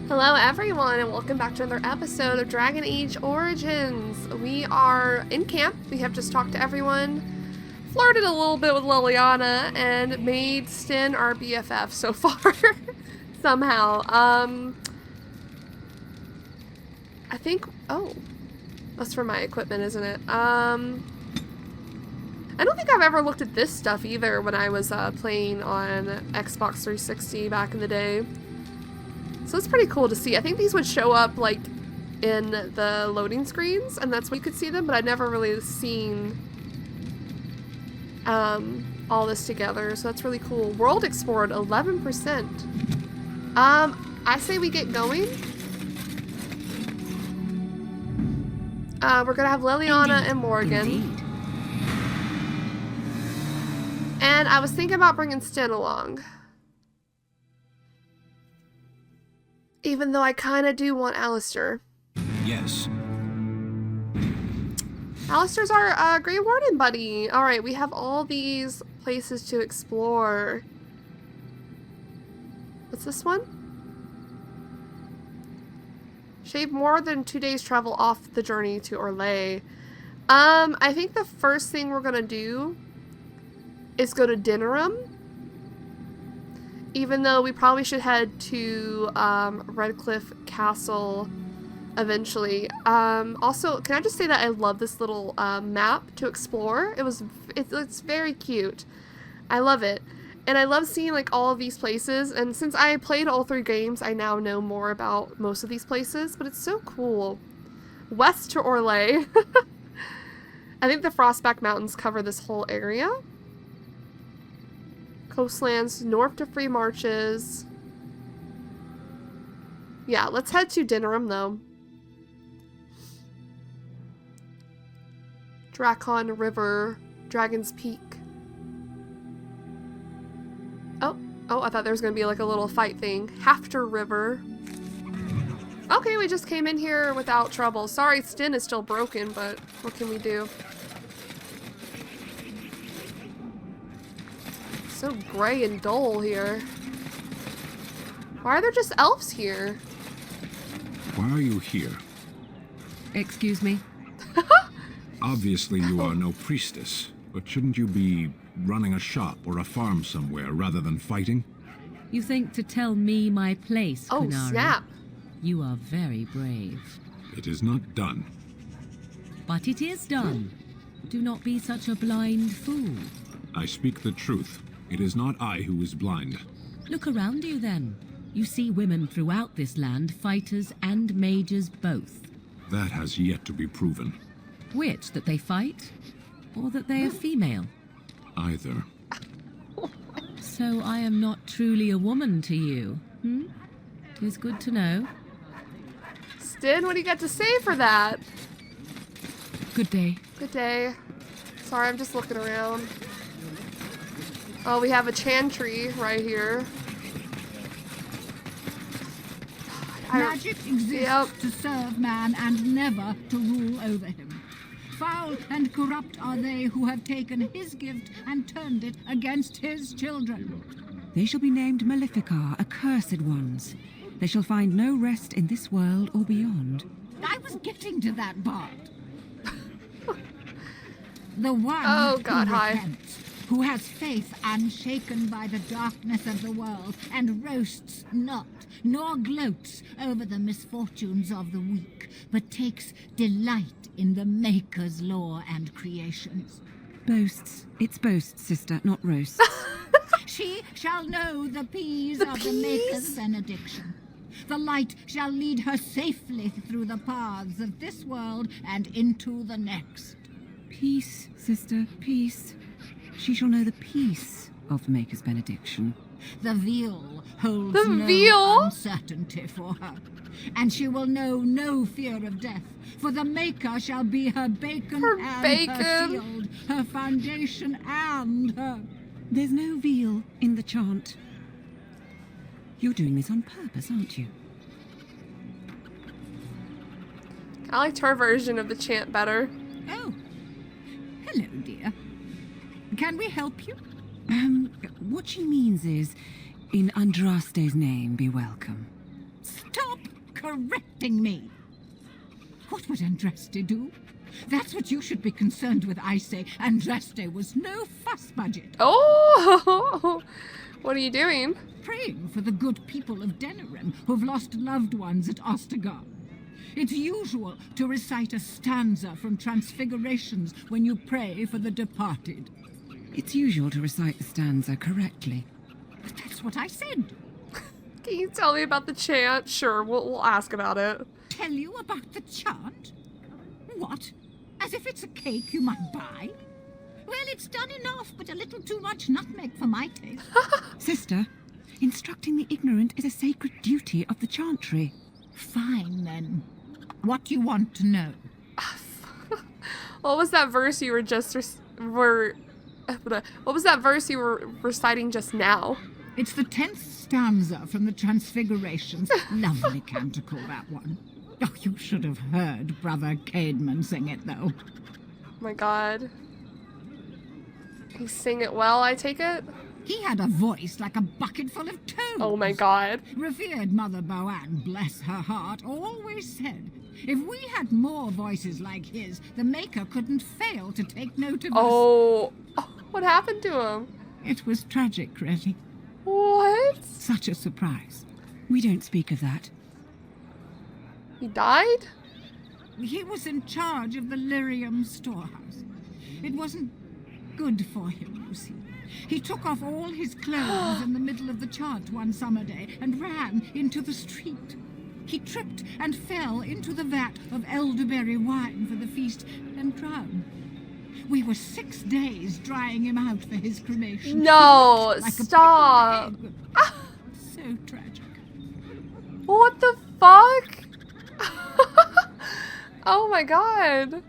Hello everyone and welcome back to another episode of Dragon Age Origins. We are in camp. We have just talked to everyone, flirted a little bit with Liliana, and made Sten our BFF so far. Somehow. I think, oh, that's for my equipment, isn't it? I don't think I've ever looked at this stuff either when I was playing on Xbox 360 back in the day. So it's pretty cool to see. I think these would show up like in the loading screens, and that's when you could see them, but I'd never really seen all this together, so that's really cool. World explored, 11%. I say we get going. We're gonna have Liliana and Morgan. Indeed. And I was thinking about bringing Sten along. Even though I kind of do want Alistair. Yes. Alistair's our Grey Warden buddy. Alright, we have all these places to explore. What's this one? Shave more than 2 days travel off the journey to Orlais. I think the first thing we're gonna do is go to Denerim. Even though we probably should head to Redcliffe Castle eventually. Also, can I just say that I love this little map to explore? It's very cute. I love it. And I love seeing like all of these places. And since I played all 3 games, I now know more about most of these places. But it's so cool. West to Orlais. I think the Frostback Mountains cover this whole area. Coastlands, north to Free Marches. Yeah, let's head to Denerim, though. Drakon River, Dragon's Peak. Oh, I thought there was going to be like a little fight thing. Hafter River. Okay, we just came in here without trouble. Sorry, Sten is still broken, but what can we do? So gray and dull here. Why are there just elves here? Why are you here? Excuse me? Obviously you are no priestess, but shouldn't you be running a shop or a farm somewhere rather than fighting? You think to tell me my place, Oh, Kunari? snap. You are very brave. It is not done. But it is done. Do not be such a blind fool. I speak the truth. It is not I who is blind. Look around you then. You see women throughout this land, fighters and mages both. That has yet to be proven. Which, that they fight? Or that they are female? Either. So I am not truly a woman to you, hmm? 'Tis good to know. Sten, what do you got to say for that? Good day. Good day. Sorry, I'm just looking around. Oh, we have a chantry right here. Magic exists Yep. to serve man and never to rule over him. Foul and corrupt are they who have taken his gift and turned it against his children. They shall be named Maleficar, accursed ones. They shall find no rest in this world or beyond. I was getting to that part. The one Oh, God, who hi. repents, who has faith unshaken by the darkness of the world, and roasts not, nor gloats over the misfortunes of the weak, but takes delight in the Maker's law and creations. Boasts. It's boasts, sister, not roasts. She shall know the peace The of peas? the Maker's benediction. The light shall lead her safely through the paths of this world and into the next. Peace, sister, peace. She shall know the peace of the Maker's benediction. The veil holds The no veal? uncertainty for her, and she will know no fear of death, for the Maker shall be her bacon Her and bacon. her shield, her foundation and her... There's no veal in the chant. You're doing this on purpose, aren't you? I liked her version of the chant better. Oh, hello, dear. Can we help you? What she means is, in Andraste's name, be welcome. Stop correcting me. What would Andraste do? That's what you should be concerned with, I say. Andraste was no fuss budget. Oh! What are you doing? Praying for the good people of Denerim who've lost loved ones at Ostagar. It's usual to recite a stanza from Transfigurations when you pray for the departed. It's usual to recite the stanza correctly. But that's what I said. Can you tell me about the chant? Sure, we'll ask about it. Tell you about the chant? What? As if it's a cake you might buy? Well, it's done enough, but a little too much nutmeg for my taste. Sister, instructing the ignorant is a sacred duty of the chantry. Fine, then. What do you want to know? What was that verse you were just what was that verse you were reciting just now? It's the 10th stanza from the Transfigurations. Lovely canticle, that one. Oh, you should have heard Brother Caedmon sing it, though. Oh my god. He sing it well, I take it? He had a voice like a bucket full of toads. Oh my god. Revered Mother Boanne, bless her heart, always said, if we had more voices like his, the Maker couldn't fail to take note of us. Oh, what happened to him? It was tragic, really. What? Such a surprise. We don't speak of that. He died? He was in charge of the lyrium storehouse. It wasn't good for him, you see. He took off all his clothes in the middle of the chant one summer day and ran into the street. He tripped and fell into the vat of elderberry wine for the feast and drowned. We were 6 days drying him out for his cremation. No, Like a stop. pickled egg. So tragic. What the fuck? Oh my god.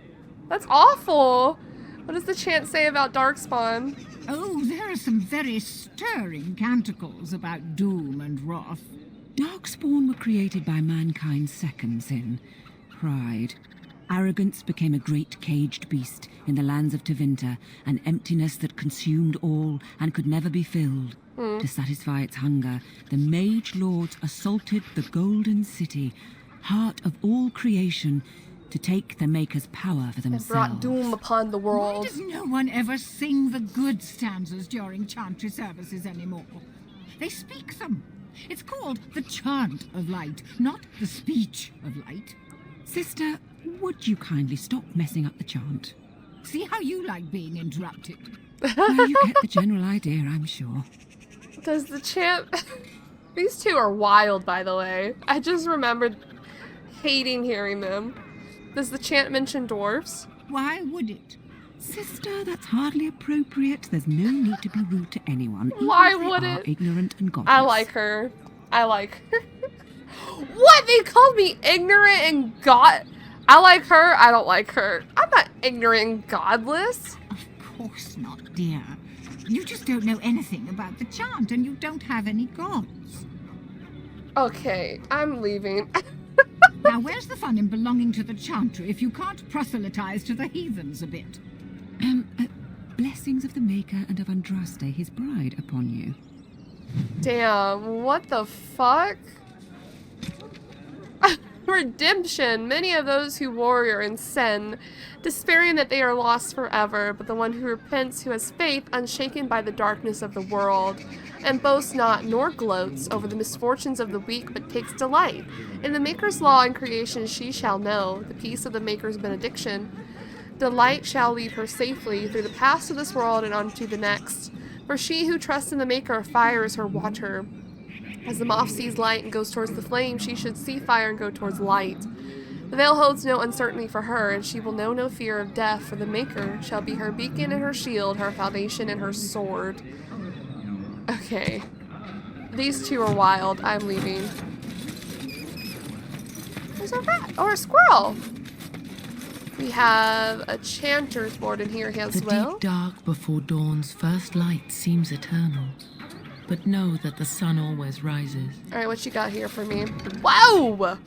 That's awful. What does the chant say about Darkspawn? Oh, there are some very stirring canticles about doom and wrath. Darkspawn were created by mankind's second sin, pride. Arrogance became a great caged beast in the lands of Tevinter, an emptiness that consumed all and could never be filled. To satisfy its hunger, the mage lords assaulted the Golden City, heart of all creation, to take the Maker's power for And themselves. brought doom upon the Why world. does no one ever sing the good stanzas during chantry services anymore? They speak them. It's called the chant of light, not the speech of light. Sister, would you kindly stop messing up the chant? See how you like being interrupted. Well, you get the general idea, I'm sure. Does the chant... These two are wild, by the way. I just remembered hating hearing them. Does the chant mention dwarves? Why would it? Sister, that's hardly appropriate. There's no need to be rude to anyone. even Why if they would are it? ignorant and godless. I like her. I like her. What? They called me ignorant and god... I like her. I don't like her. I'm not ignorant and godless. Of course not, dear. You just don't know anything about the chant, and you don't have any gods. Okay, I'm leaving. Now, where's the fun in belonging to the chantry if you can't proselytize to the heathens a bit? Blessings of the Maker and of Andraste, his bride, upon you. Damn, what the fuck? Redemption. Many of those who warrior in sin, despairing that they are lost forever, but the one who repents, who has faith, unshaken by the darkness of the world, and boasts not nor gloats over the misfortunes of the weak, but takes delight in the Maker's law and creation, she shall know the peace of the Maker's benediction. Delight shall lead her safely through the paths of this world and onto the next. For she who trusts in the Maker, fire is her water. As the moth sees light and goes towards the flame, she should see fire and go towards light. The veil holds no uncertainty for her, and she will know no fear of death, for the Maker shall be her beacon and her shield, her foundation and her sword. Okay. These two are wild. I'm leaving. There's a rat or a squirrel. We have a chanter's board in here as well. The deep dark before dawn's first light seems eternal, but know that the sun always rises. Alright, what you got here for me? Wow!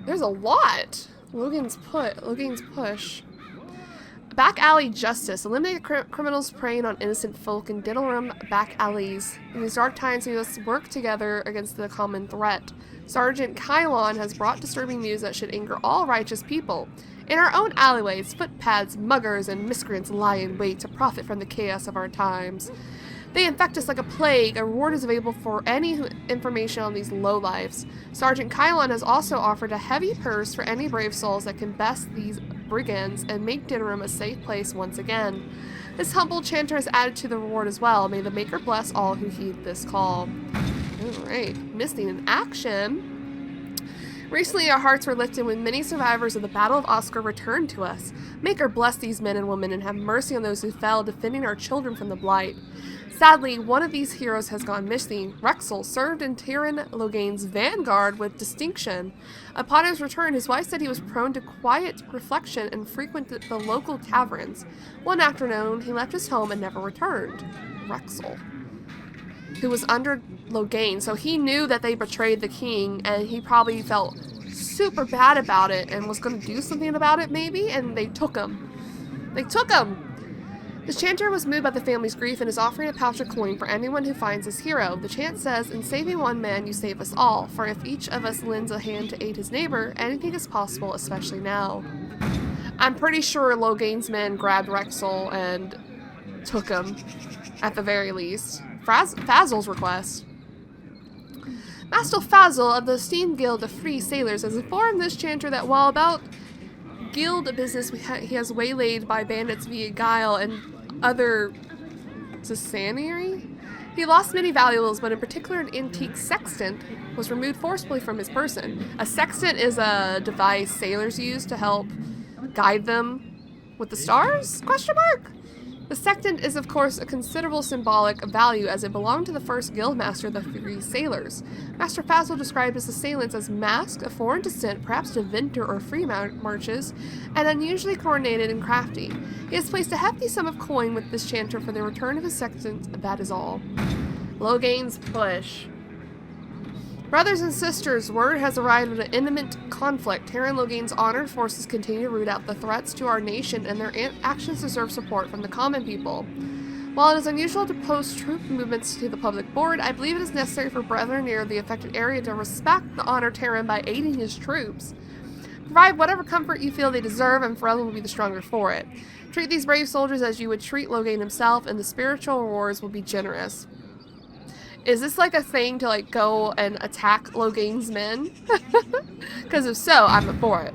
There's a lot. Logan's push. Back alley justice. Eliminate criminals preying on innocent folk in Denerim back alleys. In these dark times, we must work together against the common threat. Sergeant Kylon has brought disturbing news that should anger all righteous people. In our own alleyways, footpads, muggers, and miscreants lie in wait to profit from the chaos of our times. They infect us like a plague. A reward is available for any information on these lowlifes. Sergeant Kylon has also offered a heavy purse for any brave souls that can best these brigands and make Denerim a safe place once again. This humble chanter has added to the reward as well. May the Maker bless all who heed this call. Alright, missing in action. Recently, our hearts were lifted when many survivors of the Battle of Oscar returned to us. Maker bless these men and women and have mercy on those who fell defending our children from the blight. Sadly, one of these heroes has gone missing. Rexel served in Tyrion Logain's vanguard with distinction. Upon his return, his wife said he was prone to quiet reflection and frequented the local taverns. One afternoon, he left his home and never returned. Rexel, who was under Logain, so he knew that they betrayed the king, and he probably felt super bad about it and was going to do something about it, maybe, and they took him. They took him! The chanter was moved by the family's grief and is offering a pouch of coin for anyone who finds his hero. The chant says, "In saving one man, you save us all, for if each of us lends a hand to aid his neighbor, anything is possible, especially now." I'm pretty sure Logain's men grabbed Rexel and took him, at the very least. Fazl's request. Master Fazl of the esteemed Guild of Free Sailors has informed this chanter that while about guild business he has waylaid by bandits via guile and other Zassanary. He lost many valuables, but in particular an antique sextant was removed forcibly from his person. A sextant is a device sailors use to help guide them with the stars? Question mark? The sextant is, of course, a considerable symbolic value as it belonged to the first guildmaster of the Free Sailors. Master Fazl described his assailants as masked, of foreign descent, perhaps to Venter or Free Marches, and unusually coordinated and crafty. He has placed a hefty sum of coin with this chanter for the return of his sextant, that is all. Logain's push. Brothers and sisters, word has arrived of an imminent conflict. Tyrion Logain's honored forces continue to root out the threats to our nation, and their actions deserve support from the common people. While it is unusual to post troop movements to the public board, I believe it is necessary for brethren near the affected area to respect the honor Tyrion by aiding his troops. Provide whatever comfort you feel they deserve, and Ferelden will be the stronger for it. Treat these brave soldiers as you would treat Logain himself, and the spiritual rewards will be generous. Is this like a thing to like go and attack Logain's men? Because if so, I'm for it.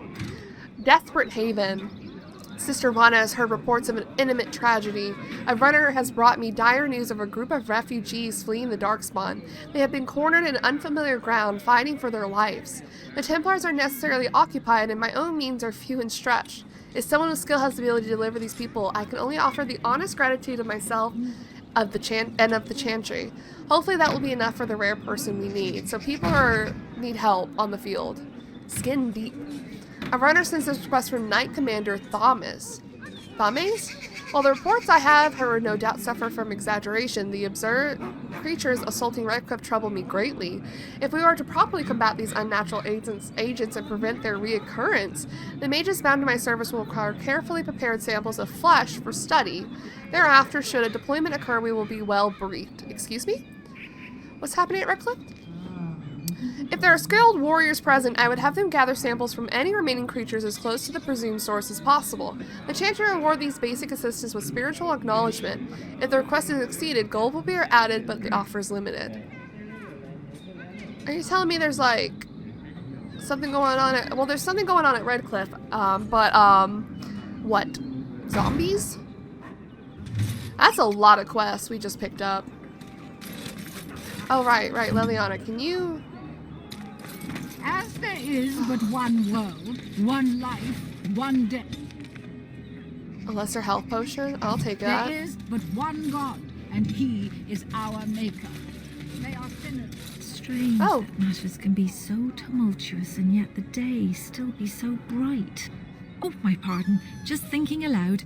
Desperate Haven. Sister Vana has heard reports of an intimate tragedy. A runner has brought me dire news of a group of refugees fleeing the Darkspawn. They have been cornered in unfamiliar ground, fighting for their lives. The Templars are necessarily occupied, and my own means are few and stretched. If someone with skill has the ability to deliver these people, I can only offer the honest gratitude of myself of the Chantry. Hopefully that will be enough for the rare person we need. So people need help on the field. Skin deep. A runner sends this request from Knight Commander Thomas. Thomas? While the reports I have heard no doubt suffer from exaggeration, the absurd creatures assaulting Redcliffe trouble me greatly. If we are to properly combat these unnatural agents and prevent their reoccurrence, the mages bound to my service will require carefully prepared samples of flesh for study. Thereafter, should a deployment occur, we will be well briefed. Excuse me? What's happening at Redcliffe? If there are skilled warriors present, I would have them gather samples from any remaining creatures as close to the presumed source as possible. The chanter will reward these basic assistants with spiritual acknowledgement. If the request is exceeded, gold will be added, but the offer is limited. Are you telling me there's like something going on at, well, there's something going on at Redcliffe, what? Zombies? That's a lot of quests we just picked up. Oh, right, Leliana, can you... As there is but one world, one life, one death. A lesser health potion? I'll take that. There is but one God, and he is our maker. They are sinners. Strange that matters can be so tumultuous and yet the day still be so bright. Oh, my pardon. Just thinking aloud.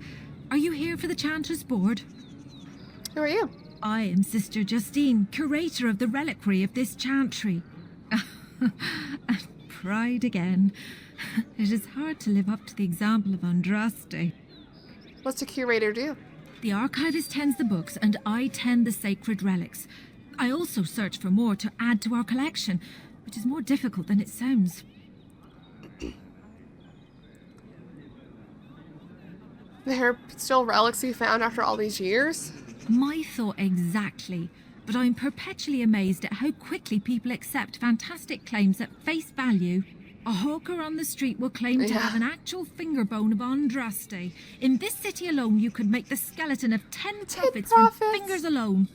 Are you here for the Chanter's Board? Who are you? I am Sister Justine, curator of the reliquary of this chantry. And pride again. It is hard to live up to the example of Andraste. What's a curator do? The archivist tends the books, and I tend the sacred relics. I also search for more to add to our collection. which is more difficult than it sounds. There are still relics we found after all these years? My thought exactly, but I'm perpetually amazed at how quickly people accept fantastic claims at face value. A hawker on the street will claim to have an actual finger bone of Andraste. In this city alone, you could make the skeleton of 10 prophets from fingers alone.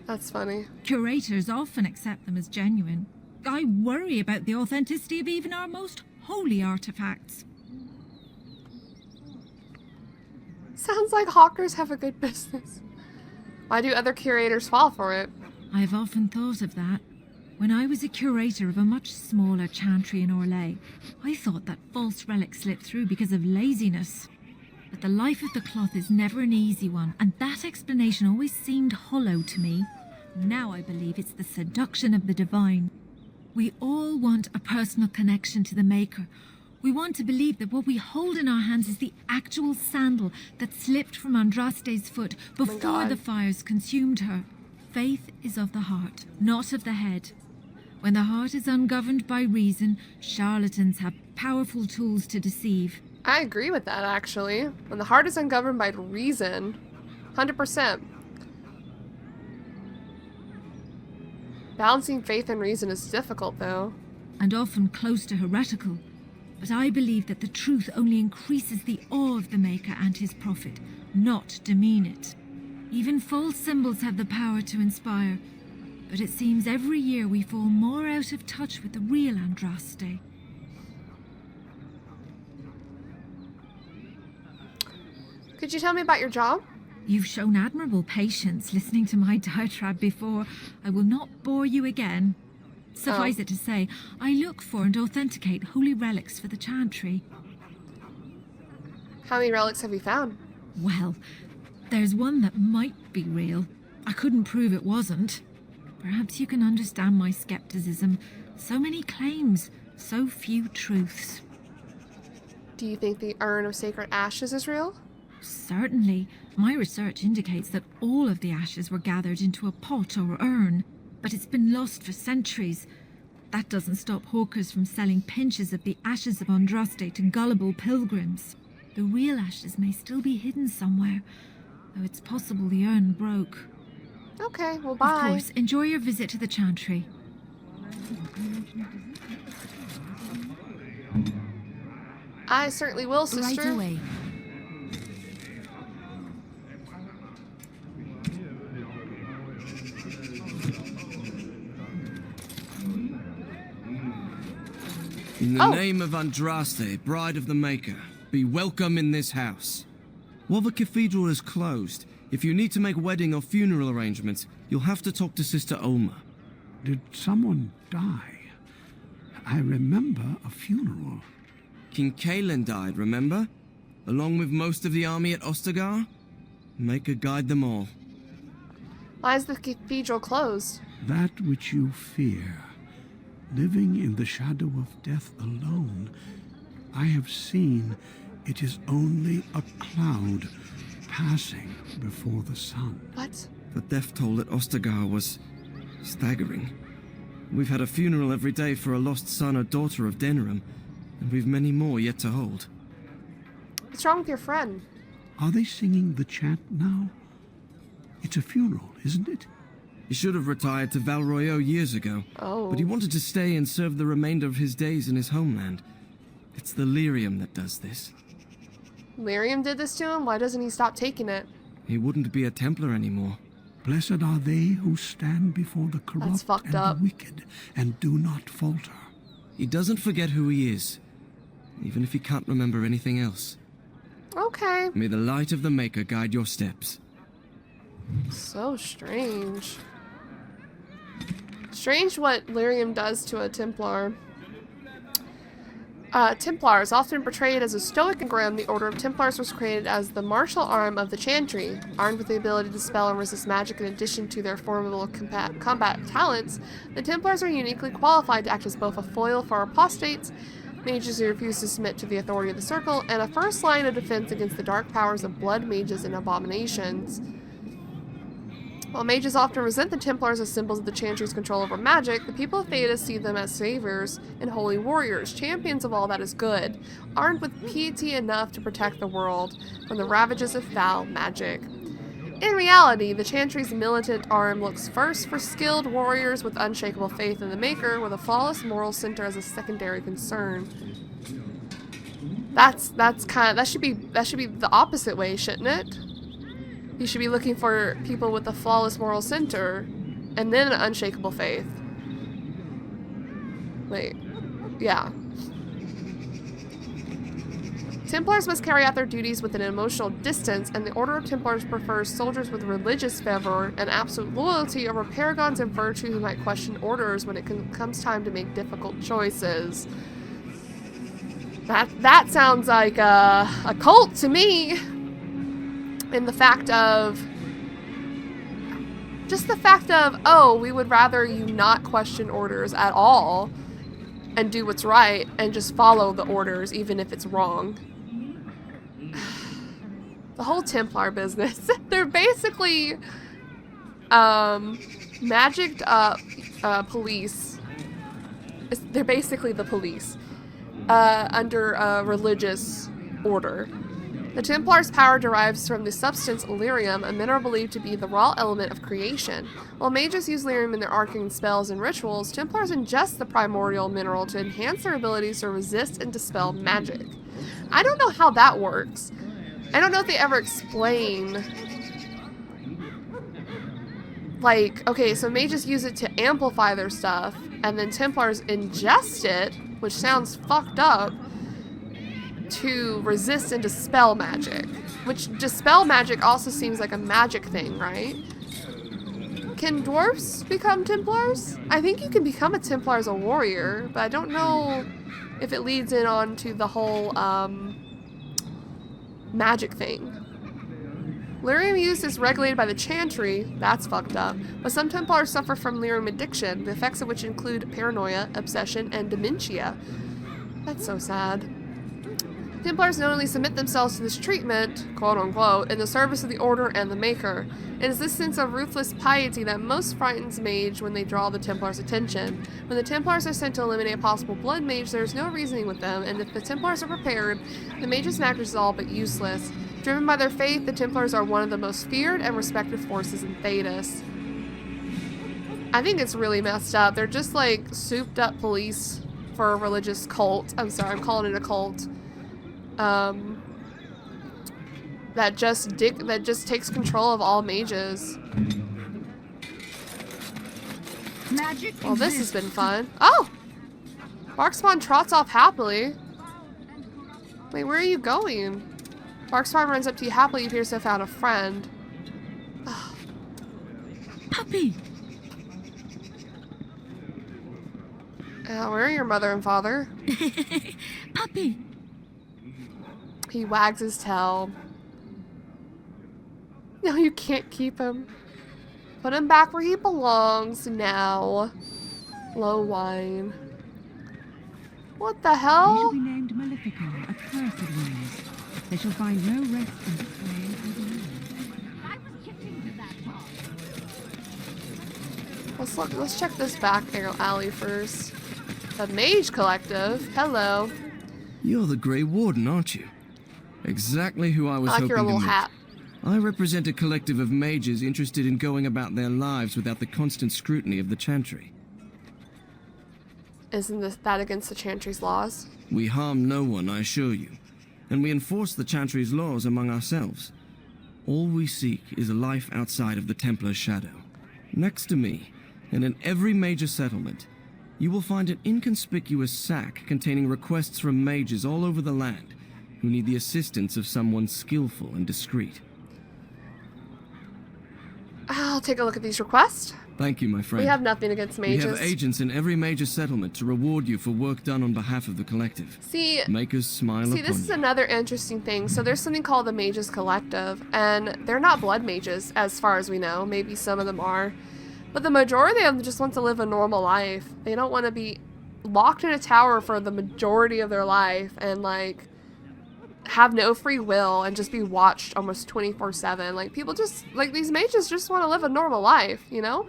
That's funny. Curators often accept them as genuine. I worry about the authenticity of even our most holy artifacts. Sounds like hawkers have a good business. Why do other curators fall for it? I've often thought of that. When I was a curator of a much smaller chantry in Orlais, I thought that false relics slipped through because of laziness. But the life of the cloth is never an easy one, and that explanation always seemed hollow to me. Now I believe it's the seduction of the divine. We all want a personal connection to the Maker. We want to believe that what we hold in our hands is the actual sandal that slipped from Andraste's foot before the fires consumed her. Faith is of the heart, not of the head. When the heart is ungoverned by reason, charlatans have powerful tools to deceive. I agree with that, actually. When the heart is ungoverned by reason, 100%. Balancing faith and reason is difficult, though. And often close to heretical. But I believe that the truth only increases the awe of the Maker and his prophet, not demean it. Even false symbols have the power to inspire, but it seems every year we fall more out of touch with the real Andraste. Could you tell me about your job? You've shown admirable patience listening to my diatribe before. I will not bore you again. Suffice it to say, I look for and authenticate holy relics for the chantry. How many relics have you found? Well, there's one that might be real. I couldn't prove it wasn't. Perhaps you can understand my skepticism. So many claims, so few truths. Do you think the urn of sacred ashes is real? Certainly. My research indicates that all of the ashes were gathered into a pot or urn, but it's been lost for centuries. That doesn't stop hawkers from selling pinches of the ashes of Andraste to gullible pilgrims. The real ashes may still be hidden somewhere, though it's possible the urn broke. Okay, well, bye. Of course, enjoy your visit to the chantry. I certainly will, sister. Right away. In the name of Andraste, bride of the Maker, be welcome in this house. While the cathedral is closed, if you need to make wedding or funeral arrangements, you'll have to talk to Sister Olma. Did someone die? I remember a funeral. King Kalen died, remember? Along with most of the army at Ostagar? Maker guide them all. Why is the cathedral closed? That which you fear. Living in the shadow of death alone, I have seen it is only a cloud passing before the sun. What? The death toll at Ostagar was staggering. We've had a funeral every day for a lost son or daughter of Denerim, and we've many more yet to hold. What's wrong with your friend? Are they singing the chant now? It's a funeral, isn't it? He should have retired to Val Royeaux years ago, but he wanted to stay and serve the remainder of his days in his homeland. It's the lyrium that does this. Lyrium did this to him? Why doesn't he stop taking it? He wouldn't be a Templar anymore. Blessed are they who stand before the corrupt and the wicked and do not falter. He doesn't forget who he is, even if he can't remember anything else. Okay. May the light of the Maker guide your steps. So strange. Strange what lyrium does to a Templar. Templars, often portrayed as a stoic and grim, the Order of Templars was created as the martial arm of the Chantry. Armed with the ability to spell and resist magic in addition to their formidable combat talents, the Templars are uniquely qualified to act as both a foil for apostates, mages who refuse to submit to the authority of the Circle, and a first line of defense against the dark powers of blood mages and abominations. While mages often resent the Templars as symbols of the Chantry's control over magic, the people of Theta see them as saviors and holy warriors, champions of all that is good, armed with piety enough to protect the world from the ravages of foul magic. In reality, the Chantry's militant arm looks first for skilled warriors with unshakable faith in the Maker, with a flawless moral center as a secondary concern. That should be the opposite way, shouldn't it? You should be looking for people with a flawless moral center, and then an unshakable faith. Wait. Yeah. Templars must carry out their duties with an emotional distance, and the Order of Templars prefers soldiers with religious fervor and absolute loyalty over paragons of virtue who might question orders when it comes time to make difficult choices. That sounds like a cult to me. In the fact of, oh, we would rather you not question orders at all and do what's right and just follow the orders even if it's wrong. The whole Templar business. They're basically magicked up police. They're basically the police under a religious order. The Templars' power derives from the substance lyrium, a mineral believed to be the raw element of creation. While mages use lyrium in their arcane spells and rituals, Templars ingest the primordial mineral to enhance their abilities to resist and dispel magic. I don't know how that works. I don't know if they ever explain... Like, okay, so mages use it to amplify their stuff, and then Templars ingest it, which sounds fucked up, to resist and dispel magic. Which, dispel magic also seems like a magic thing, right? Can dwarfs become Templars? I think you can become a Templar as a warrior, but I don't know if it leads in on to the whole, magic thing. Lyrium use is regulated by the Chantry, that's fucked up, but some Templars suffer from lyrium addiction, the effects of which include paranoia, obsession, and dementia. That's so sad. Templars knowingly submit themselves to this treatment, quote-unquote, in the service of the Order and the Maker. It is this sense of ruthless piety that most frightens mage when they draw the Templars' attention. When the Templars are sent to eliminate a possible blood mage, there is no reasoning with them, and if the Templars are prepared, the mage's magic is all but useless. Driven by their faith, the Templars are one of the most feared and respected forces in Thedas. I think it's really messed up. They're just like souped up police for a religious cult. I'm sorry, I'm calling it a cult. That just takes control of all mages. Magic Well, this has been fun. Oh! Barkspawn trots off happily. Wait, where are you going? Barkspawn runs up to you happily. You appear to have found a friend. Puppy! Where are your mother and father? Puppy! He wags his tail. No, you can't keep him. Put him back where he belongs now. Low wine. What the They shall hell? be named Malefica, accursed ones. They shall find no rest in the flame and the moon. I was getting to that part. Let's check this back alley first. The Mage Collective. Hello. You're the Grey Warden, aren't you? Exactly who I was I like hoping your little to meet. hat. I represent a collective of mages interested in going about their lives without the constant scrutiny of the Chantry. Isn't that against the Chantry's laws? We harm no one, I assure you, and we enforce the Chantry's laws among ourselves. All we seek is a life outside of the Templar's shadow. Next to me, and in every major settlement, you will find an inconspicuous sack containing requests from mages all over the land who need the assistance of someone skillful and discreet. I'll take a look at these requests. Thank you, my friend. We have nothing against mages. We have agents in every major settlement to reward you for work done on behalf of the collective. See, Makers smile upon this is you. another interesting thing. So there's something called the Mages Collective, and they're not blood mages, as far as we know. Maybe some of them are. But the majority of them just want to live a normal life. They don't want to be locked in a tower for the majority of their life and, like, have no free will and just be watched almost 24/7. Like, people just, like, these mages just want to live a normal life, you know?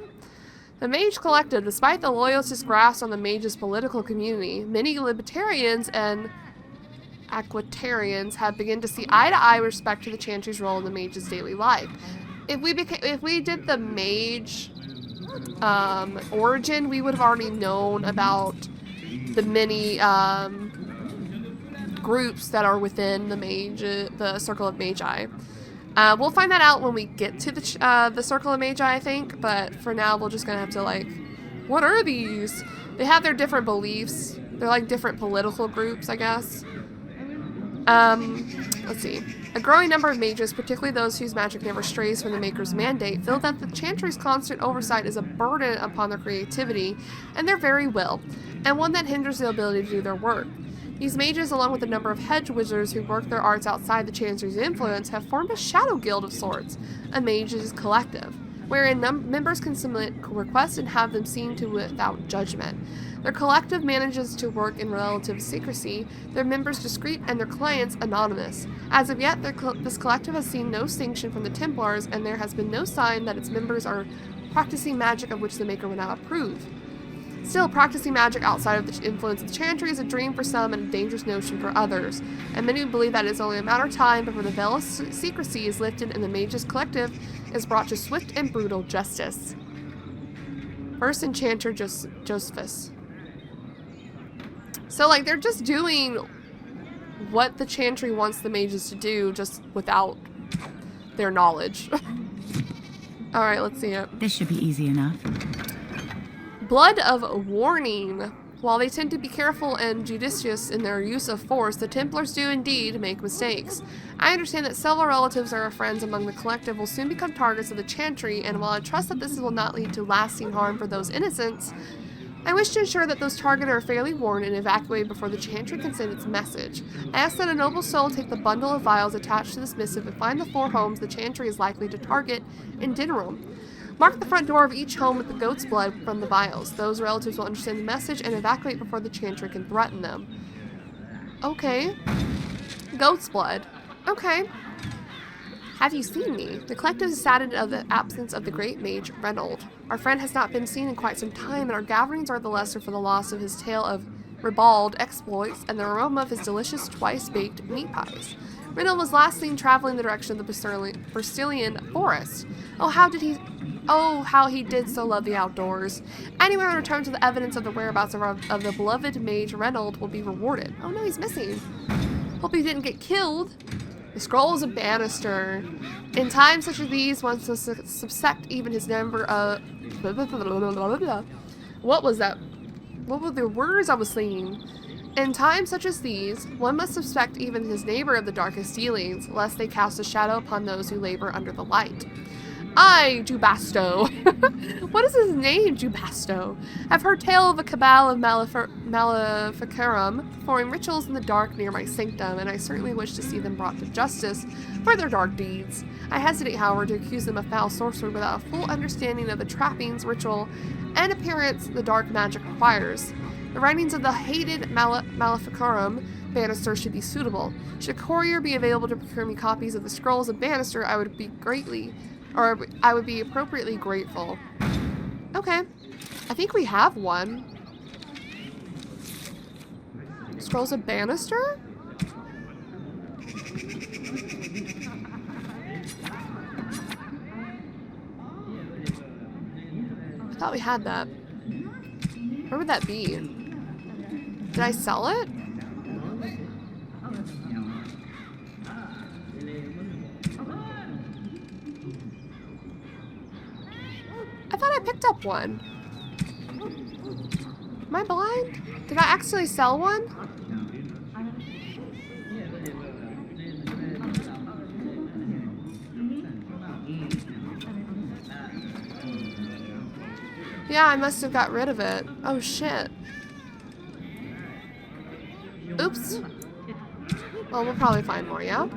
The Mage Collective, despite the loyalist grasp on the mage's political community, many libertarians and aquatarians have begun to see eye-to-eye respect to the Chantry's role in the mage's daily life. If we did the mage origin, we would have already known about the many groups that are within the Circle of Magi. We'll find that out when we get to the Circle of Magi, I think, but for now we're just gonna have to, like, what are these? They have their different beliefs. They're like different political groups, I guess. Let's see. A growing number of mages, particularly those whose magic never strays from the Maker's mandate, feel that the Chantry's constant oversight is a burden upon their creativity and their very will, and one that hinders their ability to do their work. These mages, along with a number of hedge wizards who work their arts outside the Chantry's influence, have formed a shadow guild of sorts, a mages collective, wherein members can submit requests and have them seen to without judgment. Their collective manages to work in relative secrecy, their members discreet and their clients anonymous. As of yet, this collective has seen no sanction from the Templars, and there has been no sign that its members are practicing magic of which the Maker would not approve. Still, practicing magic outside of the influence of the Chantry is a dream for some and a dangerous notion for others, and many believe that it is only a matter of time before the veil of secrecy is lifted and the Mages Collective is brought to swift and brutal justice. First Enchanter Josephus. So, like, they're just doing what the Chantry wants the mages to do, just without their knowledge. Alright, let's see it. This should be easy enough. Blood of Warning. While they tend to be careful and judicious in their use of force, the Templars do indeed make mistakes. I understand that several relatives or friends among the collective will soon become targets of the Chantry, and while I trust that this will not lead to lasting harm for those innocents, I wish to ensure that those targeted are fairly warned and evacuated before the Chantry can send its message. I ask that a noble soul take the bundle of vials attached to this missive and find the 4 homes the Chantry is likely to target in Denerim. Mark the front door of each home with the goat's blood from the vials. Those relatives will understand the message and evacuate before the Chantry can threaten them. Okay. Goat's blood. Okay. Have you seen me? The collective is saddened of the absence of the great mage, Reynold. Our friend has not been seen in quite some time, and our gatherings are the lesser for the loss of his tale of ribald exploits and the aroma of his delicious twice-baked meat pies. Reynold was last seen traveling in the direction of the Bastilian forest. Oh, how he did so love the outdoors. Anyone who returns to the evidence of the whereabouts of the beloved mage Reynold will be rewarded. Oh no, he's missing. Hope he didn't get killed. The scrolls of Bannister. In times such as these, one must suspect even his number of... What was that? What were the words I was saying? In times such as these, one must suspect even his neighbor of the darkest dealings, lest they cast a shadow upon those who labor under the light. I, Jubasto. What is his name, Jubasto? I've heard tale of a cabal of Maleficarum performing rituals in the dark near my sanctum, and I certainly wish to see them brought to justice for their dark deeds. I hesitate, however, to accuse them of foul sorcery without a full understanding of the trappings, ritual, and appearance the dark magic requires. The writings of the hated Maleficarum Bannister should be suitable. Should a courier be available to procure me copies of the scrolls of Bannister, I would be appropriately grateful. Okay. I think we have one. Scrolls of Bannister? I thought we had that. Where would that be? Did I sell it? I thought I picked up one. Am I blind? Did I actually sell one? Yeah, I must have got rid of it. Oh shit. Oops. Well, we'll probably find more, yeah?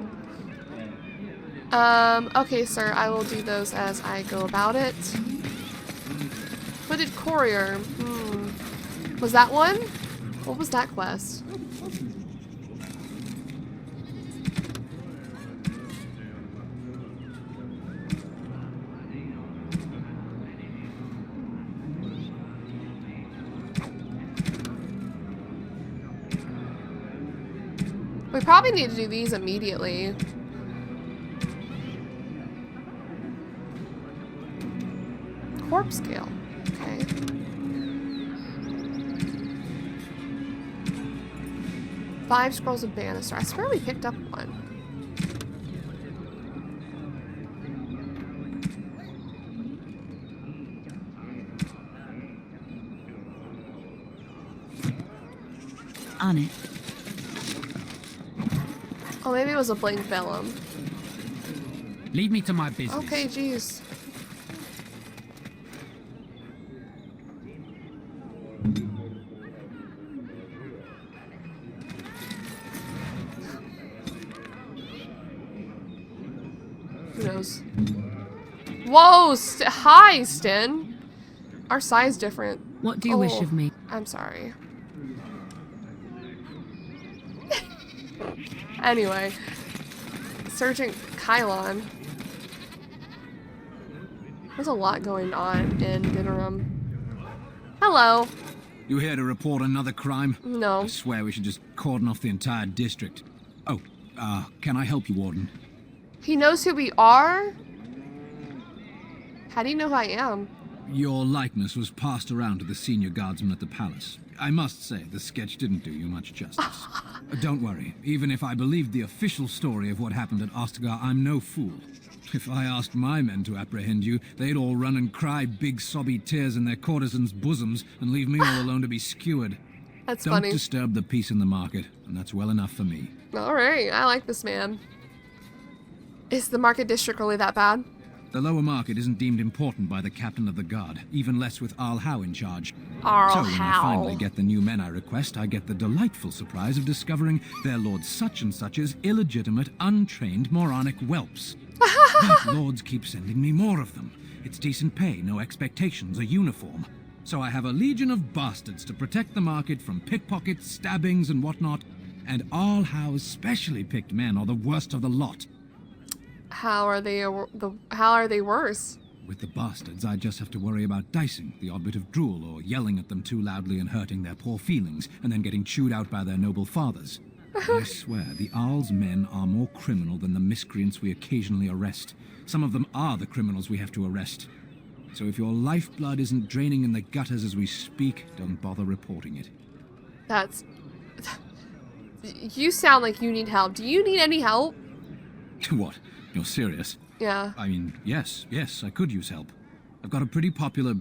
Okay, sir, I will do those as I go about it. Hooded courier. Was that one? What was that quest? We probably need to do these immediately. Corpse scale. Okay. Five scrolls of banister. I swear we picked up one. On it. Oh, maybe it was a blink vellum. Leave me to my business. Okay, jeez. Who knows? Whoa! Hi, Sten! Our size different. What do you wish of me? I'm sorry. Anyway. Sergeant Kylon. There's a lot going on in Denerim. Hello. You here to report another crime? No. I swear we should just cordon off the entire district. Oh, can I help you, Warden? He knows who we are? How do you know who I am? Your likeness was passed around to the senior guardsman at the palace. I must say, the sketch didn't do you much justice. Don't worry. Even if I believed the official story of what happened at Ostagar, I'm no fool. If I asked my men to apprehend you, they'd all run and cry big sobby tears in their courtesans' bosoms and leave me all alone to be skewered. That's Don't funny. disturb the peace in the market, and that's well enough for me. Alright, I like this man. Is the market district really that bad? The lower market isn't deemed important by the captain of the guard, even less with Arl Howe in charge. Arl So when I finally Howe. get the new men I request, I get the delightful surprise of discovering their Lord Such-and-Such's illegitimate, untrained, moronic whelps. But lords keep sending me more of them. It's decent pay, no expectations, a uniform. So I have a legion of bastards to protect the market from pickpockets, stabbings, and whatnot. And Arl Howe's specially picked men are the worst of the lot. How are they worse? With the bastards, I just have to worry about dicing, the odd bit of drool, or yelling at them too loudly and hurting their poor feelings, and then getting chewed out by their noble fathers. I swear, the Arl's men are more criminal than the miscreants we occasionally arrest. Some of them are the criminals we have to arrest. So if your lifeblood isn't draining in the gutters as we speak, don't bother reporting it. That's... You sound like you need help. Do you need any help? What? You're serious? Yeah. I mean, yes, I could use help. I've got a pretty popular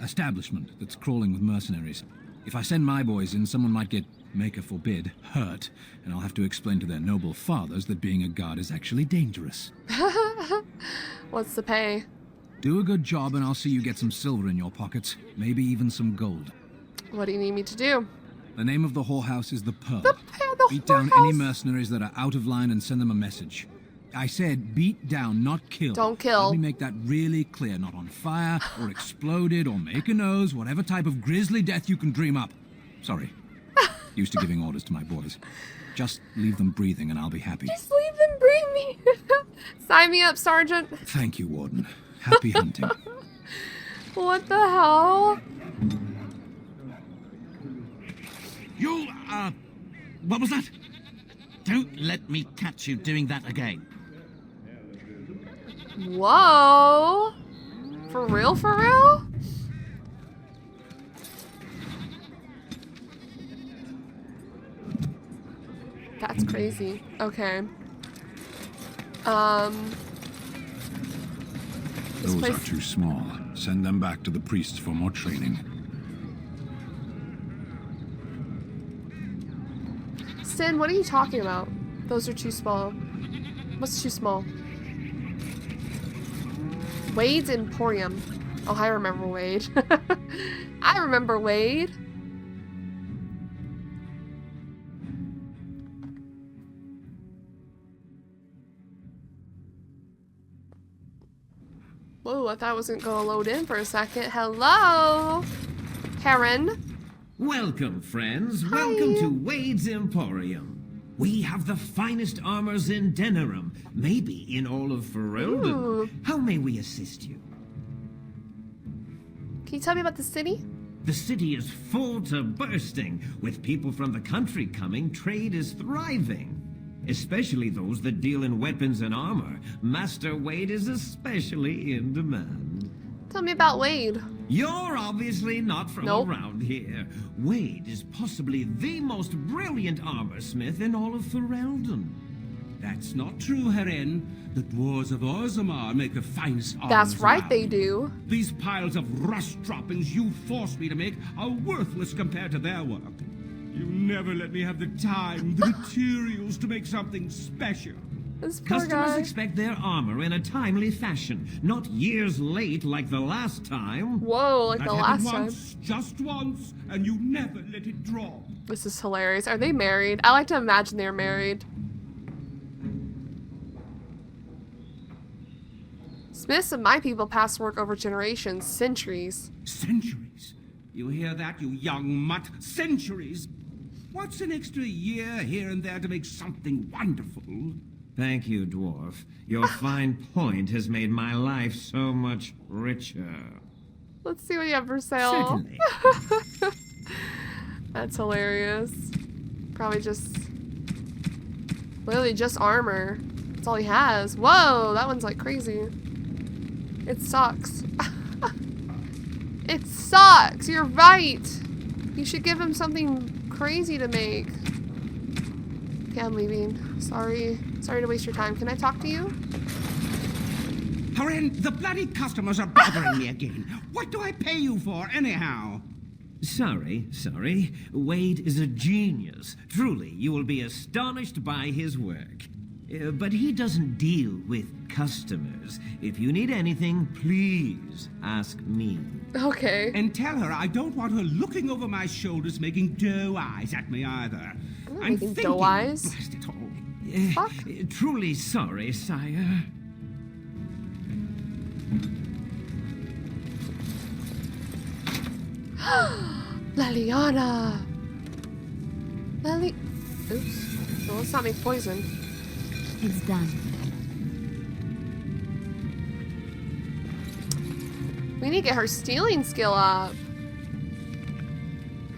establishment that's crawling with mercenaries. If I send my boys in, someone might get, maker forbid, hurt, and I'll have to explain to their noble fathers that being a guard is actually dangerous. What's the pay? Do a good job and I'll see you get some silver in your pockets, maybe even some gold. What do you need me to do? The name of the whorehouse is the Pearl. The Beat down any whorehouse? mercenaries that are out of line and send them a message. I said beat down, not kill. Don't kill. Let me make that really clear. Not on fire, or exploded, or make a nose, whatever type of grisly death you can dream up. Sorry. Used to giving orders to my boys. Just leave them breathing and I'll be happy. Just leave them breathe me. Sign me up, Sergeant. Thank you, Warden. Happy hunting. What the hell? You, what was that? Don't let me catch you doing that again. Whoa. For real, for real? That's crazy. Okay. This Those place... are too small. Send them back to the priests for more training. Stin, what are you talking about? Those are too small. What's too small? Wade's Emporium. Oh, I remember Wade. I remember Wade. Whoa, I thought I wasn't going to load in for a second. Hello? Karen? Welcome, friends. Hi. Welcome to Wade's Emporium. We have the finest armors in Denerim, maybe in all of Ferelden. Ooh. How may we assist you? Can you tell me about the city? The city is full to bursting. With people from the country coming, trade is thriving. Especially those that deal in weapons and armor. Master Wade is especially in demand. Tell me about Wade. You're obviously not from Nope. around here. Wade is possibly the most brilliant armorsmith in all of Ferelden. That's not true, Heren. The dwarves of Orzammar make the finest armors That's right, around. they do. These piles of rust droppings you forced me to make are worthless compared to their work. You never let me have the time, the materials to make something special. This poor Customers guy. expect their armor in a timely fashion, not years late like the last time. Whoa, like That the happened last time. once, just once, and you never let it drop. This is hilarious. Are they married? I like to imagine they're married. Smiths of my people pass work over generations, centuries. Centuries? You hear that, you young mutt? Centuries? What's an extra year here and there to make something wonderful? Thank you, dwarf. Your fine point has made my life so much richer. Let's see what you have for sale. Certainly. That's hilarious. Probably just... literally just armor. That's all he has. Whoa, that one's like crazy. It sucks. It sucks. You're right. You should give him something crazy to make. Okay, I'm leaving. Sorry. Sorry to waste your time. Can I talk to you? Haren, the bloody customers are bothering me again. What do I pay you for, anyhow? Sorry. Wade is a genius. Truly, you will be astonished by his work. But he doesn't deal with customers. If you need anything, please ask me. Okay. And tell her I don't want her looking over my shoulders making doe eyes at me either. I'm I'm making thinking, doe eyes. blast it all. Fuck. Truly sorry, sire. Leliana! Oops. Well, let's not make poison. It's done. We need to get her stealing skill up.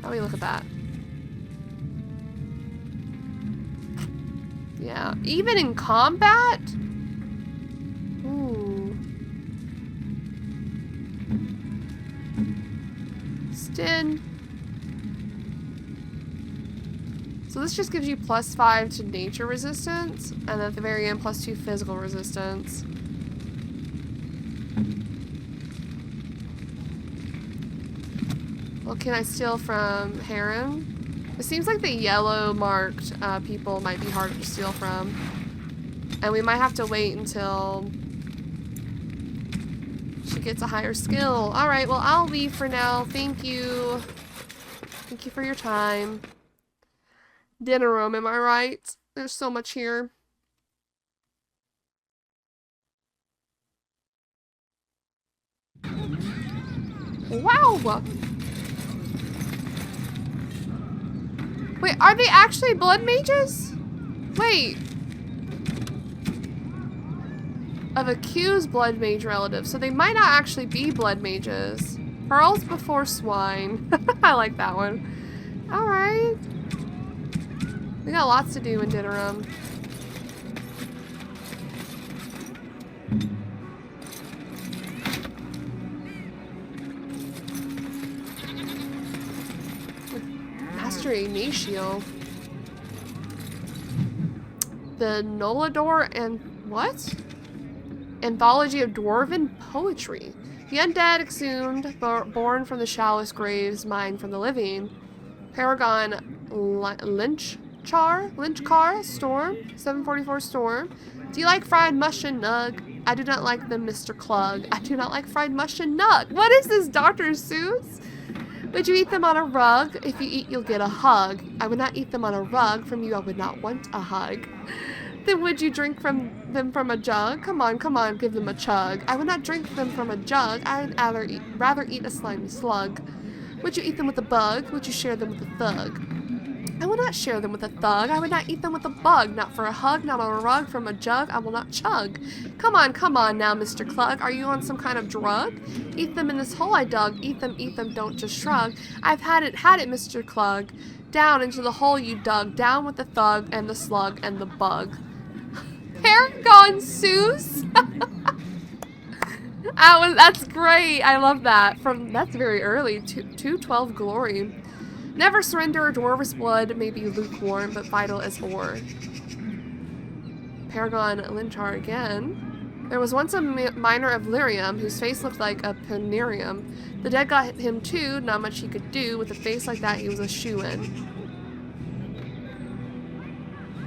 How do we look at that? Yeah. Even in combat? Ooh. Stin. So this just gives you +5 to nature resistance, and at the very end, +2 physical resistance. What can I steal from Heron? It seems like the yellow marked people might be harder to steal from. And we might have to wait until she gets a higher skill. Alright, well I'll leave for now. Thank you. Thank you for your time. Denerim, am I right? There's so much here. Wow! Wait, are they actually blood mages? Wait. Of accused blood mage relatives, so they might not actually be blood mages. Pearls before swine. I like that one. Alright. We got lots to do in Denerim. Master Ignacio. The Nolador and what? Anthology of Dwarven Poetry. The undead exhumed, born from the shallowest graves, mined from the living. Paragon Lynchcar Storm, 744 Storm. Do you like fried mush and nug? I do not like them, Mr. Klug. I do not like fried mush and nug. What is this, Dr. Seuss? Would you eat them on a rug? If you eat, you'll get a hug. I would not eat them on a rug. From you, I would not want a hug. Then would you drink them from a jug? Come on, give them a chug. I would not drink them from a jug. I'd rather eat a slimy slug. Would you eat them with a bug? Would you share them with a thug? I will not share them with a thug. I would not eat them with a bug. Not for a hug, not on a rug, from a jug. I will not chug. Come on now, Mr. Clug. Are you on some kind of drug? Eat them in this hole I dug. Eat them, don't just shrug. I've had it, Mr. Clug. Down into the hole you dug. Down with the thug and the slug and the bug. Paragon Seuss? That's great. I love that. That's very early. 212 Glory. Never surrender. A dwarf's blood may be lukewarm, but vital as ore. Paragon Linchar again. There was once a miner of Lyrium whose face looked like a Penerium. The dead got him too. Not much he could do. With a face like that, he was a shoo-in.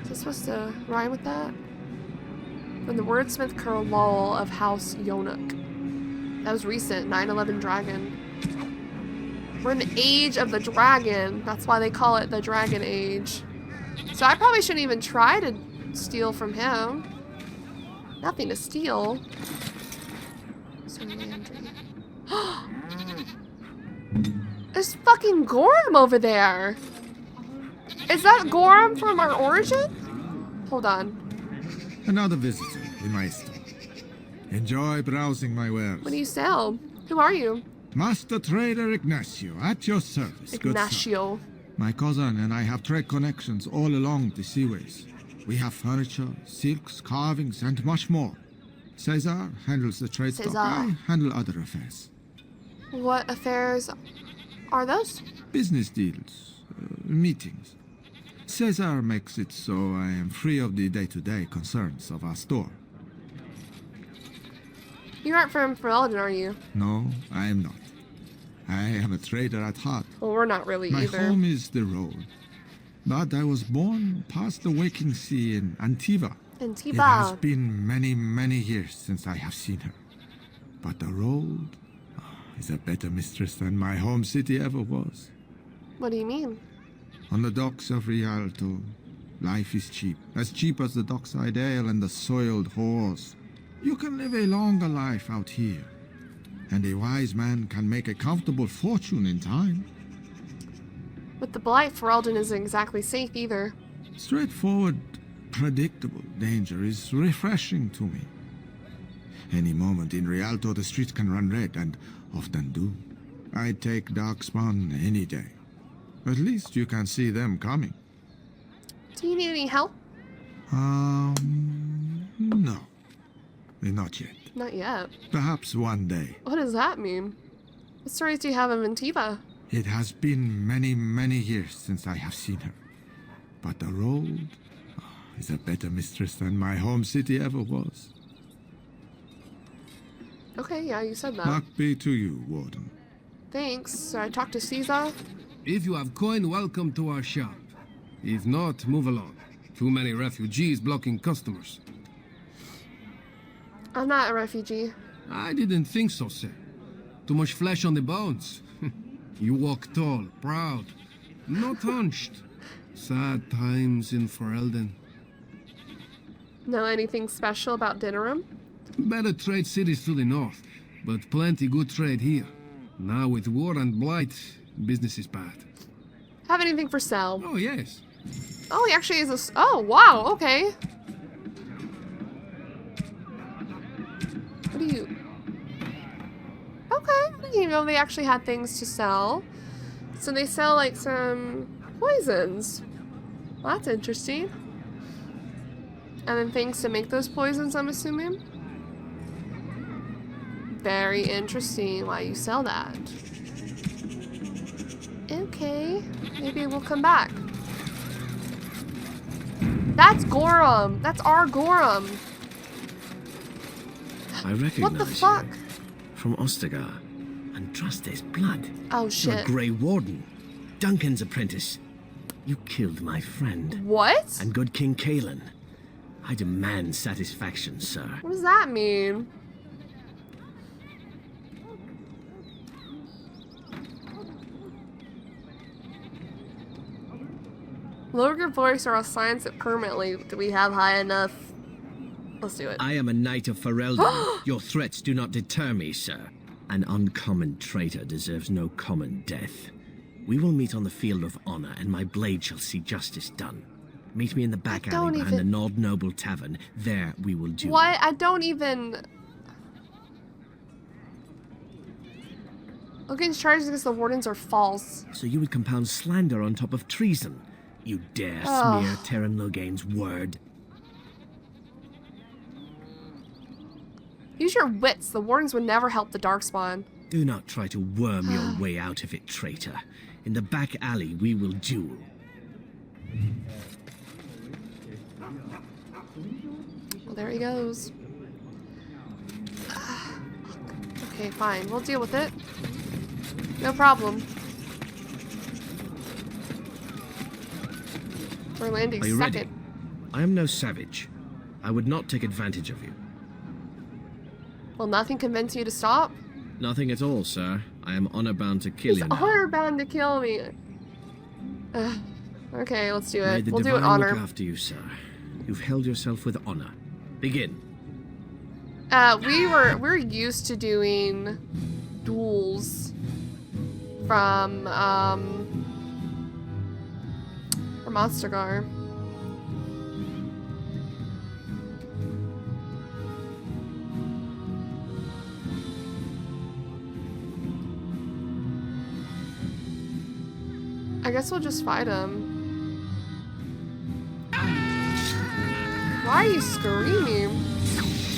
Is this supposed to rhyme with that? From the wordsmith Kerlal of House Yonuk. That was recent. 9/11 Dragon. We're in the age of the dragon. That's why they call it the Dragon Age. So I probably shouldn't even try to steal from him. Nothing to steal. There's fucking Gorham over there. Is that Gorham from our origin? Hold on. Another visitor in my store. Enjoy browsing my wares. What do you sell? Who are you? Master Trader Ignacio, at your service. Ignacio. Good sir. My cousin and I have trade connections all along the seaways. We have furniture, silks, carvings, and much more. Cesar handles the trade stock. I handle other affairs. What affairs are those? Business deals, meetings. Cesar makes it so I am free of the day-to-day concerns of our store. You aren't from Ferelden, are you? No, I am not. I am a trader at heart. Well, we're not really either. My home is the road. But I was born past the waking sea in Antiva. Antiva. It has been many, many years since I have seen her. But the road is a better mistress than my home city ever was. What do you mean? On the docks of Rialto, life is cheap. As cheap as the dockside ale and the soiled horse. You can live a longer life out here. And a wise man can make a comfortable fortune in time. With the blight, Ferelden isn't exactly safe either. Straightforward, predictable danger is refreshing to me. Any moment in Rialto, the streets can run red, and often do. I'd take Darkspawn any day. At least you can see them coming. Do you need any help? No. Not yet. Not yet. Perhaps one day. What does that mean? What stories do you have of Antiva? It has been many, many years since I have seen her. But the road is a better mistress than my home city ever was. Okay, yeah, you said that. Luck be to you, Warden. Thanks. So I talked to Caesar. If you have coin, welcome to our shop. If not, move along. Too many refugees blocking customers. I'm not a refugee. I didn't think so, sir. Too much flesh on the bones. You walk tall, proud, not hunched. Sad times in Ferelden. Know anything special about Denerim? Better trade cities to the north, but plenty good trade here. Now with war and blight, business is bad. Have anything for sale? Oh, yes. Oh, he actually is a... Oh, wow, okay. What do you... Okay, I didn't know they actually had things to sell. So they sell, like, some poisons. Well, that's interesting. And then things to make those poisons, I'm assuming? Very interesting why you sell that. Okay, maybe we'll come back. That's Gorham. That's our Gorham. I recognize What the fuck? you from Ostagar. Andraste's blood. Oh, You're shit. a Grey Warden. Duncan's apprentice. You killed my friend. What? And good King Kalen. I demand satisfaction, sir. What does that mean? Lower your voice or I'll silence it permanently. Do we have high enough? Let's do it. I am a knight of Ferelden. Your threats do not deter me, sir. An uncommon traitor deserves no common death. We will meet on the field of honor, and my blade shall see justice done. Meet me in the back alley behind the Nod Noble Tavern. There we will do. What? I don't even... Logan's charges against the wardens are false. So you would compound slander on top of treason? You dare smear Terran Logain's word? Use your wits. The wardens would never help the Darkspawn. Do not try to worm your way out of it, traitor. In the back alley, we will duel. Well, there he goes. Okay, fine. We'll deal with it. No problem. We're landing second. Ready? I am no savage. I would not take advantage of you. Will nothing convince you to stop? Nothing at all, sir. I am honor-bound to kill you now. Honor-bound to kill me. Okay, let's do May it. the We'll do it divine honor. look after you, sir. You've held yourself with honor. Begin. We're used to doing duels from Monstergar. I guess we'll just fight him. Why are you screaming?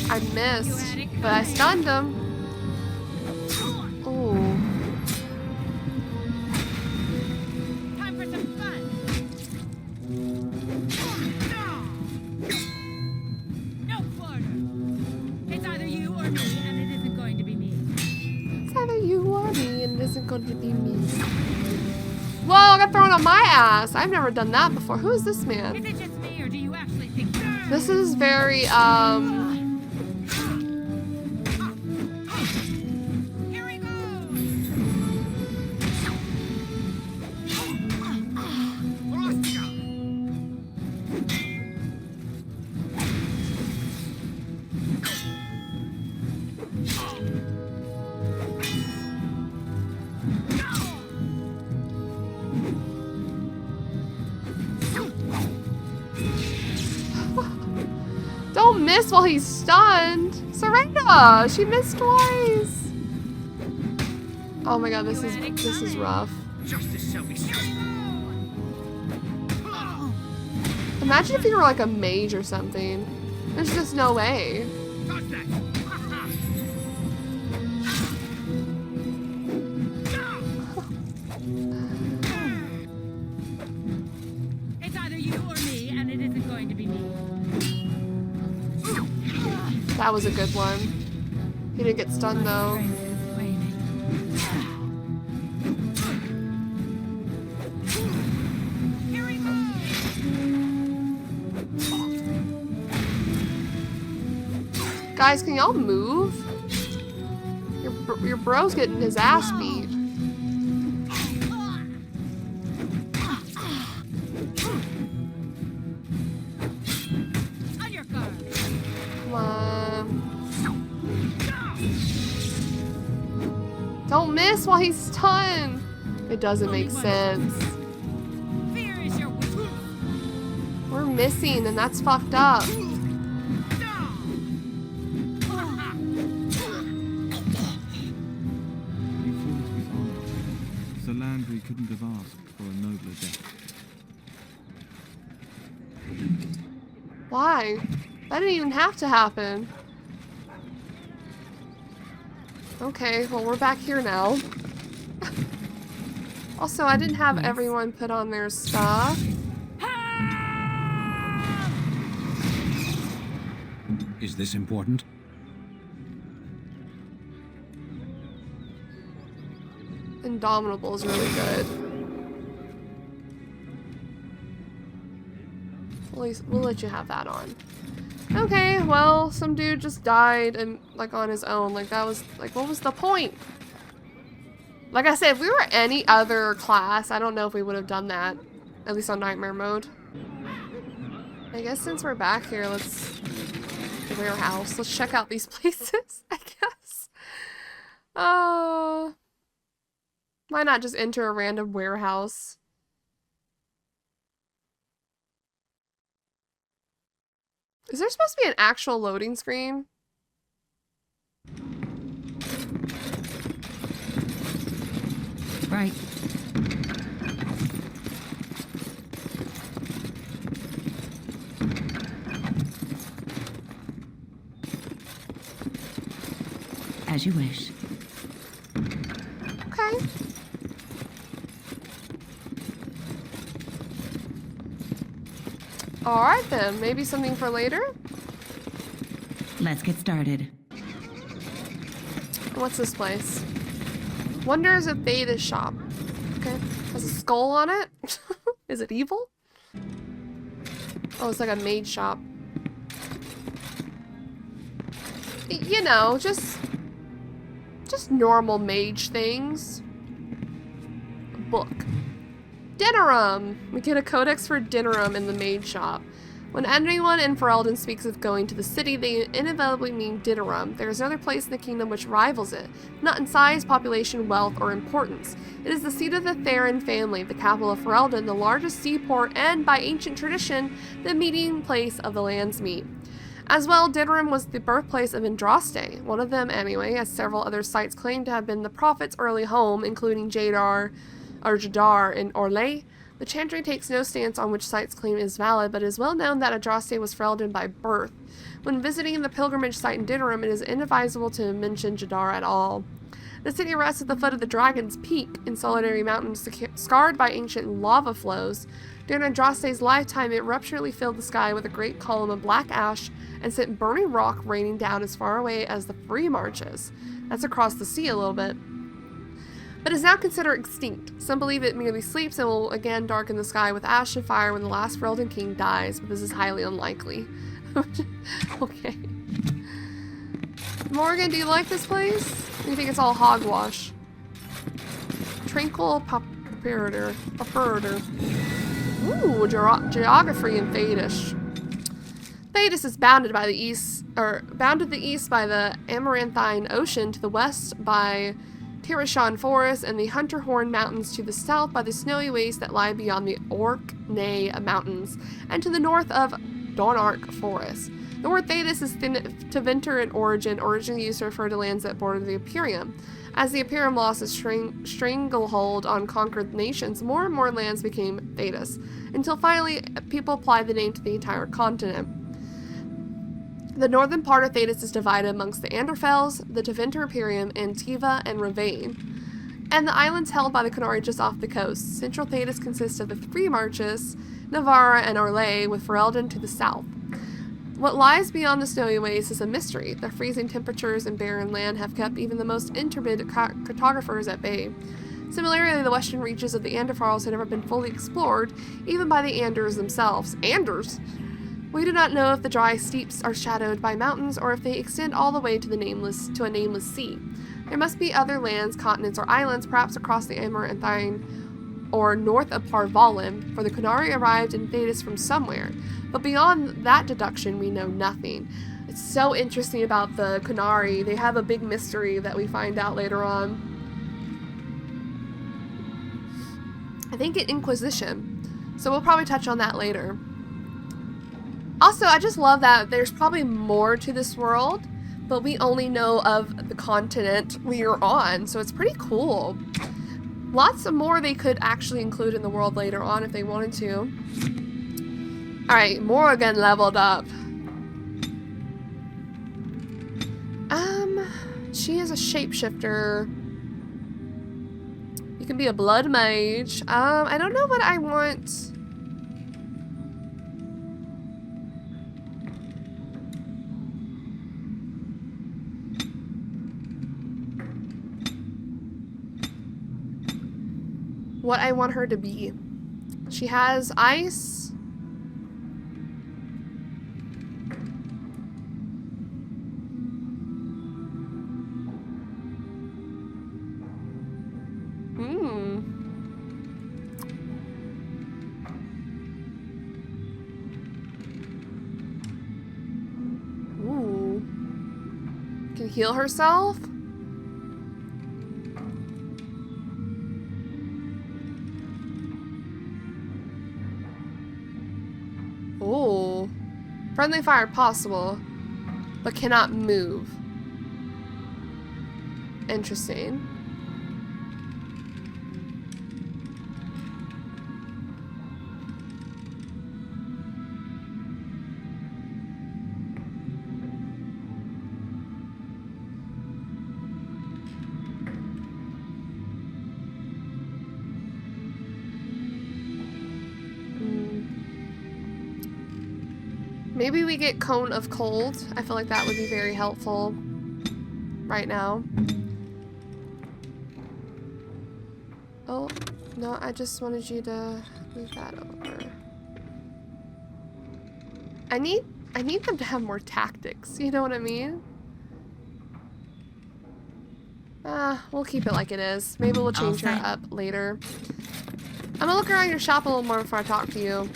I missed, but I stunned him. Oh. Time for some fun. No quarter. It's either you or me, and it isn't going to be me. It's either you or me, and it isn't going to be me. Whoa, I got thrown on my ass. I've never done that before. Who is this man? Is it just me, or do you actually think that? This is very, Here we go. Don't miss while he's stunned. Serena, she missed twice. Oh my god, this is rough. Justice shall be served. Imagine if you were like a mage or something. There's just no way. It's either you or me, and it isn't going to be me. That was a good one. He didn't get stunned though. Guys, can y'all move? Your bro's getting his ass beat. Come on. Don't miss while he's stunned. It doesn't make sense. We're missing, and that's fucked up. Landry couldn't have asked for a nobler death. Why? That didn't even have to happen. Okay, well we're back here now. Also, I didn't have everyone put on their stuff. Is this important? Indomitable is really good. We'll let you have that on. Okay, well, some dude just died and like on his own. Like that was like, what was the point? Like I said, if we were any other class, I don't know if we would have done that. At least on nightmare mode. I guess since we're back here, let's the warehouse. Let's check out these places. I guess. Why not just enter a random warehouse? Is there supposed to be an actual loading screen? Right. As you wish. Okay. Alright then, maybe something for later? Let's get started. What's this place? Wonders of Theda's shop. Okay. Has a skull on it? Is it evil? Oh, it's like a mage shop. You know, just normal mage things. A book. Denerim! We get a codex for Denerim in the mage shop. When anyone in Ferelden speaks of going to the city, they inevitably mean Denerim. There is no other place in the kingdom which rivals it, not in size, population, wealth, or importance. It is the seat of the Theron family, the capital of Ferelden, the largest seaport, and, by ancient tradition, the meeting place of the land's meet. As well, Denerim was the birthplace of Andraste, one of them anyway, as several other sites claim to have been the prophet's early home, including Jadar in Orlais. The Chantry takes no stance on which site's claim is valid, but it is well known that Andraste was Ferelden by birth. When visiting the pilgrimage site in Denerim, it is inadvisable to mention Jadar at all. The city rests at the foot of the Dragon's Peak in solitary mountains scarred by ancient lava flows. During Andraste's lifetime, it rupturally filled the sky with a great column of black ash and sent burning rock raining down as far away as the Free Marches. That's across the sea a little bit. But is now considered extinct. Some believe it merely sleeps and will again darken the sky with ash and fire when the last Ferelden king dies, but this is highly unlikely. Okay. Morgan, do you like this place? Or do you think it's all hogwash? Tranquil Paperator. Ooh, geography in Thadish. Thadis is bounded by the east, bounded the east by the Amaranthine Ocean, to the west by Tirashan Forest, and the Hunterhorn Mountains, to the south by the snowy wastes that lie beyond the Orkney Mountains, and to the north of Donark Forest. The word Thadis is Tevinter in origin, originally used to refer to lands that border the Imperium. As the Imperium lost its stranglehold on conquered nations, more and more lands became Thadis, until finally people applied the name to the entire continent. The northern part of Thadis is divided amongst the Anderfels, the Tevinter Imperium, Antiva, and Ravane, and the islands held by the Qunari just off the coast. Central Thadis consists of the Three Marches, Navarra, and Orlais, with Ferelden to the south. What lies beyond the snowy wastes is a mystery. The freezing temperatures and barren land have kept even the most intrepid cartographers at bay. Similarly, the western reaches of the Anderfels had never been fully explored, even by the Anders themselves. Anders! We do not know if the dry steeps are shadowed by mountains or if they extend all the way to a nameless sea. There must be other lands, continents, or islands, perhaps across the Amaranthine or north of Parvalin, for the Qunari arrived in Thadis from somewhere. But beyond that deduction, we know nothing. It's so interesting about the Qunari. They have a big mystery that we find out later on. I think in Inquisition. So we'll probably touch on that later. Also, I just love that there's probably more to this world, but we only know of the continent we are on, so it's pretty cool. Lots of more they could actually include in the world later on if they wanted to. Alright, Morrigan leveled up. She is a shapeshifter. You can be a blood mage. I don't know what I want. What I want her to be. She has ice. Ooh. Can heal herself? Oh. Friendly fire possible, but cannot move. Interesting. Maybe we get Cone of Cold. I feel like that would be very helpful right now. Oh, no, I just wanted you to move that over. I need them to have more tactics, you know what I mean? We'll keep it like it is. Maybe we'll change her up later. I'm gonna look around your shop a little more before I talk to you.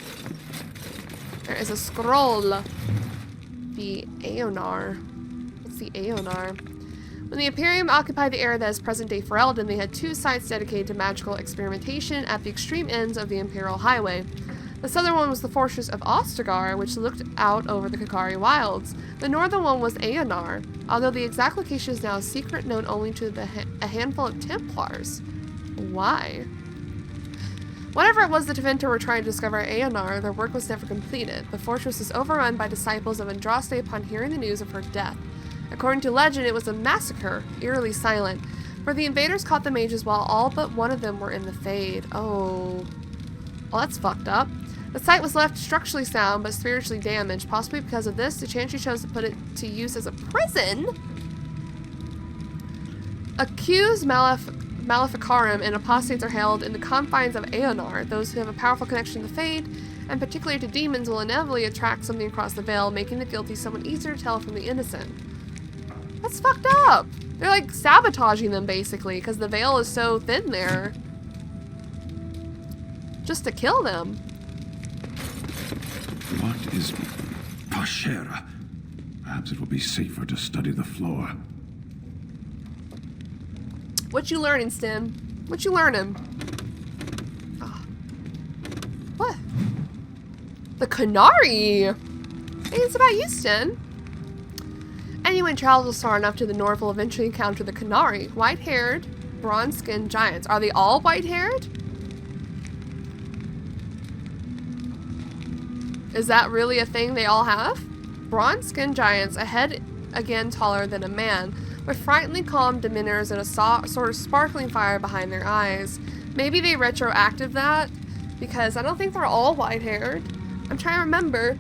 There is a scroll. The Aeonar. What's the Aeonar? When the Imperium occupied the area that is present-day Ferelden, they had 2 sites dedicated to magical experimentation at the extreme ends of the Imperial Highway. The southern one was the fortress of Ostagar, which looked out over the Kakari Wilds. The northern one was Aeonar, although the exact location is now a secret known only to a handful of Templars. Why? Whatever it was the Tevinter were trying to discover at Aeonar, their work was never completed. The fortress was overrun by disciples of Andraste upon hearing the news of her death. According to legend, it was a massacre, eerily silent, for the invaders caught the mages while all but one of them were in the Fade. Oh. Well, that's fucked up. The site was left structurally sound, but spiritually damaged. Possibly because of this, the Chantry chose to put it to use as a prison. Accused Maleficarum and apostates are held in the confines of Aeonar. Those who have a powerful connection to the Fade, and particularly to demons, will inevitably attract something across the veil, making the guilty somewhat easier to tell from the innocent. That's fucked up. They're like sabotaging them basically, because the veil is so thin there. Just to kill them. What is Pashera? Perhaps it will be safer to study the floor. What you learning, Stin? What you learning? Oh. What? The Canary! Hey, it's about you, Stin. Anyone travels far enough to the north will eventually encounter the Canary. White-haired, bronze-skinned giants. Are they all white-haired? Is that really a thing they all have? Bronze-skinned giants, a head again taller than a man, with frighteningly calm demeanors and a sort of sparkling fire behind their eyes. Maybe they retroactive that, because I don't think they're all white-haired. I'm trying to remember.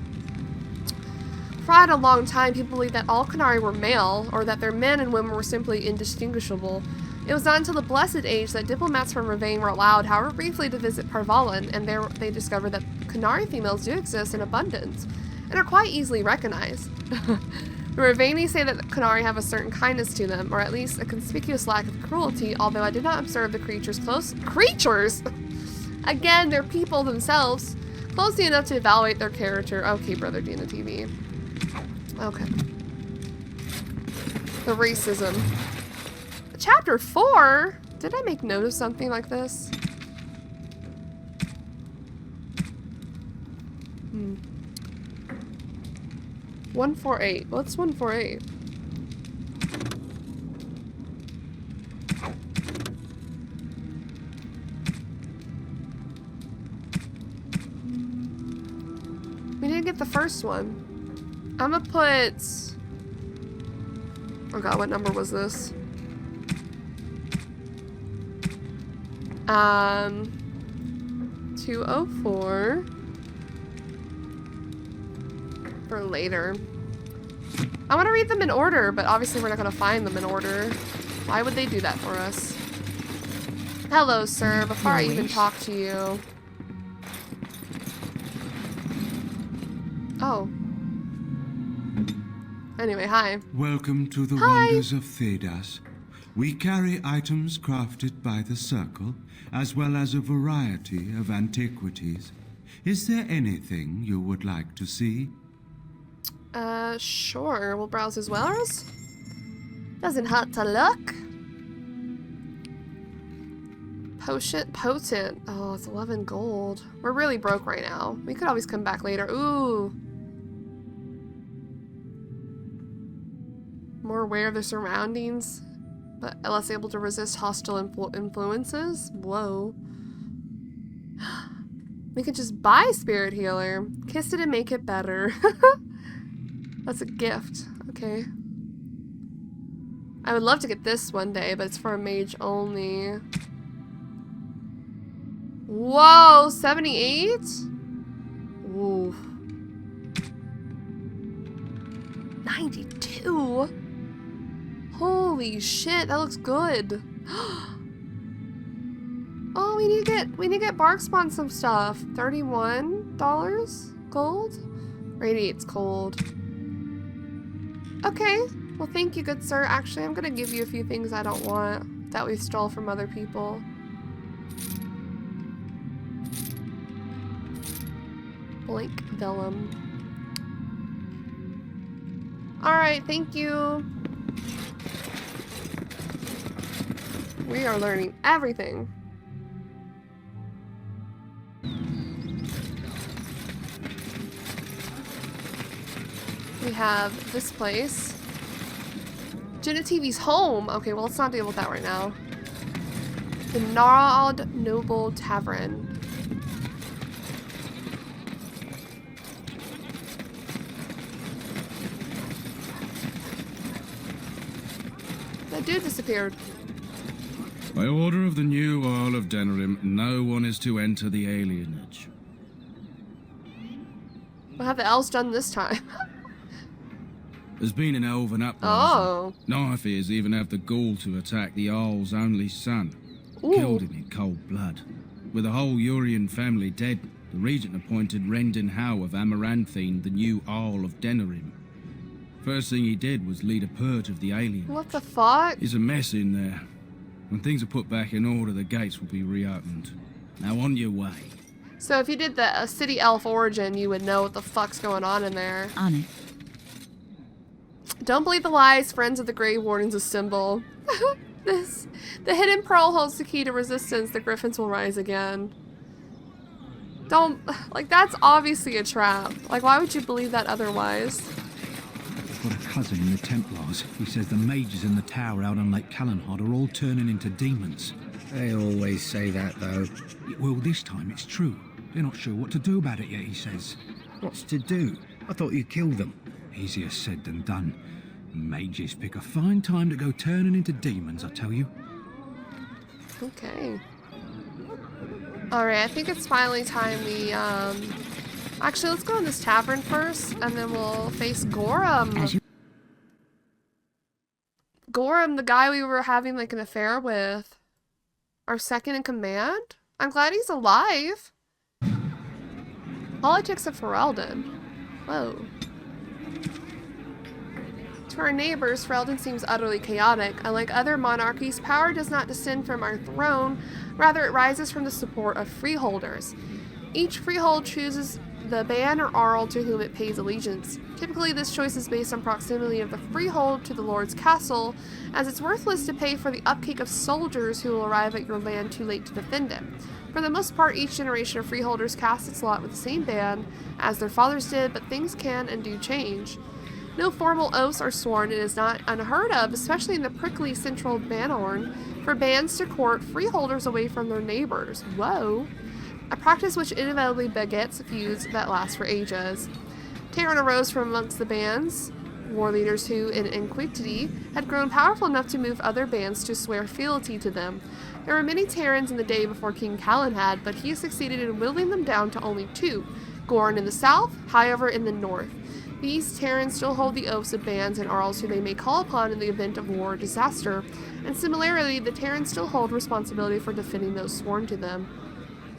For a long time, people believed that all Canary were male, or that their men and women were simply indistinguishable. It was not until the Blessed Age that diplomats from Ravane were allowed, however briefly, to visit Parvalan, and there they discovered that Canary females do exist in abundance, and are quite easily recognized. The Ravani say that the Canary have a certain kindness to them, or at least a conspicuous lack of cruelty, although I did not observe the creatures Creatures? Again, they're people themselves. Closely enough to evaluate their character. Okay, Brother Dina TV. Okay. The racism. Chapter 4? Did I make note of something like this? 148. What's 148? We didn't get the first one. I'm gonna put... Oh god, what number was this? 204. For later. I want to read them in order, but obviously we're not going to find them in order. Why would they do that for us? Hello, sir. Before I even talk to you. Oh. Anyway, hi. Welcome to the wonders of Thedas. We carry items crafted by the Circle, as well as a variety of antiquities. Is there anything you would like to see? Sure. We'll browse as wares. Doesn't hurt to look. Potent. Oh, it's 11 gold. We're really broke right now. We could always come back later. Ooh. More aware of their surroundings, but less able to resist hostile influences. Whoa. We could just buy Spirit Healer. Kiss it and make it better. That's a gift. Okay. I would love to get this one day, but it's for a mage only. Whoa, 78? Ooh. 92? Holy shit, that looks good. Oh, we need to get Bark Spawn some stuff. $31 gold? Radiate's cold. Okay. Well, thank you, good sir. Actually, I'm gonna give you a few things I don't want that we stole from other people. Blake Vellum. Alright, thank you. We are learning everything. We have this place. Genetivi's home. Okay, well, let's not deal with that right now. The Gnarled Noble Tavern. That dude disappeared. By order of the new Earl of Denerim, no one is to enter the alienage. What have the elves done this time? There's been an elven uprising. Oh. Knifeears even have the gall to attack the Earl's only son. Ooh. Killed him in cold blood. With the whole Urian family dead, the regent appointed Rendon Howe of Amaranthine the new Earl of Denerim. First thing he did was lead a purge of the aliens. What the fuck? There's a mess in there. When things are put back in order, the gates will be reopened. Now on your way. So if you did the city elf origin, you would know what the fuck's going on in there. On it. Don't believe the lies, friends of the Grey Warden's a symbol. The hidden pearl holds the key to resistance. The griffins will rise again. Don't, like, that's obviously a trap. Like, why would you believe that otherwise? I've got a cousin in the Templars. He says the mages in the tower out on Lake Callanhod are all turning into demons. They always say that, though. Well, this time it's true. They're not sure what to do about it yet, he says. What's to do? I thought you killed them. Easier said than done. Mages pick a fine time to go turning into demons, I tell you. Okay. Alright, I think it's finally time we, actually, let's go in this tavern first, and then we'll face Gorham. Gorham, the guy we were having, like, an affair with. Our second in command? I'm glad he's alive. Politics of Ferelden. Whoa. To our neighbors, Ferelden seems utterly chaotic. Unlike other monarchies, power does not descend from our throne, rather it rises from the support of freeholders. Each freehold chooses the ban or arl to whom it pays allegiance. Typically, this choice is based on proximity of the freehold to the lord's castle, as it's worthless to pay for the upkeep of soldiers who will arrive at your land too late to defend it. For the most part, each generation of freeholders casts its lot with the same ban as their fathers did, but things can and do change. No formal oaths are sworn. It is not unheard of, especially in the prickly central Bannorn, for bands to court freeholders away from their neighbors. Whoa. A practice which inevitably begets feuds that last for ages. Terran arose from amongst the bands, war leaders who, in antiquity, had grown powerful enough to move other bands to swear fealty to them. There were many Terrans in the day before King Callan had, but he succeeded in whittling them down to only 2, Gorn in the south, Highover in the north. These Terrans still hold the oaths of bands and Arls who they may call upon in the event of war or disaster, and similarly, the Terrans still hold responsibility for defending those sworn to them.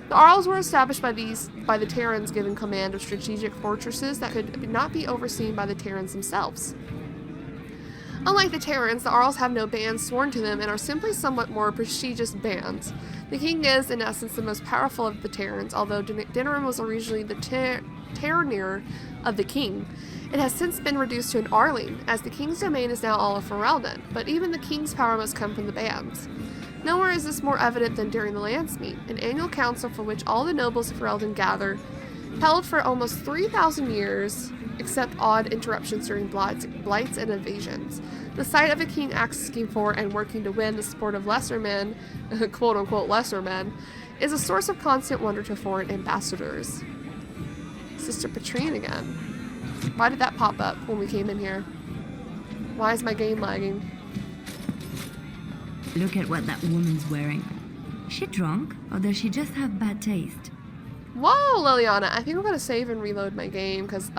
The Arls were established by the Terrans given command of strategic fortresses that could not be overseen by the Terrans themselves. Unlike the Terrans, the Arls have no bands sworn to them and are simply somewhat more prestigious bands. The king is, in essence, the most powerful of the Terrans, although Denerim was originally the Terranir of the king. It has since been reduced to an Arling, as the king's domain is now all of Ferelden, but even the king's power must come from the bands. Nowhere is this more evident than during the Lance Meet, an annual council for which all the nobles of Ferelden gather, held for almost 3,000 years, except odd interruptions during blights and invasions. The sight of a king asking for and working to win the support of lesser men, quote-unquote lesser men, is a source of constant wonder to foreign ambassadors. Sister Patrine again. Why did that pop up when we came in here? Why is my game lagging? Look at what that woman's wearing. Is she drunk, or does she just have bad taste? Whoa, Liliana, I think I'm gonna save and reload my game, because,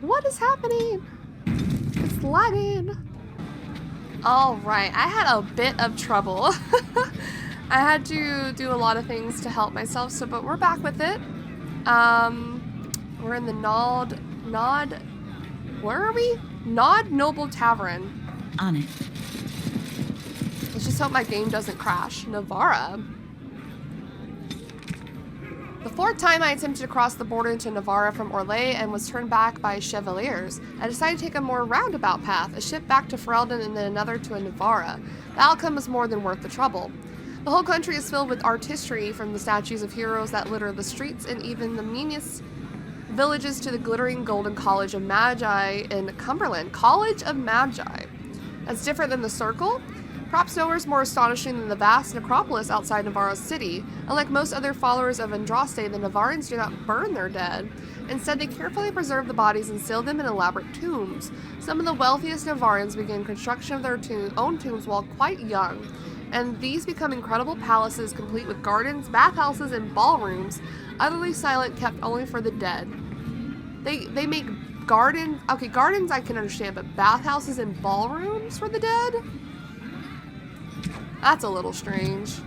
what is happening? It's lagging. Alright, I had a bit of trouble. I had to do a lot of things to help myself, but we're back with it. We're in the where are we? Nod Noble Tavern. On it. Let's just hope my game doesn't crash. Navarra. The fourth time I attempted to cross the border into Navarra from Orlais and was turned back by Chevaliers, I decided to take a more roundabout path, a ship back to Ferelden and then another to Navarra. The outcome was more than worth the trouble. The whole country is filled with art history, from the statues of heroes that litter the streets and even the meanest villages to the glittering golden College of Magi in Cumberland. College of Magi. That's different than the Circle. Perhaps nowhere is more astonishing than the vast necropolis outside Navarra's city. Unlike most other followers of Andraste, the Navarrans do not burn their dead. Instead, they carefully preserve the bodies and seal them in elaborate tombs. Some of the wealthiest Navarrans began construction of their own tombs while quite young, and these become incredible palaces complete with gardens, bathhouses, and ballrooms, utterly silent, kept only for the dead. They make gardens. Okay, gardens I can understand, but bathhouses and ballrooms for the dead? That's a little strange.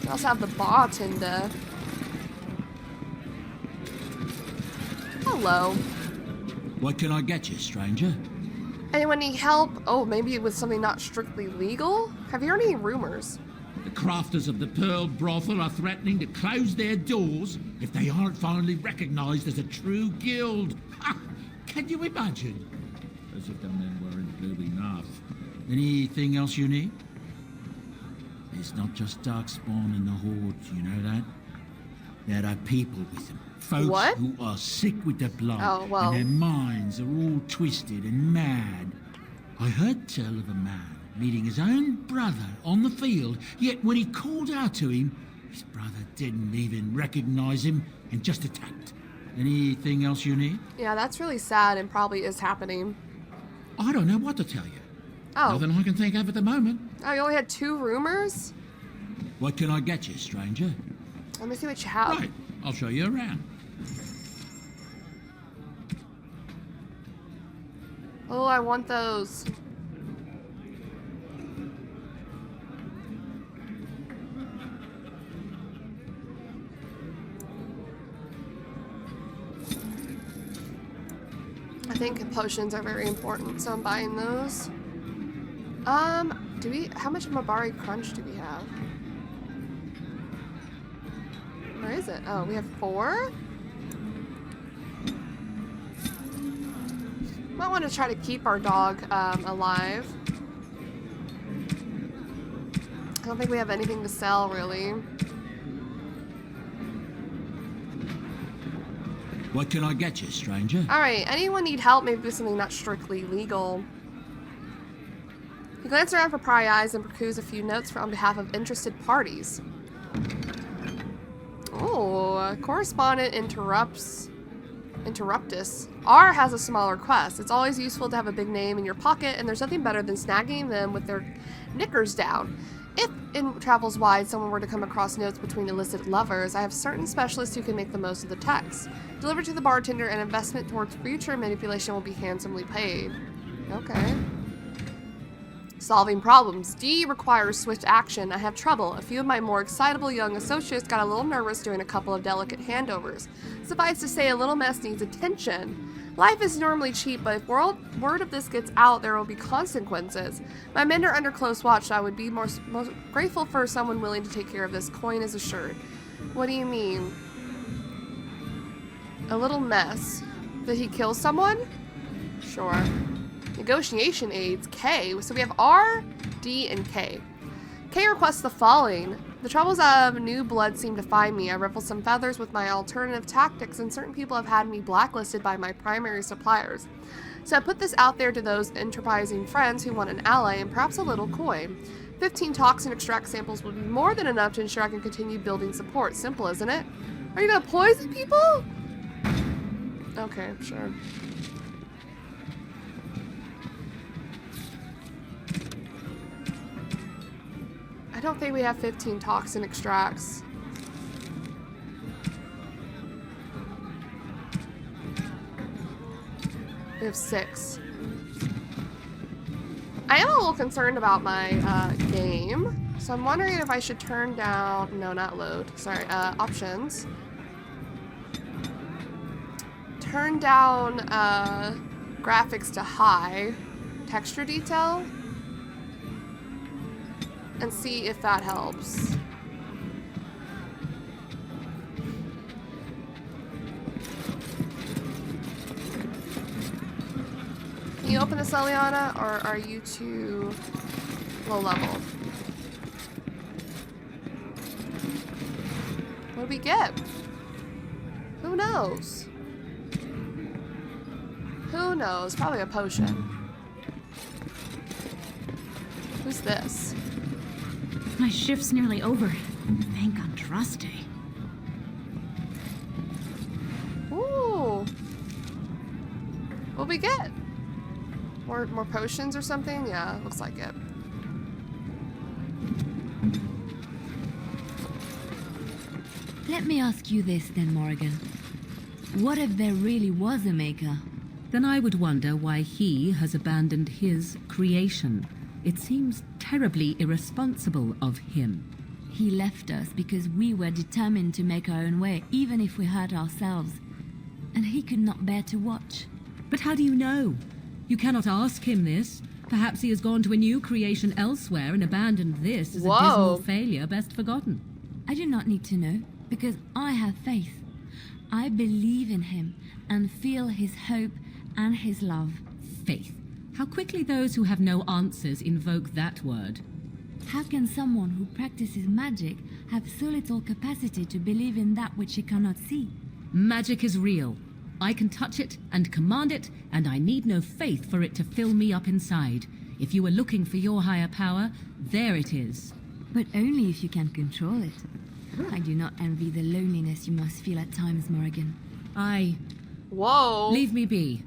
We also have the bartender. Hello. What can I get you, stranger? Anyone need help? Oh, maybe with something not strictly legal? Have you heard any rumors? The crafters of the Pearl Brothel are threatening to close their doors if they aren't finally recognized as a true guild. Ha! Can you imagine? As if the men weren't good enough. Anything else you need? It's not just Darkspawn and the Horde, you know that? There are people with them. Folks who are sick with the blood, and their minds are all twisted and mad. I heard tell of a man meeting his own brother on the field, yet when he called out to him, his brother didn't even recognize him and just attacked. Anything else you need? Yeah, that's really sad and probably is happening. I don't know what to tell you. Oh. Nothing I can think of at the moment. Oh, you only had 2 rumors? What can I get you, stranger? Let me see what you have. Right, I'll show you around. Oh, I want those. I think potions are very important, so I'm buying those. How much Mabari Crunch do we have? Where is it? Oh, we have 4? Might want to try to keep our dog alive. I don't think we have anything to sell, really. What can I get you, stranger? Alright, anyone need help? Maybe with something not strictly legal. He glanced around for pry eyes and perused a few notes on behalf of interested parties. Oh, correspondent Interruptus. R has a small request. It's always useful to have a big name in your pocket, and there's nothing better than snagging them with their knickers down. If in travels wide someone were to come across notes between illicit lovers, I have certain specialists who can make the most of the text. Delivered to the bartender, an investment towards future manipulation will be handsomely paid. Okay. Solving problems. D requires swift action. I have trouble. A few of my more excitable young associates got a little nervous doing a couple of delicate handovers. Suffice to say, a little mess needs attention. Life is normally cheap, but if word of this gets out, there will be consequences. My men are under close watch, so I would be most grateful for someone willing to take care of this. Coin is assured. What do you mean? A little mess. Did he kill someone? Sure. Negotiation aids, K. So we have R, D, and K. K requests the following. The troubles of new blood seem to find me. I ruffled some feathers with my alternative tactics, and certain people have had me blacklisted by my primary suppliers. So I put this out there to those enterprising friends who want an ally and perhaps a little coin. 15 toxin extract samples would be more than enough to ensure I can continue building support. Simple, isn't it? Are you gonna poison people? Okay, sure. I don't think we have 15 toxin extracts. We have 6. I am a little concerned about my game, so I'm wondering if I should turn down, no, not load, sorry, options. Turn down graphics to high, texture detail, and see if that helps. Can you open this, Eliana, or are you too low level? What do we get? Who knows? Who knows? Probably a potion. Who's this? My shift's nearly over. Thank Andraste. Ooh. What'd we get? More potions or something? Yeah, looks like it. Let me ask you this then, Morrigan. What if there really was a maker? Then I would wonder why he has abandoned his creation. It seems terribly irresponsible of him. He left us because we were determined to make our own way, even if we hurt ourselves. And he could not bear to watch. But how do you know? You cannot ask him this. Perhaps he has gone to a new creation elsewhere and abandoned this as a dismal failure best forgotten. I do not need to know, because I have faith. I believe in him and feel his hope and his love. Faith. How quickly those who have no answers invoke that word. How can someone who practices magic have so little capacity to believe in that which he cannot see? Magic is real. I can touch it and command it, and I need no faith for it to fill me up inside. If you were looking for your higher power, there it is. But only if you can control it. I do not envy the loneliness you must feel at times, Morrigan. Whoa. Leave me be.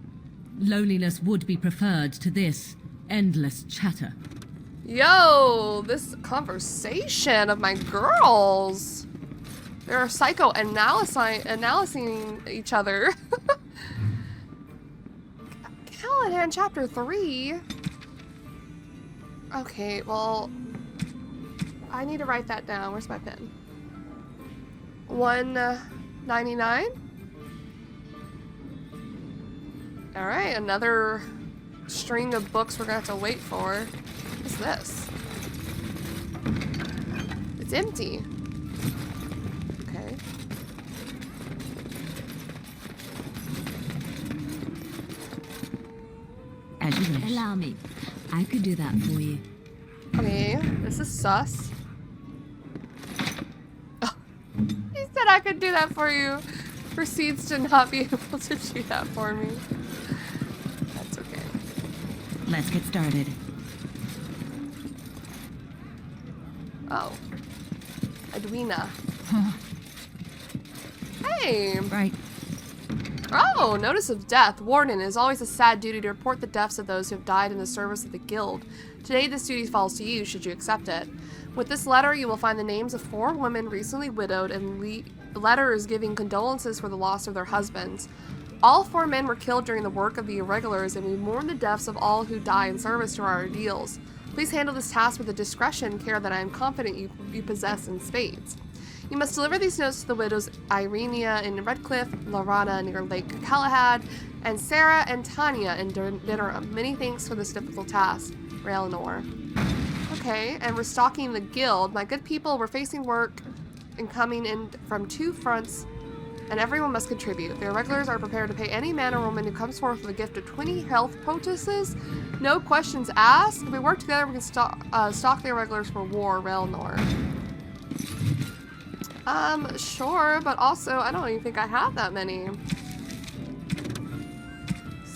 Loneliness would be preferred to this endless chatter. Yo, this conversation of my girls. They're psychoanalyzing each other. Callahan, chapter 3. Okay, well, I need to write that down. Where's my pen? 199. All right, another string of books we're gonna have to wait for. What's this? It's empty. Okay. As you wish. Allow me. I could do that for you. Okay, this is sus. Oh, he said I could do that for you. Proceeds to not be able to do that for me. That's okay. Let's get started. Oh. Edwina. Hey! Right. Oh, notice of death. Warden, it is always a sad duty to report the deaths of those who have died in the service of the guild. Today this duty falls to you, should you accept it. With this letter, you will find the names of 4 women recently widowed and letters giving condolences for the loss of their husbands. All 4 men were killed during the work of the irregulars, and we mourn the deaths of all who die in service to our ideals. Please handle this task with the discretion and care that I am confident you possess in spades. You must deliver these notes to the widows Irenia in Redcliffe, Lorana near Lake Galahad, and Sarah and Tanya in Denerim. Many thanks for this difficult task. Raelinor. Okay, and restocking the guild. My good people, we're facing work and coming in from 2 fronts and everyone must contribute. The irregulars are prepared to pay any man or woman who comes forth with a gift of 20 health poultices. No questions asked. If we work together, we can stalk the irregulars for war, Railnor. Sure, but also, I don't even think I have that many.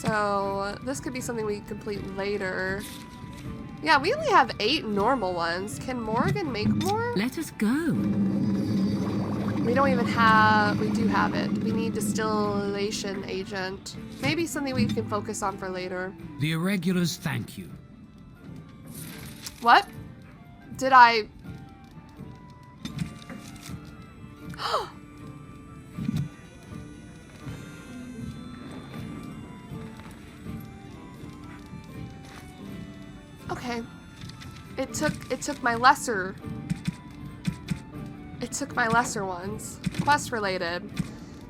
So, this could be something we complete later. Yeah, we only have 8 normal ones. Can Morgan make more? Let us go. We don't even have... We do have it. We need distillation agent. Maybe something we can focus on for later. The irregulars thank you. What? Did I... Okay. It took my lesser... It took my lesser ones. Quest related.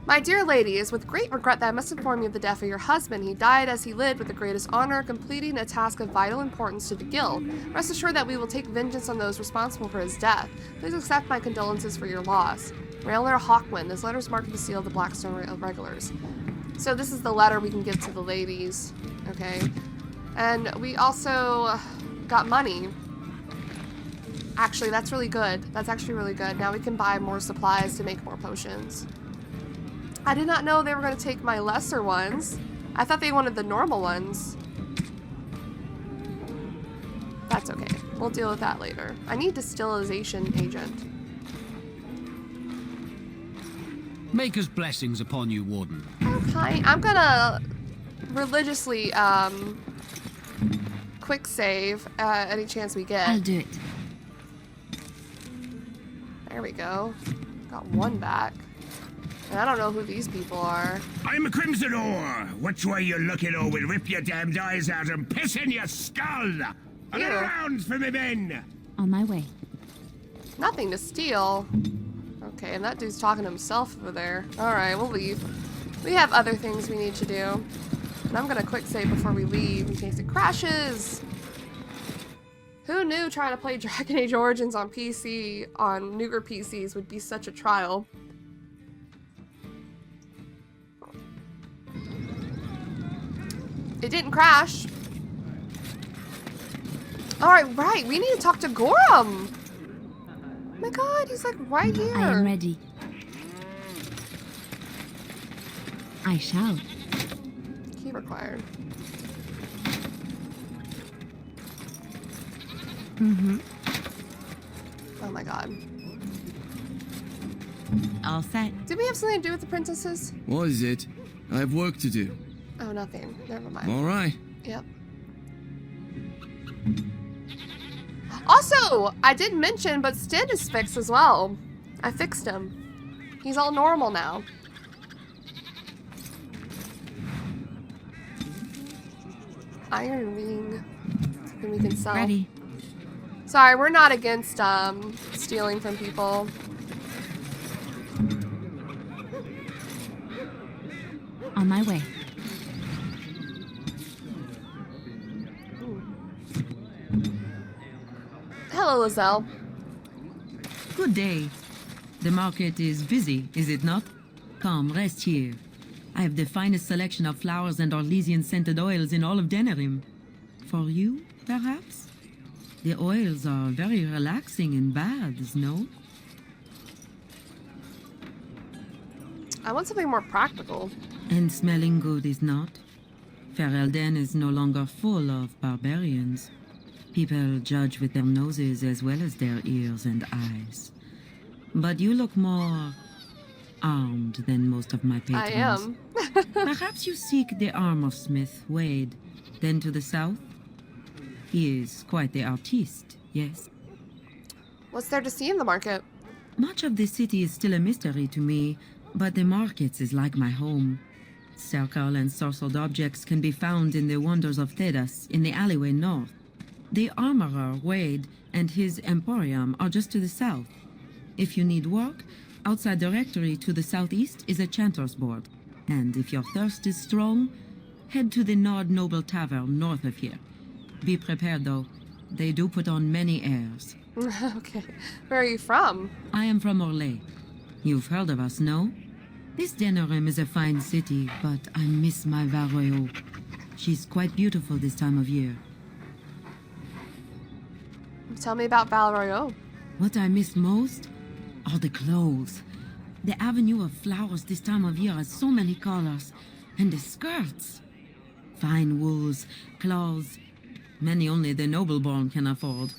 My dear lady, it is with great regret that I must inform you of the death of your husband. He died as he lived with the greatest honor, completing a task of vital importance to the guild. Rest assured that we will take vengeance on those responsible for his death. Please accept my condolences for your loss. Railner Hawkwind. This letter is marked with the seal of the Blackstone Regulars. So this is the letter we can give to the ladies. Okay. And we also got money. Actually, that's really good. That's actually really good. Now we can buy more supplies to make more potions. I did not know they were going to take my lesser ones. I thought they wanted the normal ones. That's okay. We'll deal with that later. I need distillation agent. Maker's blessings upon you, Warden. Okay, I'm gonna religiously quick save any chance we get. I'll do it. There we go. Got one back. And I don't know who these people are. I'm a Crimson Ore. Which way you looking, or we'll rip your damned eyes out and piss in your skull. Another round for me men. On my way. Nothing to steal. Okay, and that dude's talking to himself over there. Alright, we'll leave. We have other things we need to do. And I'm gonna quick save before we leave in case it crashes. Who knew trying to play Dragon Age Origins on PC, on newer PCs, would be such a trial? It didn't crash. Alright, right, we need to talk to Gorham. Oh my god, he's like right here. I am ready. I shall. Key required. Oh my god. All set. Did we have something to do with the princesses? What is it? I have work to do. Oh, nothing. Never mind. All right. Yep. Also, I didn't mention, but Sten is fixed as well. I fixed him. He's all normal now. Iron Ring. Something we can sell. Ready. Sorry, we're not against stealing from people. On my way. Hello, Lizelle. Good day. The market is busy, is it not? Come, rest here. I have the finest selection of flowers and Orlesian-scented oils in all of Denerim. For you, perhaps? The oils are very relaxing in baths, no? I want something more practical. And smelling good is not? Ferelden is no longer full of barbarians. People judge with their noses as well as their ears and eyes. But you look more armed than most of my patrons. I am. Perhaps you seek the armorsmith, Wade. Then to the south? He is quite the artiste, yes? What's there to see in the market? Much of the city is still a mystery to me, but the markets is like my home. Circle and sorcered objects can be found in the wonders of Thedas, in the alleyway north. The armorer, Wade, and his emporium are just to the south. If you need work, outside the rectory to the southeast is a chanter's board. And if your thirst is strong, head to the Nord Noble Tavern north of here. Be prepared, though. They do put on many airs. Okay. Where are you from? I am from Orlais. You've heard of us, no? This Denerim is a fine city, but I miss my Valroyo. She's quite beautiful this time of year. Tell me about Valroyo. What I miss most are the clothes. The avenue of flowers this time of year has so many colors. And the skirts. Fine wools, cloths, many only the noble-born can afford.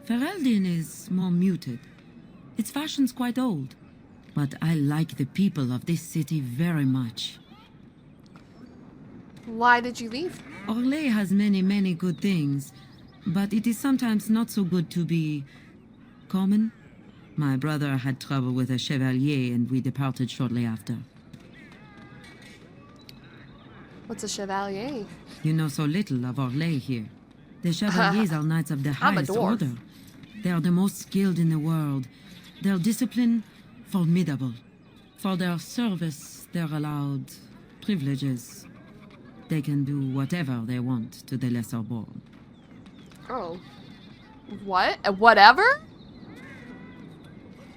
Ferelden is more muted. Its fashion's quite old. But I like the people of this city very much. Why did you leave? Orlais has many, many good things. But it is sometimes not so good to be common. My brother had trouble with a chevalier and we departed shortly after. What's a chevalier? You know so little of Orlais here. The chevaliers are knights of the highest order. They are the most skilled in the world. Their discipline, formidable. For their service, they're allowed privileges. They can do whatever they want to the lesser born. Oh. What? Whatever?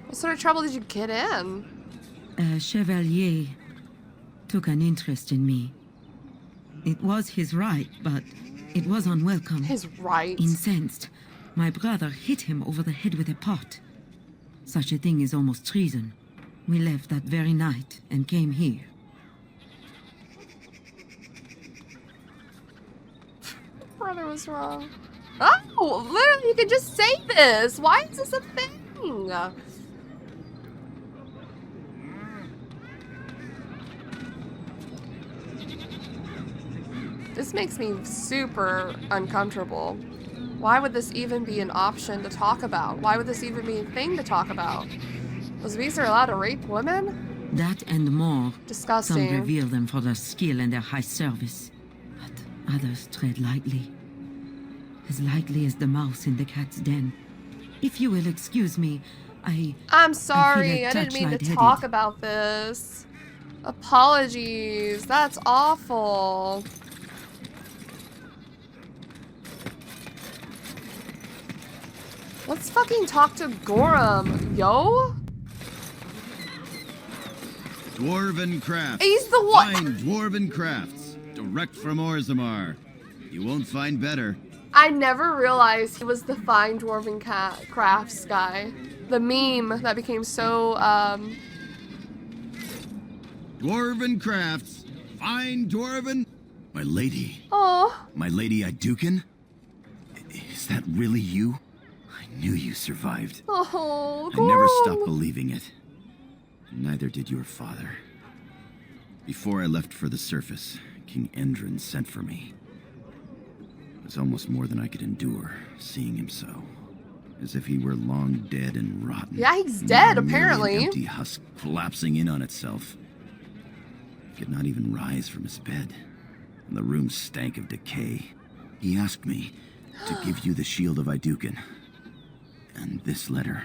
What sort of trouble did you get in? A chevalier took an interest in me. It was his right, but it was unwelcome. His right? Incensed, my brother hit him over the head with a pot. Such a thing is almost treason. We left that very night and came here. Brother was wrong. Oh, literally, you could just say this. Why is this a thing? This makes me super uncomfortable. Why would this even be an option to talk about? Why would this even be a thing to talk about? Was Weezer allowed to rape women? That and more. Disgusting. Some revere them for their skill and their high service, but others tread lightly. As lightly as the mouse in the cat's den. If you will excuse me, I'm sorry, I didn't mean to lightheaded. talk about this. Apologies, that's awful. Let's fucking talk to Gorham, yo. Dwarven crafts. He's the one. Fine dwarven crafts, direct from Orzammar. You won't find better. I never realized he was the fine dwarven crafts guy. The meme that became so, Dwarven crafts. Fine dwarven. My lady. Oh. My lady Iduken? Is that really you? I knew you survived. Oh, I never stopped believing it. Neither did your father. Before I left for the surface, King Endrin sent for me. It was almost more than I could endure, seeing him so. As if he were long dead and rotten. Yeah, he's dead, Now merely apparently. An empty husk collapsing in on itself. He could not even rise from his bed, and the room stank of decay. He asked me to give you the shield of Iduken. And this letter.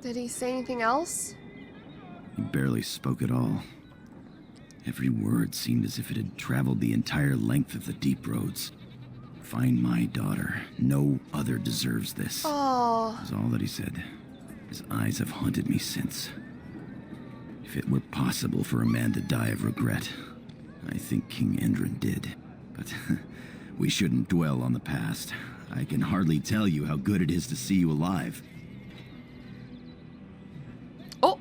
Did he say anything else? He barely spoke at all. Every word seemed as if it had traveled the entire length of the deep roads. Find my daughter. No other deserves this. Oh. Was all that he said. His eyes have haunted me since. If it were possible for a man to die of regret, I think King Endrin did. But we shouldn't dwell on the past. I can hardly tell you how good it is to see you alive. Oh,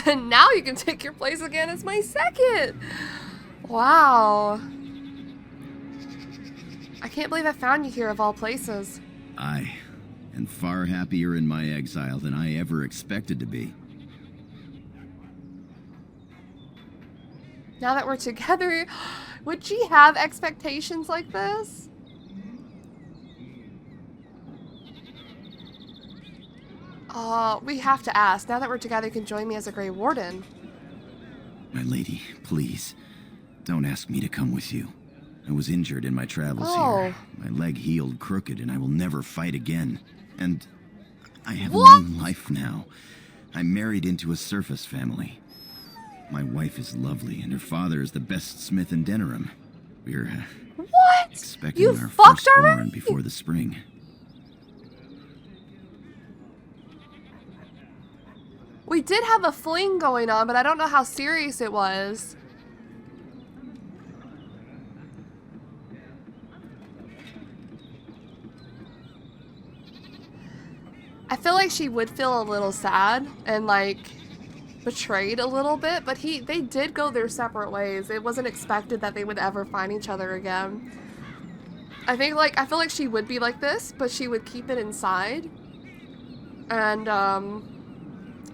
and now you can take your place again as my second. Wow. I can't believe I found you here of all places. I am far happier in my exile than I ever expected to be. Now that we're together, would she have expectations like this? We have to ask. Now that we're together, you can join me as a Grey Warden. My lady, please, don't ask me to come with you. I was injured in my travels here. My leg healed crooked, and I will never fight again. And I have a new life now. I'm married into a surface family. My wife is lovely, and her father is the best smith in Denerim. We're expecting You our fucked firstborn already? before the spring. We did have a fling going on, but I don't know how serious it was. I feel like she would feel a little sad and like betrayed a little bit, but they did go their separate ways. It wasn't expected that they would ever find each other again. I feel like she would be like this, but she would keep it inside and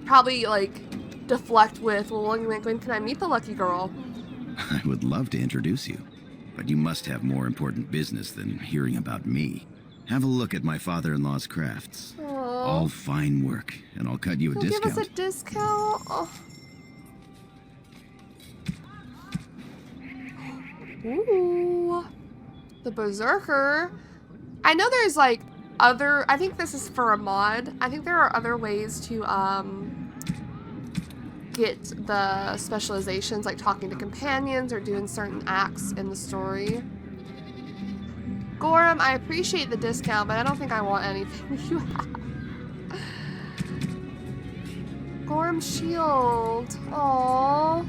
probably like deflect with, well, when can I meet the lucky girl? I would love to introduce you, but you must have more important business than hearing about me. Have a look at my father-in-law's crafts. Aww. All fine work, and I'll cut you a discount. Give us a discount? Oh. Ooh. The Berserker. I know there's like other, I think this is for a mod. I think there are other ways to get the specializations, like talking to companions or doing certain acts in the story. Gorham, I appreciate the discount, but I don't think I want anything you have. Gorham shield. Aww.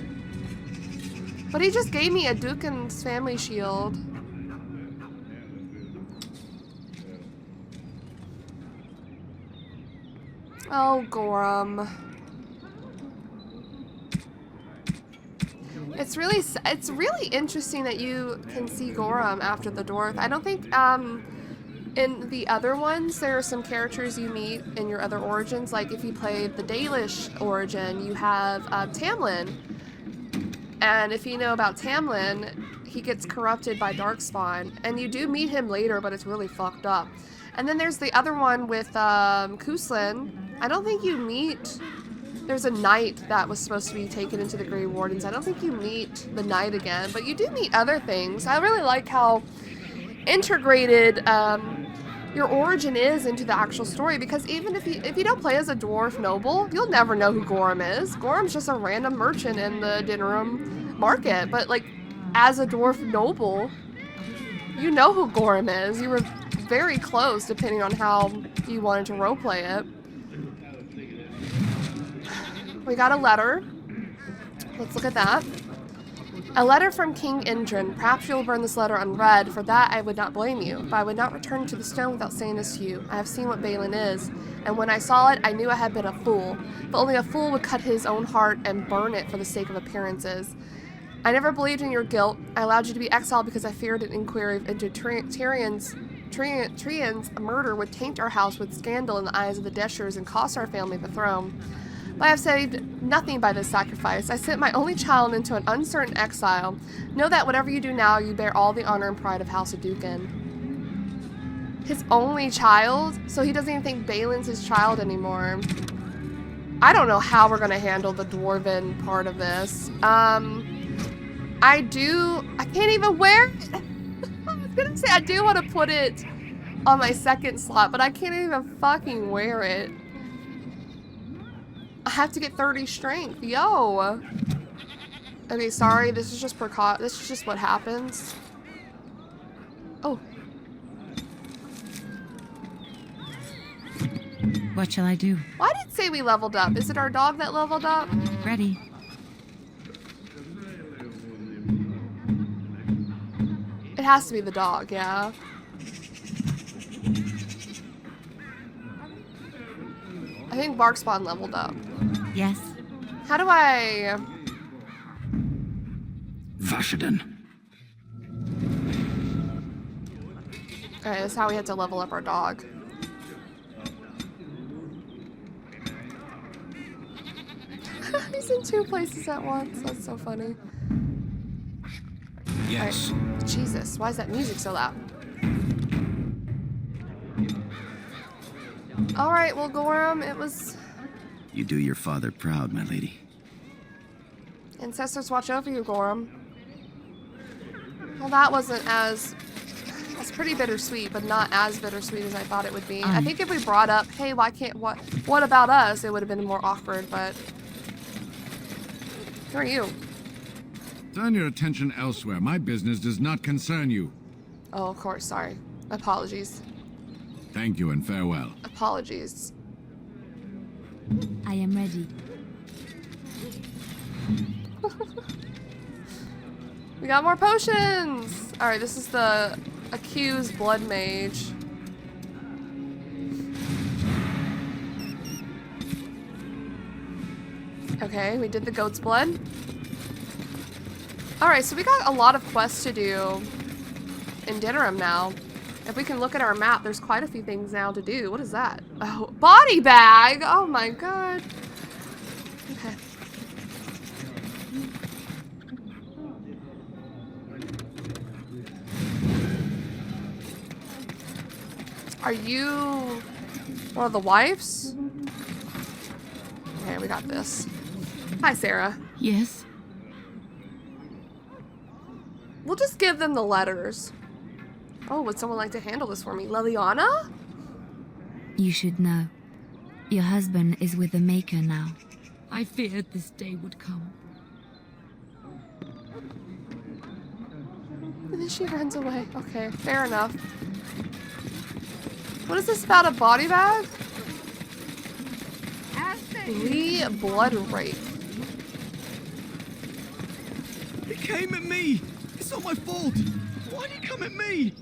But he just gave me a Dukin's family shield. Oh, Gorham. It's really interesting that you can see Gorham after the dwarf. I don't think in the other ones there are some characters you meet in your other origins. Like if you played the Dalish origin, you have Tamlin, and if you know about Tamlin, he gets corrupted by Darkspawn, and you do meet him later, but it's really fucked up. And then there's the other one with Kuslin. I don't think you meet. There's a knight that was supposed to be taken into the Grey Wardens. I don't think you meet the knight again, but you do meet other things. I really like how integrated your origin is into the actual story, because even if you don't play as a dwarf noble, you'll never know who Gorham is. Gorham's just a random merchant in the Denerim market, but like as a dwarf noble, you know who Gorham is. You were very close depending on how you wanted to roleplay it. We got a letter. Let's look at that. A letter from King Indrin. Perhaps you'll burn this letter unread. For that, I would not blame you. But I would not return to the stone without saying this to you. I have seen what Balin is, and when I saw it, I knew I had been a fool. But only a fool would cut his own heart and burn it for the sake of appearances. I never believed in your guilt. I allowed you to be exiled because I feared an inquiry into Tyrion's murder would taint our house with scandal in the eyes of the Deshers and cost our family the throne. But I have saved nothing by this sacrifice. I sent my only child into an uncertain exile. Know that whatever you do now, you bear all the honor and pride of House of Dukin. His only child? So he doesn't even think Balin's his child anymore. I don't know how we're gonna handle the dwarven part of this. I can't even wear it. I was gonna say I do want to put it on my second slot, but I can't even fucking wear it. I have to get 30 strength. Yo. Okay, sorry. This is just this is just what happens. Oh. What shall I do? Why did it say we leveled up? Is it our dog that leveled up? Ready. It has to be the dog, yeah. I think Barkspawn leveled up. Yes. How do I... Vashaden. Alright, that's how we had to level up our dog. He's in 2 places at once. That's so funny. Yes. Right. Jesus, why is that music so loud? Alright, well, Gorham, it was... You do your father proud, my lady. Ancestors watch over you, Gorham. Well, that wasn't as... That's pretty bittersweet, but not as bittersweet as I thought it would be. I think if we brought up, hey, why can't... What about us? It would have been more awkward, but... Who are you? Turn your attention elsewhere. My business does not concern you. Oh, of course, sorry. Apologies. Thank you and farewell. Apologies. I am ready. We got more potions! Alright, this is the accused blood mage. Okay, we did the goat's blood. Alright, so we got a lot of quests to do in Denerim now. If we can look at our map, there's quite a few things now to do. What is that? Oh, body bag! Oh my god. Okay. Are you one of the wives? Okay, we got this. Hi, Sarah. Yes? We'll just give them the letters. Oh, would someone like to handle this for me? Liliana? You should know. Your husband is with the Maker now. I feared this day would come. And then she runs away. Okay, fair enough. What is this about a body bag? Lee blood rape. He came at me! It's not my fault! Why did he come at me?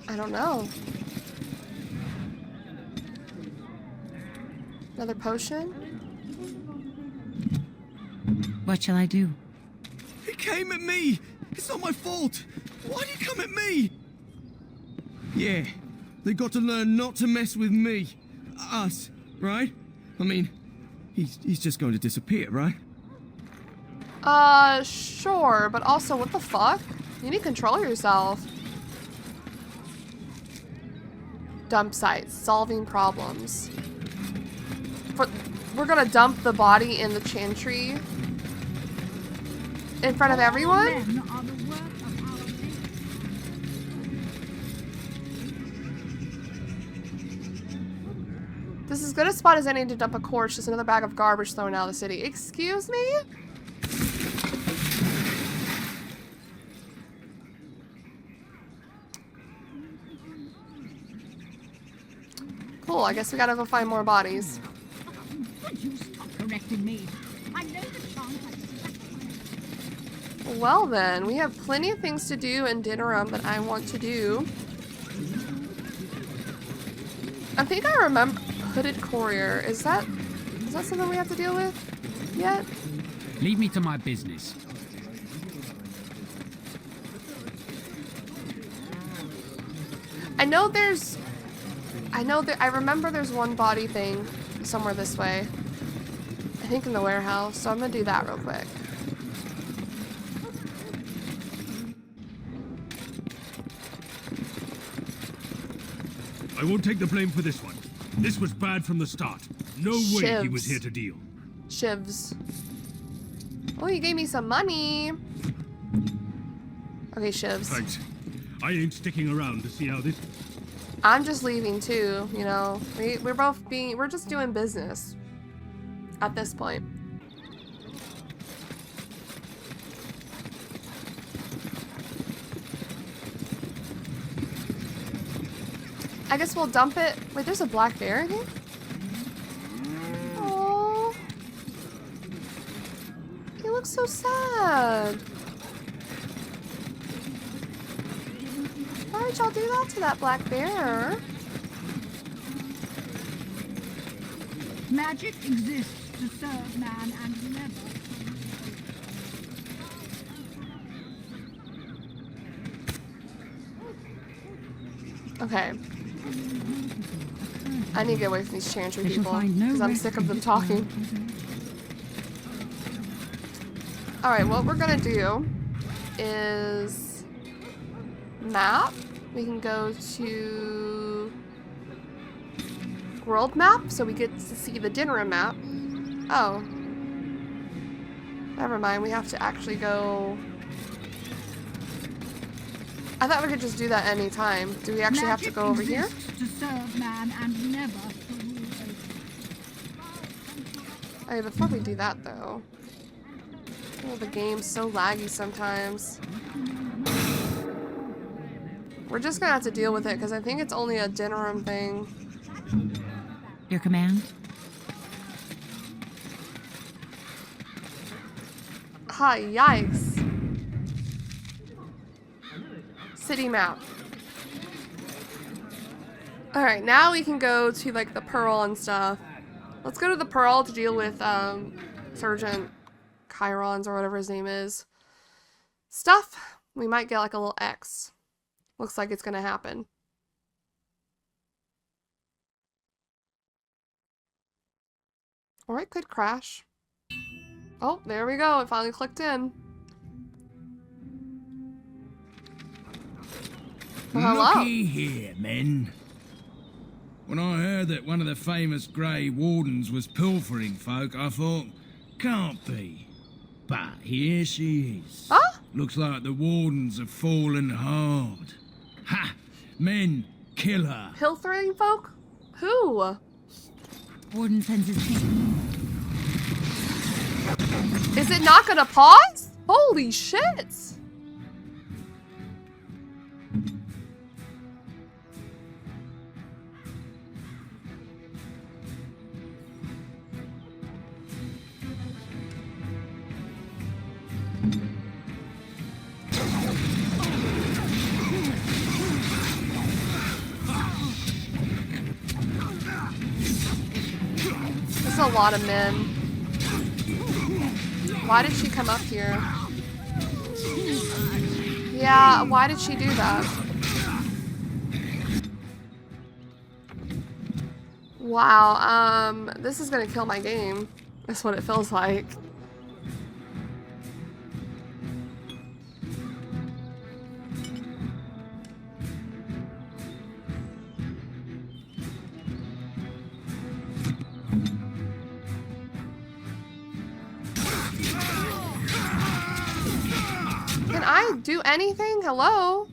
I don't know. Another potion? What shall I do? He came at me! It's not my fault! Why did he come at me? Yeah, they got to learn not to mess with me. Us, right? I mean, he's just going to disappear, right? Sure, but also, what the fuck? You need to control yourself. Dump site, solving problems. We're gonna dump the body in the chantry in front of everyone? This is as good a spot as any to dump a corpse, just another bag of garbage thrown out of the city. Excuse me? Cool, I guess we gotta go find more bodies. Would you stop correcting me? I know the chance. Well then, we have plenty of things to do in Denerim that I want to do. I think I remember Hooded Courier. Is that something we have to deal with yet? Leave me to my business. I remember there's one body thing somewhere this way. I think in the warehouse, so I'm gonna do that real quick. I won't take the blame for this one. This was bad from the start. No way he was here to deal. Shivs. Oh, you gave me some money. Okay, shivs. Thanks. I ain't sticking around to see how this... I'm just leaving too, you know. We're just doing business at this point. I guess we'll dump it. Wait, there's a black bear in here? Oh, he looks so sad. Why did y'all do that to that black bear? Magic exists to serve man and never. Okay. I need to get away from these chantry people because I'm sick of them talking. Alright, what we're gonna do is map. We can go to world map so we get to see the Denerim map. Oh. Never mind, we have to actually go... I thought we could just do that any time. Do we actually have to go over here? To serve man and never to rule over. Okay, before we do that though. Oh, the game's so laggy sometimes. We're just gonna have to deal with it because I think it's only a Denerim thing. Your command? Ha, yikes. City map. Alright, now we can go to like the Pearl and stuff. Let's go to the Pearl to deal with Sergeant Chirons or whatever his name is. Stuff. We might get like a little X. Looks like it's gonna happen. Or it could crash. Oh, there we go. It finally clicked in. Well, hello. Looky here, men. When I heard that one of the famous Grey Wardens was pilfering folk, I thought, can't be. But here she is. Huh? Looks like the Wardens have fallen hard. Ha! Men, kill her. Pilfering folk? Who? Warden sends his team. Is it not gonna pause? Holy shit! There's a lot of men. Why did she come up here? Yeah, why did she do that? Wow, this is gonna kill my game. That's what it feels like. Can I do anything? Hello?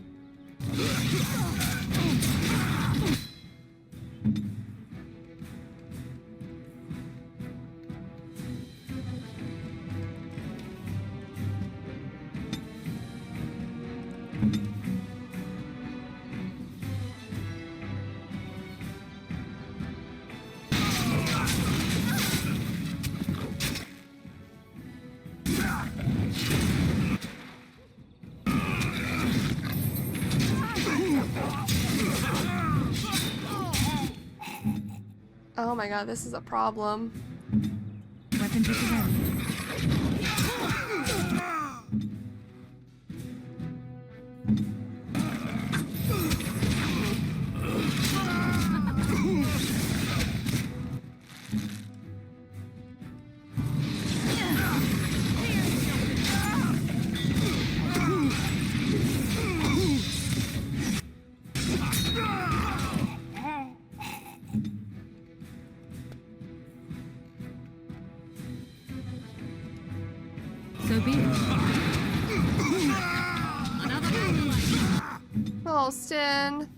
Oh my god, this is a problem. Weapons at the ready. So be it. Ralston.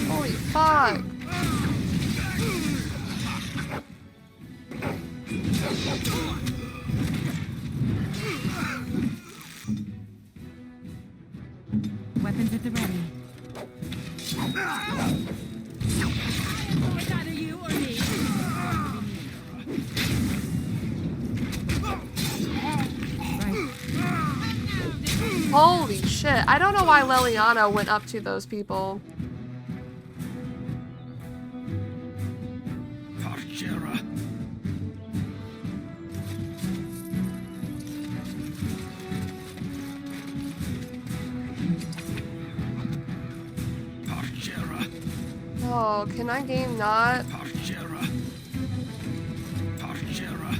Holy fuck. Weapons at the ready. It's either you or me. Holy shit. I don't know why Leliana went up to those people. Parchera. Parchera. Oh, can I game not? Parchera. Parchera.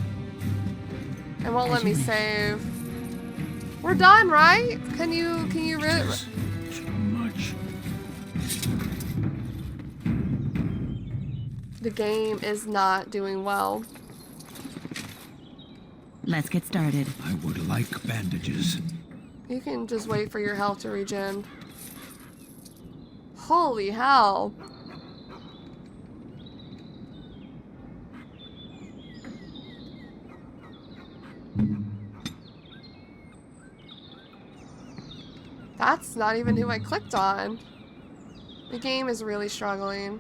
It won't let me save. We're done, right? Can you really? Too much. The game is not doing well. Let's get started. I would like bandages. You can just wait for your health to regen. Holy hell. That's not even who I clicked on. The game is really struggling.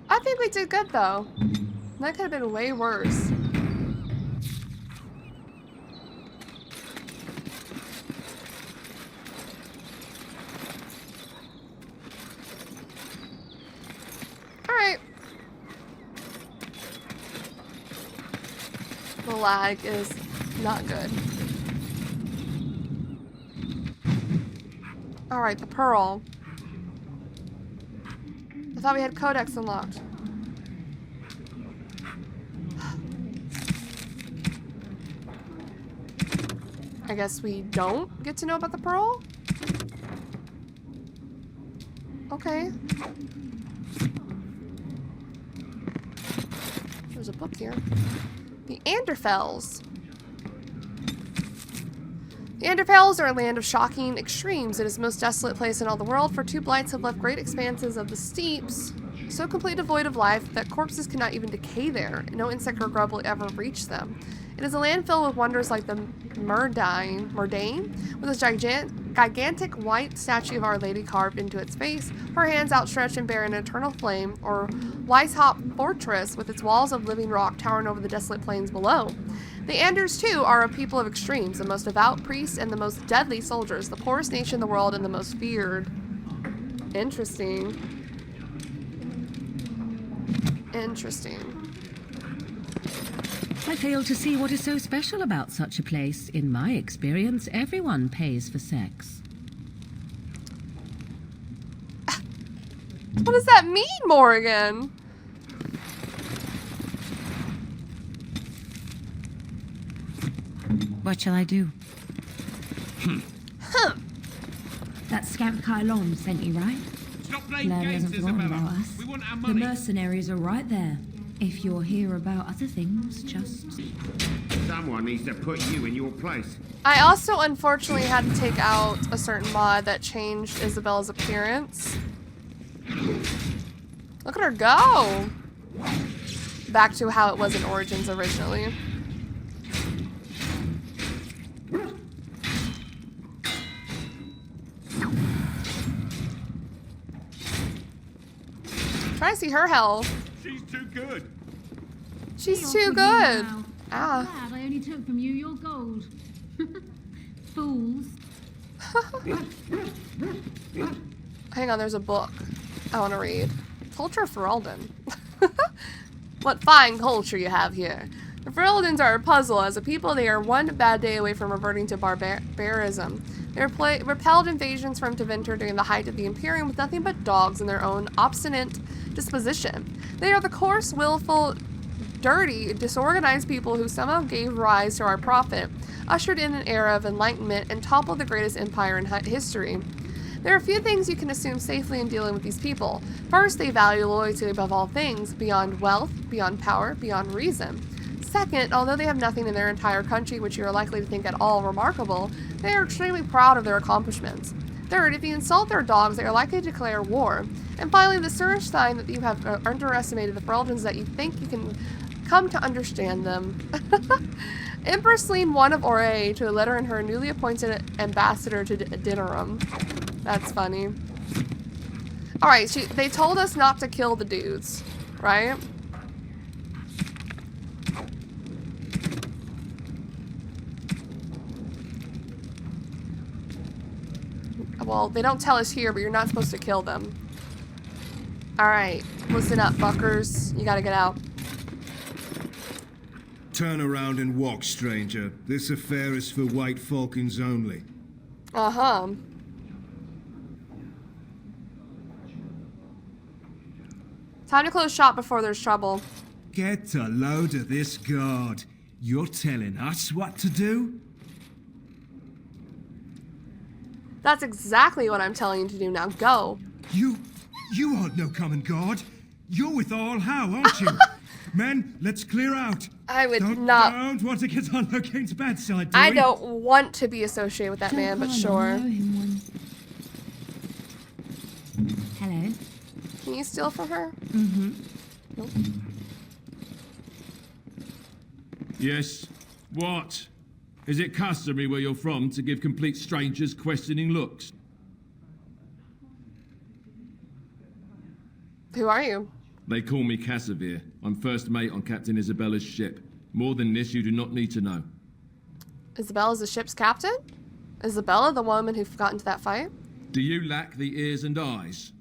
I think we did good though. That could have been way worse. Alright. The lag is not good. Alright, the pearl. I thought we had codex unlocked. I guess we don't get to know about the pearl? Okay. There's a book here. The Anderfels. The Anderfels are a land of shocking extremes. It is the most desolate place in all the world, for two blights have left great expanses of the steeps so completely devoid of life that corpses cannot even decay there. No insect or grub will ever reach them. It is a land filled with wonders like the Murdane, with its gigantic white statue of Our Lady carved into its face, her hands outstretched and bear an eternal flame, or Weishaupt Fortress with its walls of living rock towering over the desolate plains below. The Anders, too, are a people of extremes, the most devout priests and the most deadly soldiers, the poorest nation in the world and the most feared. Interesting. Interesting. I fail to see what is so special about such a place. In my experience, everyone pays for sex. What does that mean, Morgan? What shall I do? Huh. That scamp Kylon sent you, right? Stop playing Larry games, hasn't forgotten Isabella. about us. We want our The money. mercenaries are right there. If you're here about other things, just... Someone needs to put you in your place. I also unfortunately had to take out a certain mod that changed Isabella's appearance. Look at her go! Back to how it was in Origins originally. Try to see her health. She's too good. She's too good. Ah. Glad I only took from you your gold. Fools. Hang on, there's a book I want to read. Culture of Ferelden. What fine culture you have here. The Fereldans are a puzzle. As a people, they are one bad day away from reverting to barbarism. They repelled invasions from Tevinter during the height of the Imperium with nothing but dogs and their own obstinate disposition. They are the coarse, willful, dirty, disorganized people who somehow gave rise to our prophet, ushered in an era of enlightenment, and toppled the greatest empire in history. There are a few things you can assume safely in dealing with these people. First, they value loyalty above all things, beyond wealth, beyond power, beyond reason. Second, although they have nothing in their entire country which you are likely to think at all remarkable, they are extremely proud of their accomplishments. Third, if you insult their dogs, they are likely to declare war. And finally, the surest sign that you have underestimated the Fereldans is that you think you can come to understand them. Empress Celine I of Ore to a letter in her newly appointed ambassador to Denerim. That's funny. Alright, they told us not to kill the dudes, right? Well, they don't tell us here, but you're not supposed to kill them. Alright, listen up, fuckers. You gotta get out. Turn around and walk, stranger. This affair is for White Falcons only. Uh-huh. Time to close shop before there's trouble. Get a load of this guard. You're telling us what to do? That's exactly what I'm telling you to do now. Go. You aren't no common guard. You're with All How, aren't you? Men, let's clear out. I would don't want to get on Locane's bad side, do I we? don't want to be associated with that man, but sure. Hello. Can you steal from her? Mm-hmm. Nope. Yes. What? Is it customary where you're from to give complete strangers questioning looks? Who are you? They call me Cassavir. I'm first mate on Captain Isabella's ship. More than this, you do not need to know. Isabella's the ship's captain? Isabella the woman who got into that fight? Do you lack the ears and eyes?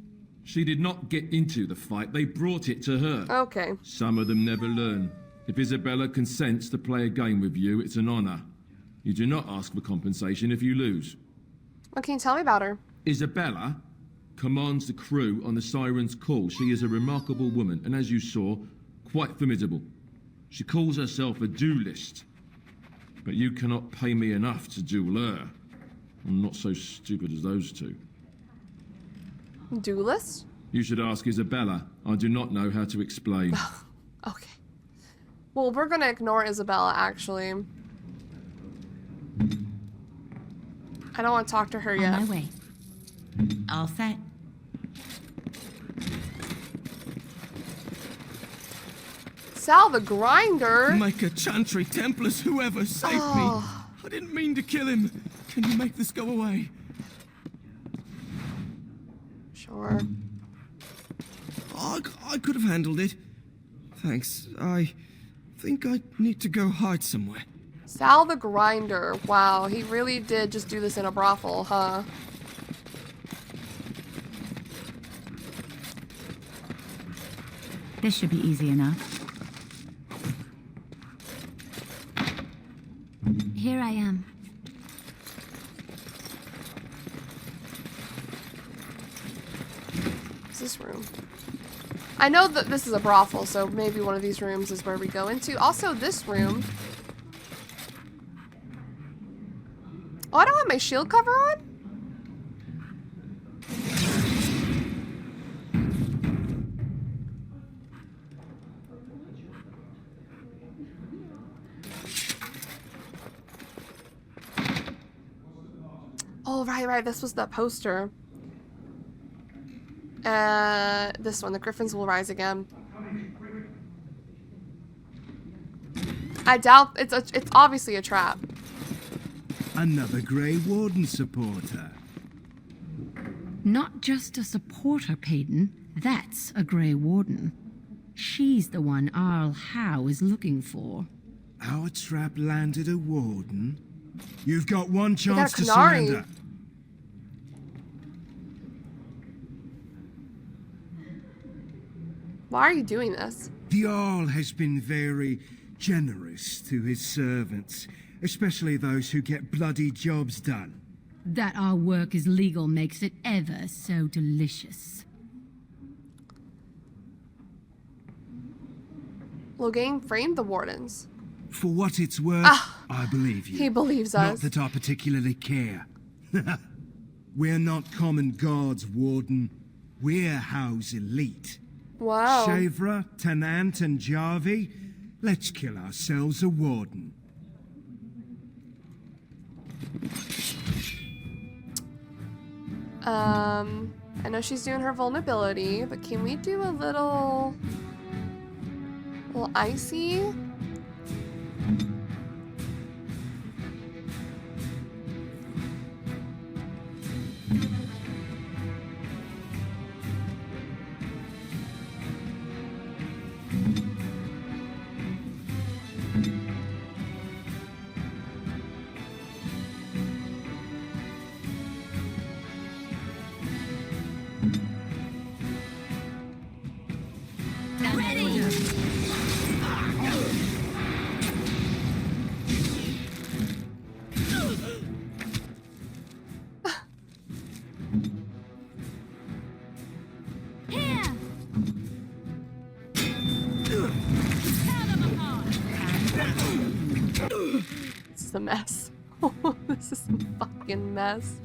She did not get into the fight, they brought it to her. Okay. Some of them never learn. If Isabella consents to play a game with you, it's an honor. You do not ask for compensation if you lose. What can you tell me about her? Isabella commands the crew on the Siren's call. She is a remarkable woman, and as you saw, quite formidable. She calls herself a duelist. But you cannot pay me enough to duel her. I'm not so stupid as those two. Duelist? You should ask Isabella. I do not know how to explain. Okay. Well, we're gonna ignore Isabella, actually. I don't want to talk to her yet. On my way. All set. Sal the Grinder? Maker, Chantry, Templars, whoever, save me. I didn't mean to kill him. Can you make this go away? Sure. I could have handled it. Thanks. I think I need to go hide somewhere. Sal the Grinder. Wow, he really did just do this in a brothel, huh? This should be easy enough. Here I am. What's this room? I know that this is a brothel, so maybe one of these rooms is where we go into. Also, this room. Oh, I don't have my shield cover on? Oh, right. This was that poster. This one. The Griffins will rise again. I doubt it's obviously a trap. Another Grey Warden supporter. Not just a supporter, Payton. That's a Grey Warden. She's the one Arl Howe is looking for. Our trap landed a Warden? You've got one chance to Canary. surrender. Why are you doing this? The Jarl has been very generous to his servants, especially those who get bloody jobs done. That our work is legal makes it ever so delicious. Loghain framed the Wardens. For what it's worth, I believe you. He believes Not us. that I particularly care. We're not common guards, Warden. We're Howe's elite. Wow. Shavra, Tanant, and Jarvi, let's kill ourselves a Warden. I know she's doing her vulnerability, but can we do a little icy? a mess. This is a fucking mess.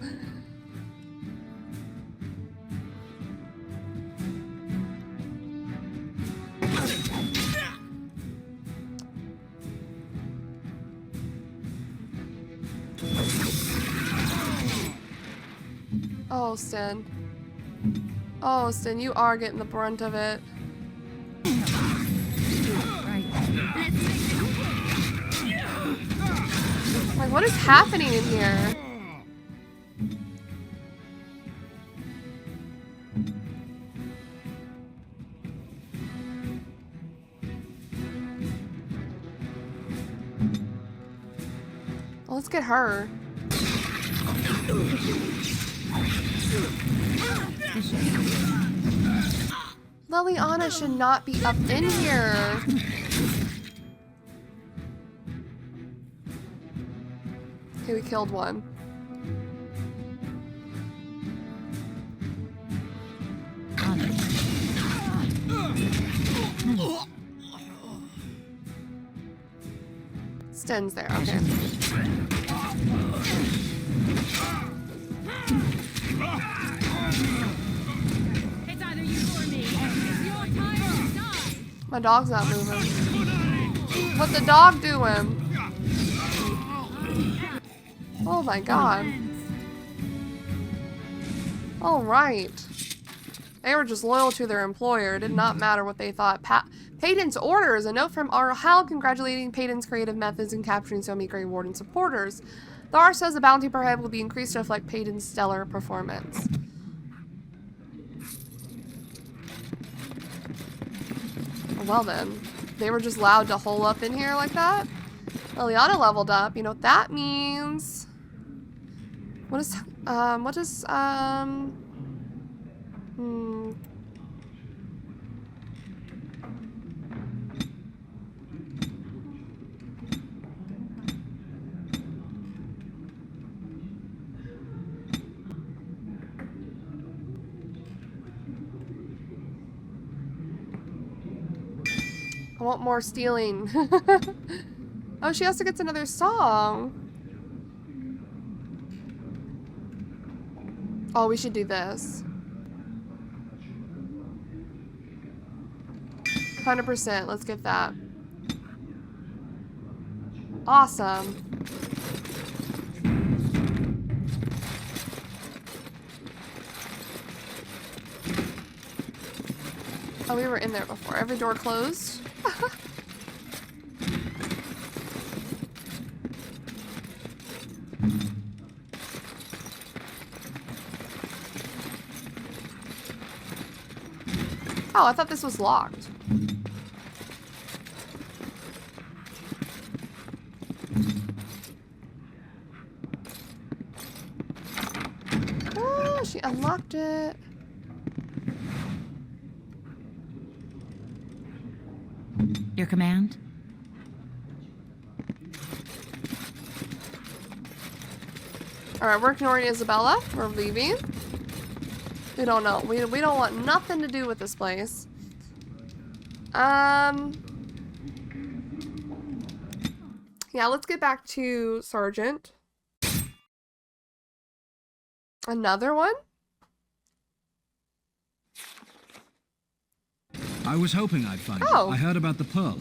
Oh, Sten. Oh, Sten, you are getting the brunt of it. Like, what is happening in here? Well, let's get her. Liliana should not be up in here. Okay, we killed one. Sten's there, okay. It's either you or me. It's your time to die. My dog's not moving. What's the dog doing? Oh my god. Alright. They were just loyal to their employer. It did not matter what they thought. Payton's orders. A note from Arhal congratulating Payton's creative methods in capturing so many Grey Warden supporters. The R says the bounty per head will be increased to reflect Payton's stellar performance. Well then. They were just allowed to hole up in here like that? Liliana leveled up. You know what that means? What is, I want more stealing. Oh, she also gets another song. Oh, we should do this. 100%. Let's get that. Awesome. Oh, we were in there before. Every door closed. Oh, I thought this was locked. Oh, she unlocked it. Your command? Alright, we're ignoring Isabella. We're leaving. We don't know. We don't want nothing to do with this place. Yeah, let's get back to Sergeant. Another one? I was hoping I'd find Oh. you. I heard about the Pearl.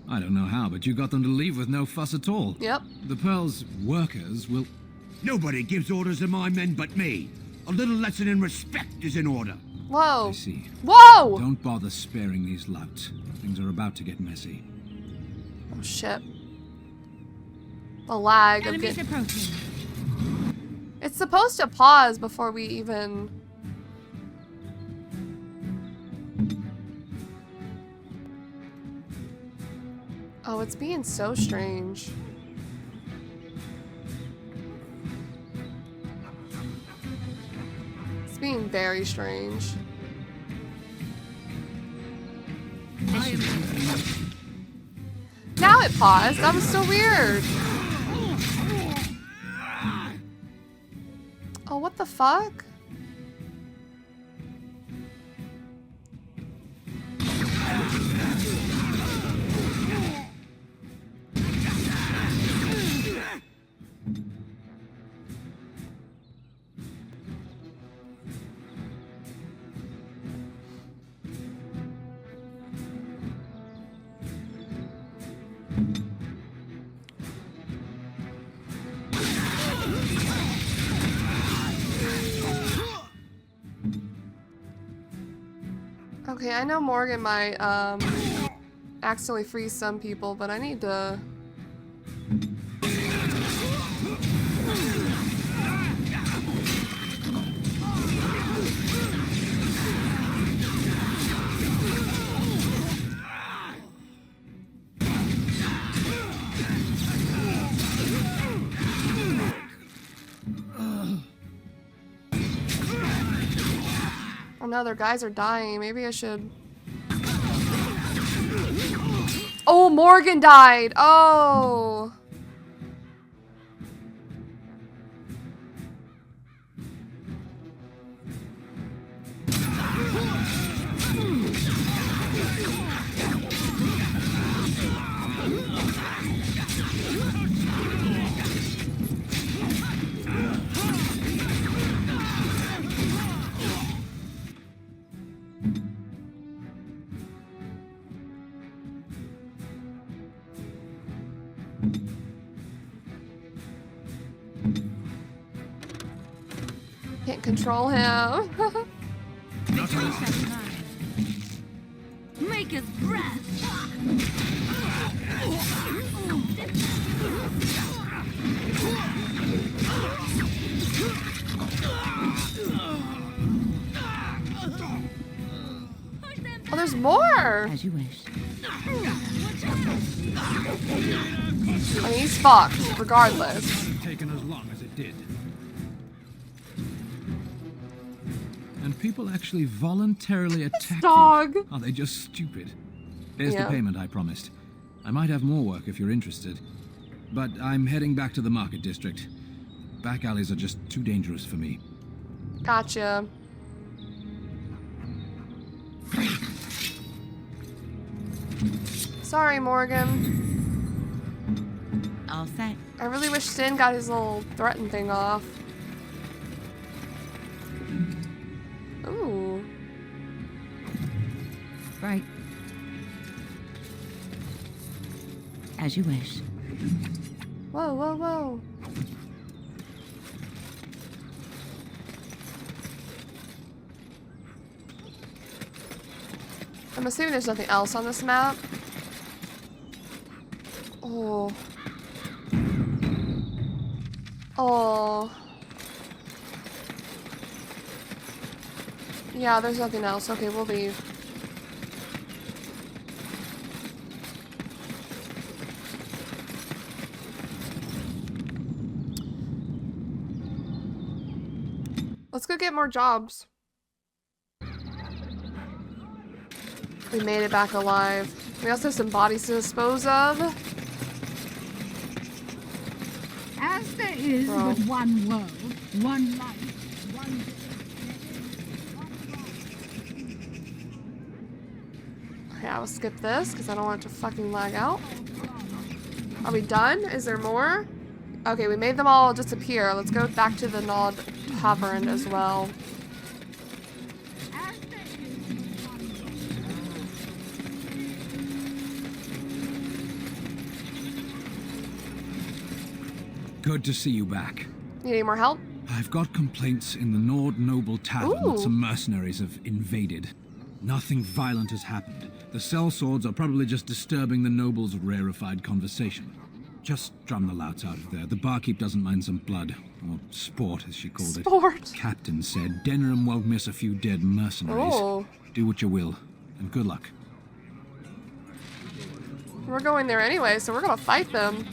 I don't know how, but you got them to leave with no fuss at all. Yep. The Pearl's workers will... Nobody gives orders to my men but me. A little lesson in respect is in order. Whoa. I see. Whoa! Don't bother sparing these louts. Things are about to get messy. Oh, shit. The lag of Enemies getting... approaching. It's supposed to pause before we even... Oh, it's being so strange. It's being very strange. Now it paused. That was so weird. Oh, what the fuck? Okay, I know Morgan might accidentally freeze some people, but I need to... Oh no, their guys are dying. Maybe I should... Oh, Morgan died! Oh! Can't control him. Make his breath. Oh, there's more. As you wish. I mean, he's fucked, regardless. Taken as long as it did. And people actually voluntarily attack dog. you. Are they just stupid? Here's Yeah. the payment I promised. I might have more work if you're interested. But I'm heading back to the market district. Back alleys are just too dangerous for me. Gotcha. Sorry, Morgan. All set. I really wish Sin got his little threaten thing off. Ooh. Right. As you wish. Whoa, whoa, whoa. I'm assuming there's nothing else on this map. Oh. Oh. Yeah, there's nothing else. Okay, we'll leave. Let's go get more jobs. We made it back alive. We also have some bodies to dispose of. As there is but one world, one life, one... Okay, I will skip this because I don't want it to fucking lag out. Are we done? Is there more? Okay, we made them all disappear. Let's go back to the Nod Tavern as well. Good to see you back. Need any more help? I've got complaints in the Nord Noble Tavern Ooh. that some mercenaries have invaded. Nothing violent has happened. The sellswords are probably just disturbing the nobles' rarefied conversation. Just drum the louts out of there. The barkeep doesn't mind some blood. Or sport, as she called it. Sport. Captain said Denerim won't miss a few dead mercenaries. Oh. Do what you will, and good luck. We're going there anyway, so we're gonna fight them.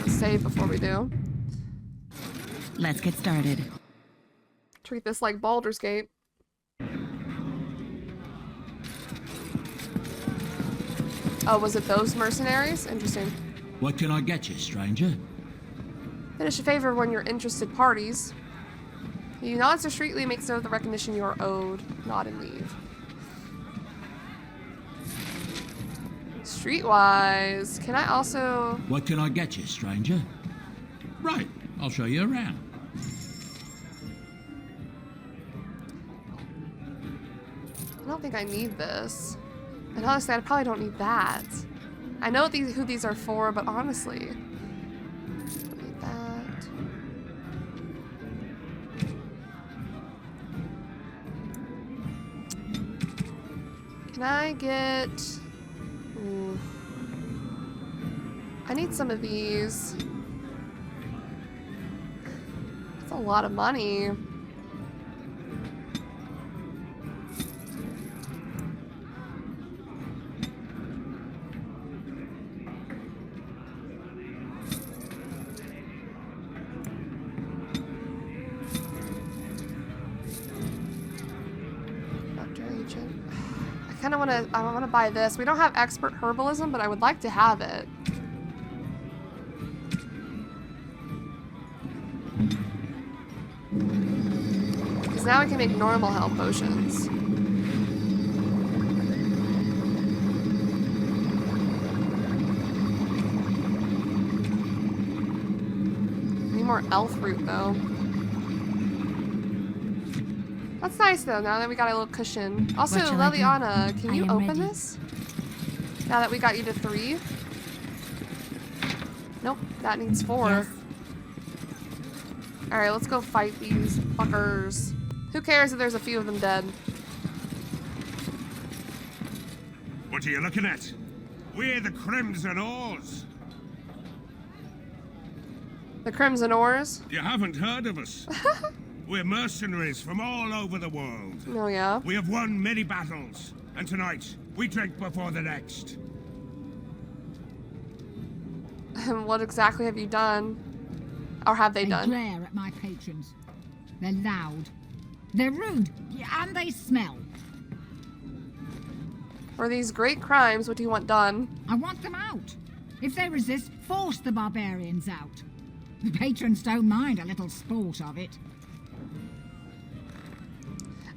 Save before we do. Let's get started. Treat this like Baldur's Gate. Oh, was it those mercenaries? Interesting. What can I get you, stranger? Finish a favor when you're interested parties. He nods discreetly, makes note of the recognition you are owed. Nod and leave. Streetwise. Can I also... What can I get you, stranger? Right, I'll show you around. I don't think I need this. And honestly, I probably don't need that. I know who these are for, but honestly... I don't need that. Can I get... Ooh. I need some of these. That's a lot of money. I want to buy this. We don't have expert herbalism, but I would like to have it. Because now we can make normal health potions. Need more elf root though. That's nice though, now that we got a little cushion. Also, Leliana, can you open this? Now that we got you to 3? Nope, that needs 4. Yes. Alright, let's go fight these fuckers. Who cares if there's a few of them dead? What are you looking at? We're the Crimson Oars. The Crimson Oars? You haven't heard of us. We're mercenaries from all over the world. Oh, yeah? We have won many battles, and tonight, we drink before the next. And what exactly have you done? Or have they done? They glare at my patrons. They're loud. They're rude. And they smell. For these great crimes, what do you want done? I want them out. If they resist, force the barbarians out. The patrons don't mind a little sport of it.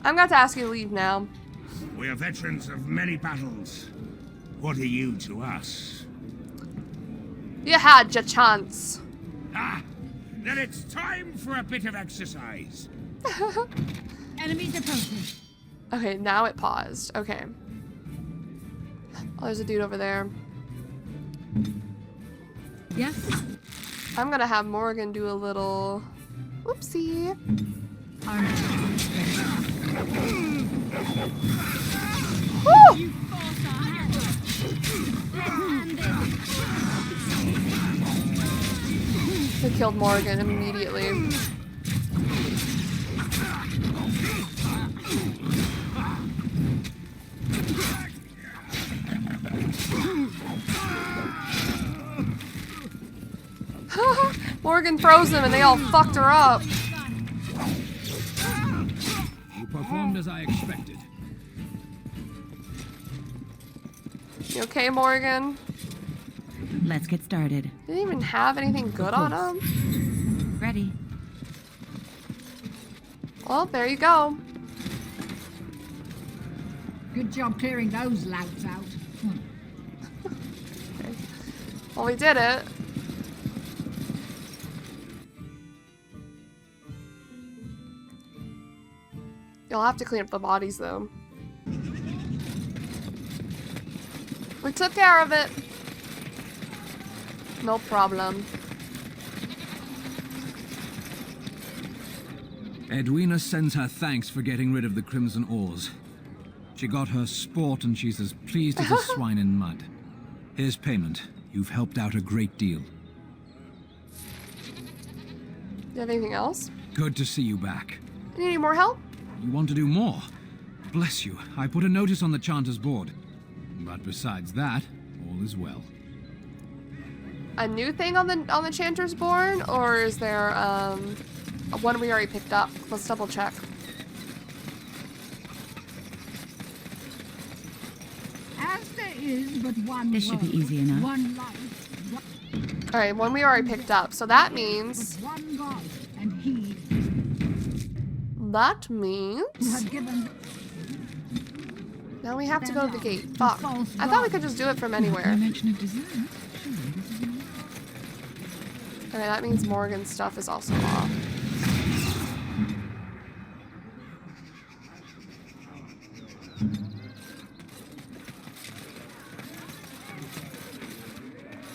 I'm going to ask you to leave now. We are veterans of many battles. What are you to us? You had your chance. Ah, then it's time for a bit of exercise. Enemies approaching. Okay, now it paused. Okay. Oh, there's a dude over there. Yes? I'm going to have Morgan do a little... Whoopsie. Woo! They killed Morgan immediately. Morgan froze them and they all fucked her up. You performed as I expected. You okay, Morgan? Let's get started. Didn't even have anything good on him. Ready. Well, there you go. Good job clearing those louts out. Okay. Well, we did it. You'll have to clean up the bodies, though. We took care of it. No problem. Edwina sends her thanks for getting rid of the Crimson Oars. She got her sport and she's as pleased as a swine in mud. Here's payment. You've helped out a great deal. Do you have anything else? Good to see you back. Need any more help? You want to do more? Bless you. I put a notice on the Chanter's board. But besides that, all is well. A new thing on the Chanter's board, or is there one we already picked up? Let's double check. As there is but one This should be easy enough. One life. All right, one we already picked up. So that means. One God, and he. That means. Who had given. Now we have to go to the gate. Fuck. I thought we could just do it from anywhere. Okay, that means Morgan's stuff is also off.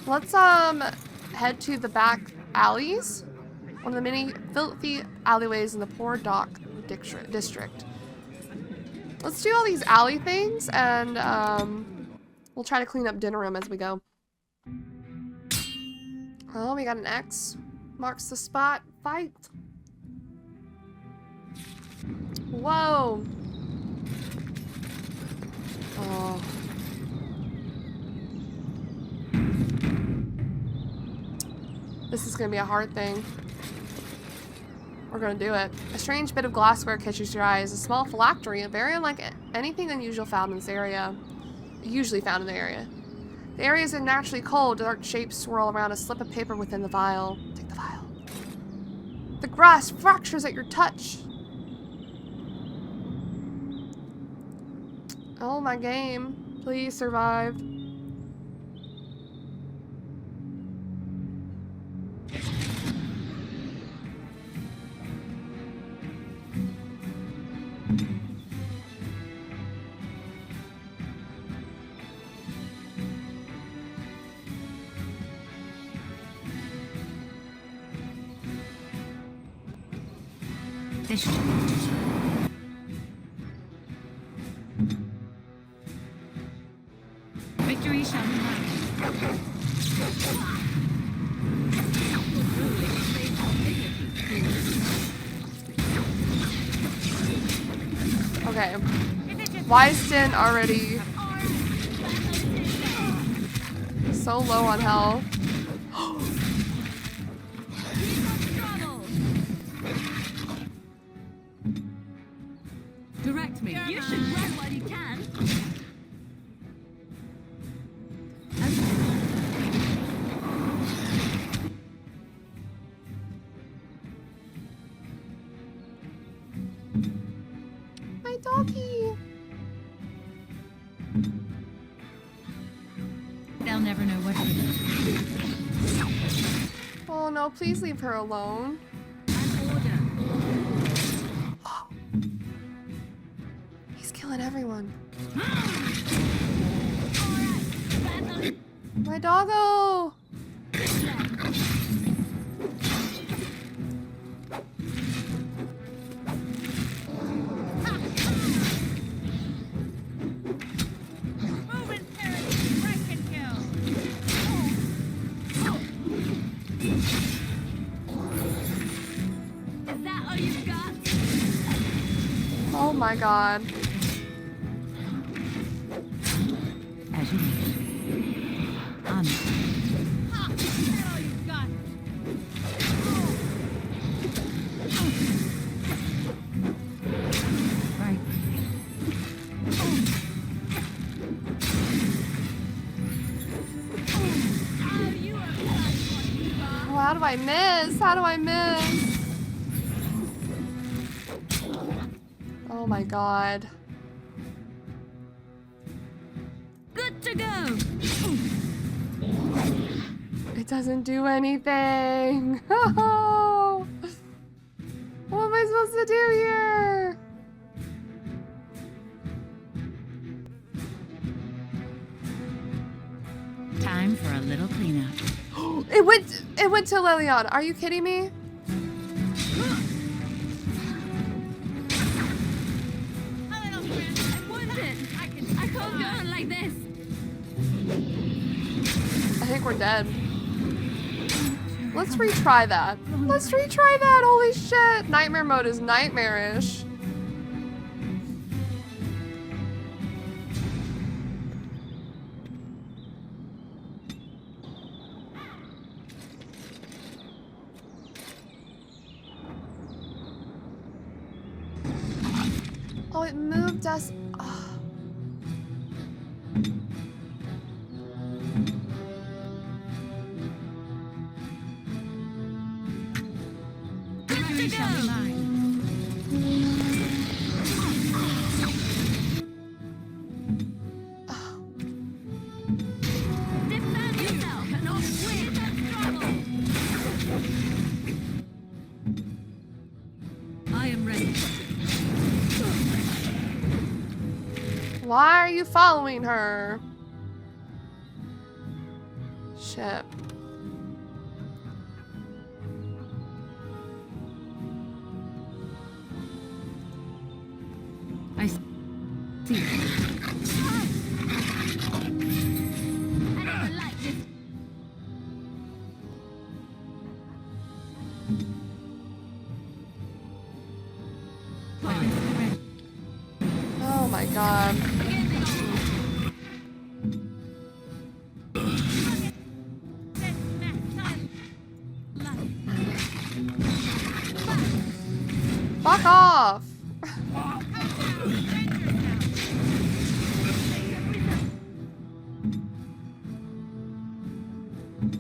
Let's head to the back alleys. One of the many filthy alleyways in the Poor Dock district. Let's do all these alley things, and we'll try to clean up Denerim as we go. Oh, we got an X. Marks the spot. Fight. Whoa. Oh. This is gonna be a hard thing. We're gonna do it. A strange bit of glassware catches your eye. A small phylactery, very unlike anything unusual found in this area. Usually found in the area. The areas are naturally cold. Dark shapes swirl around a slip of paper within the vial. Take the vial. The grass fractures at your touch. Oh, my game. Please survive. Victory shall be mine. Okay. Weiston already so low on health. Direct me. You should run while you can. My doggy. They'll never know what it is. Oh no, please leave her alone. He's killing everyone. My doggo! Oh my god. As you wish. Right. Oh, how do I miss? How do I miss? Oh my god. Good to go. It doesn't do anything. Oh, what am I supposed to do here? Time for a little cleanup. It went to Liliana. Are you kidding me? I can't go on like this. I think we're dead. Let's retry that. Let's retry that. Holy shit. Nightmare mode is nightmarish. Oh, it moved us. Oh. Victory shall be mine. Defend yourself. Cannot win that struggle. I am ready. Why are you following her? Shit. Oh my god. Fuck off!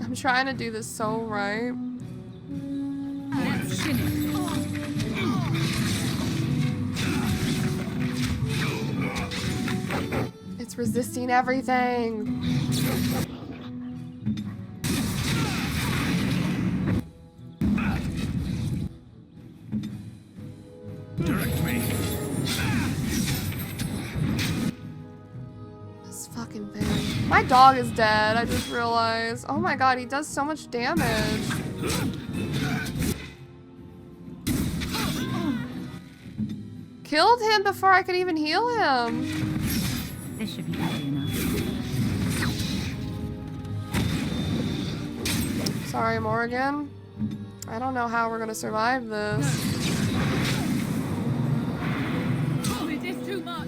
I'm trying to do this so right. It's resisting everything. Direct me. This fucking thing. My dog is dead, I just realized. Oh my god, he does so much damage. Killed him before I could even heal him. This should be easy enough. Sorry, Morgan. I don't know how we're gonna survive this. It is too much.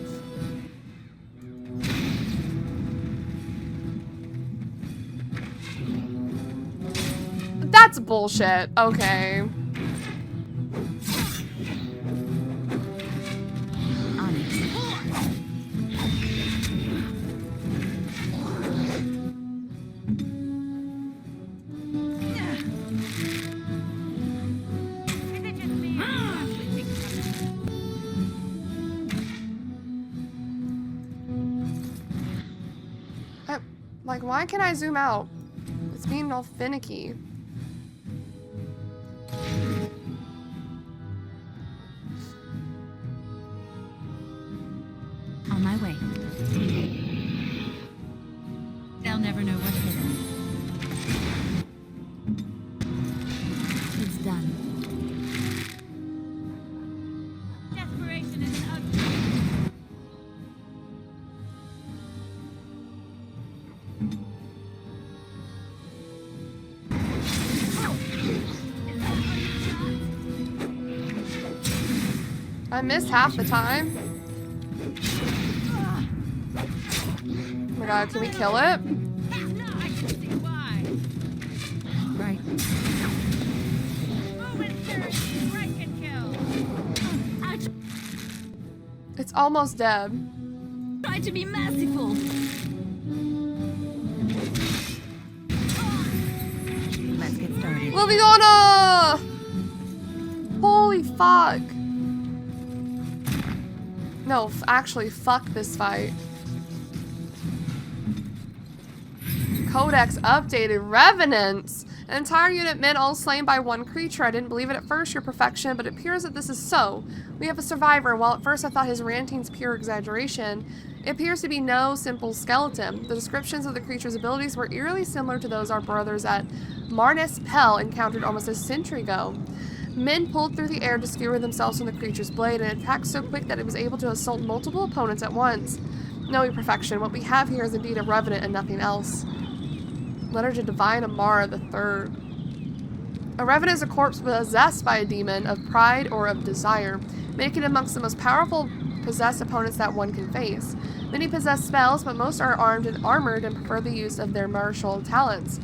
That's bullshit. Okay. Like, why can't I zoom out? It's being all finicky. On my way. They'll never know what hit them. It's done. Desperation is an ugly. I missed half the time. Oh my god, can we kill it? Right. It's almost dead. Try to be merciful. Let's get started. Liliana! Holy fuck. No, actually, fuck this fight. Codex updated. Revenants! An entire unit men all slain by one creature. I didn't believe it at first, your perfection, but it appears that this is so. We have a survivor. While at first I thought his ranting's pure exaggeration, it appears to be no simple skeleton. The descriptions of the creature's abilities were eerily similar to those our brothers at Marnes Pell encountered almost a century ago. Men pulled through the air to skewer themselves from the creature's blade, and attacked so quick that it was able to assault multiple opponents at once. No, your perfection. What we have here is indeed a revenant and nothing else. Letter to Divine Amara III. A revenant is a corpse possessed by a demon of pride or of desire, making it amongst the most powerful possessed opponents that one can face. Many possess spells, but most are armed and armored and prefer the use of their martial talents.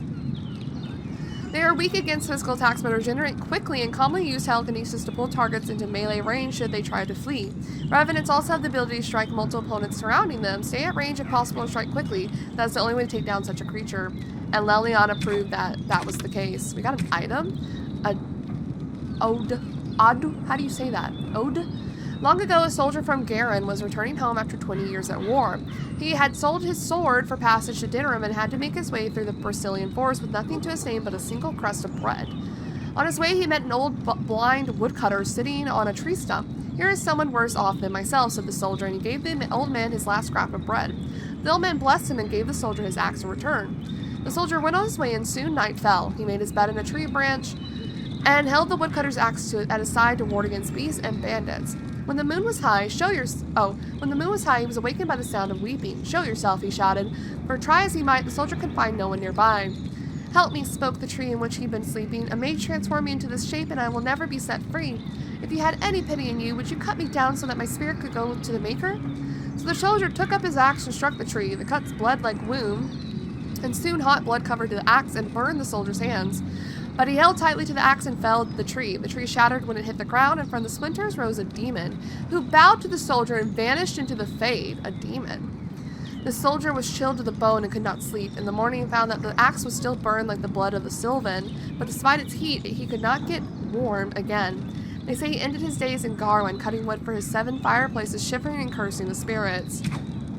They are weak against physical attacks, but regenerate quickly and commonly use telekinesis to pull targets into melee range should they try to flee. Revenants also have the ability to strike multiple opponents surrounding them. Stay at range if possible and strike quickly. That's the only way to take down such a creature. And Leliana proved that that was the case. We got an item. Ode. How do you say that? Ode? Long ago, a soldier from Garen was returning home after 20 years at war. He had sold his sword for passage to Denerim and had to make his way through the Brazilian forest with nothing to his name but a single crust of bread. On his way, he met an old blind woodcutter sitting on a tree stump. "Here is someone worse off than myself," said the soldier, and he gave the old man his last scrap of bread. The old man blessed him and gave the soldier his axe in return. The soldier went on his way, and soon night fell. He made his bed in a tree branch and held the woodcutter's axe at his side to ward against beasts and bandits. When the moon was high, when the moon was high, he was awakened by the sound of weeping. Show yourself, he shouted. For try as he might, the soldier could find no one nearby. Help me, spoke the tree in which he'd been sleeping. A mage transformed me into this shape, and I will never be set free. If you had any pity in you, would you cut me down so that my spirit could go to the Maker? So the soldier took up his axe and struck the tree. The cuts bled like wound, and soon hot blood covered the axe and burned the soldier's hands. But he held tightly to the axe and felled the tree. The tree shattered when it hit the ground, and from the splinters rose a demon, who bowed to the soldier and vanished into the fade. A demon. The soldier was chilled to the bone and could not sleep. In the morning he found that the axe was still burned like the blood of the Sylvan, but despite its heat, he could not get warm again. They say he ended his days in Garwin, cutting wood for his 7 fireplaces, shivering and cursing the spirits.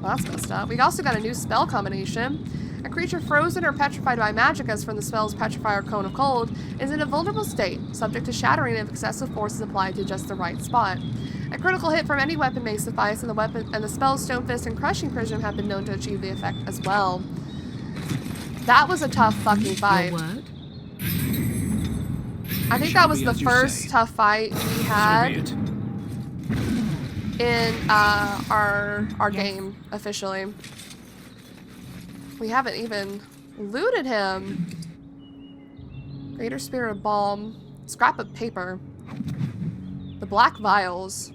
Well, that's messed up. We also got a new spell combination. A creature frozen or petrified by magic, as from the spells Petrify or Cone of Cold, is in a vulnerable state, subject to shattering if excessive force is applied to just the right spot. A critical hit from any weapon may suffice, and the spells Stone Fist and Crushing Prism have been known to achieve the effect as well. That was a tough fucking fight. I think that was the first tough fight we had in our game officially. We haven't even looted him. Greater Spirit of Balm. Scrap of paper. The Black Vials.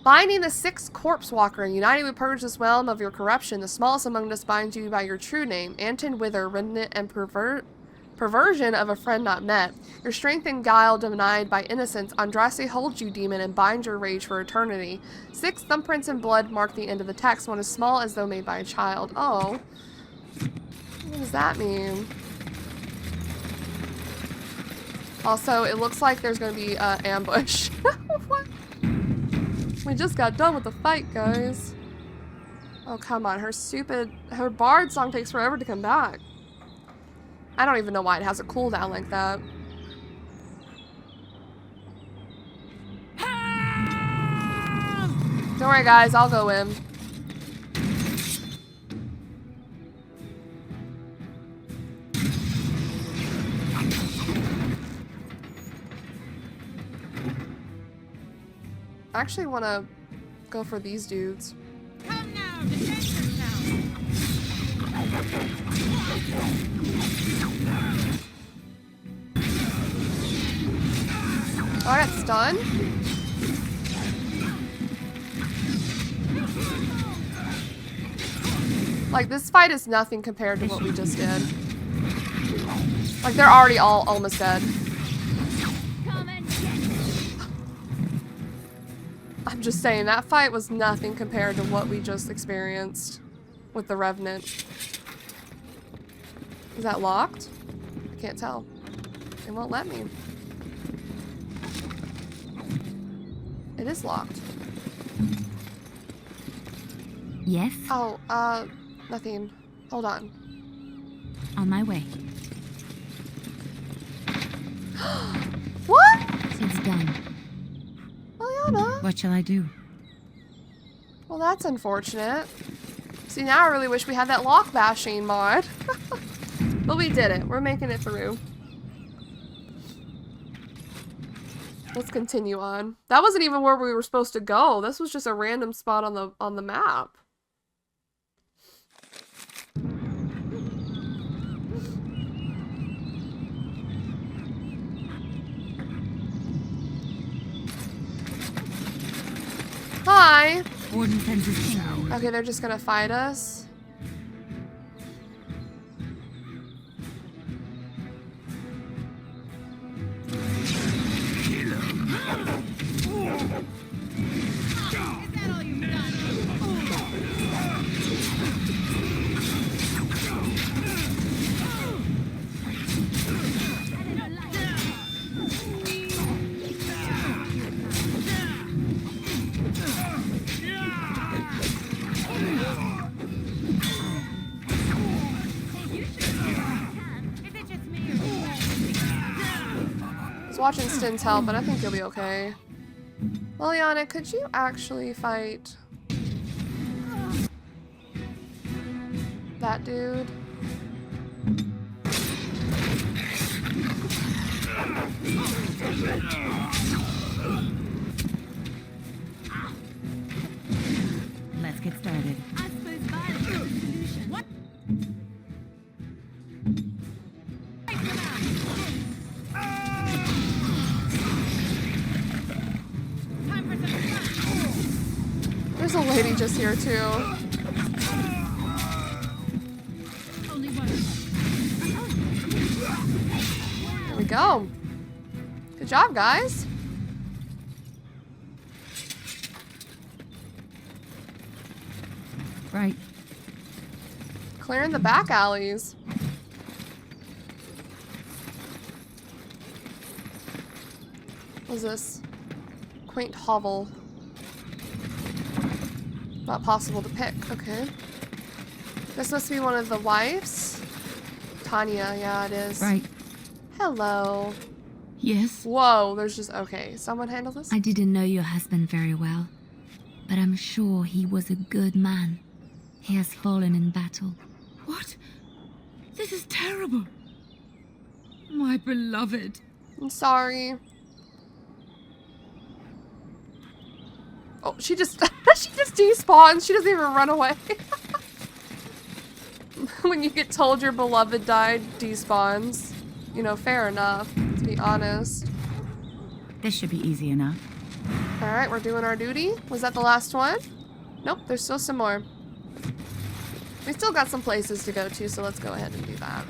Binding the 6th Corpse Walker. United we purge this realm of your corruption. The smallest among us binds you by your true name. Anton Wither, remnant and perversion of a friend not met. Your strength and guile denied by innocence. Andraste holds you, demon, and binds your rage for eternity. 6 thumbprints in blood mark the end of the text. One as small as though made by a child. Oh. What does that mean? Also, it looks like there's going to be an ambush. What? We just got done with the fight, guys. Oh, come on. Her bard song takes forever to come back. I don't even know why it has a cooldown like that. Don't worry, guys. I'll go in. I actually want to go for these dudes. Come now, defend yourself. Oh, I got stunned? Like, this fight is nothing compared to what we just did. Like, they're already all almost dead. I'm just saying, that fight was nothing compared to what we just experienced with the Revenant. Is that locked? I can't tell. It won't let me. It is locked. Yes? Oh, nothing. Hold on. On my way. What? It's done. Liliana? What shall I do? Well, that's unfortunate. See, now I really wish we had that lock bashing mod. But we did it. We're making it through. Let's continue on. That wasn't even where we were supposed to go. This was just a random spot on the map. Hi. Warden sends his king. Okay, they're just gonna fight us. Watching Stin's help, but I think you'll be okay. Liliana, could you actually fight that dude? get started. I suppose violence is the solution. What? There's a lady just here too. Only one. There we go. Good job, guys. Right. Clearing the back alleys. What's this? Quaint hovel. Not possible to pick. Okay. This must be one of the wives. Tanya, yeah, it is. Right. Hello. Yes? Whoa, there's just... Okay, someone handle this? I didn't know your husband very well, but I'm sure he was a good man. He has fallen in battle. What? This is terrible. My beloved. I'm sorry. Oh, she just... she just despawns. She doesn't even run away. When you get told your beloved died, despawns. You know, fair enough, to be honest. This should be easy enough. Alright, we're doing our duty. Was that the last one? Nope, there's still some more. We still got some places to go to, so let's go ahead and do that.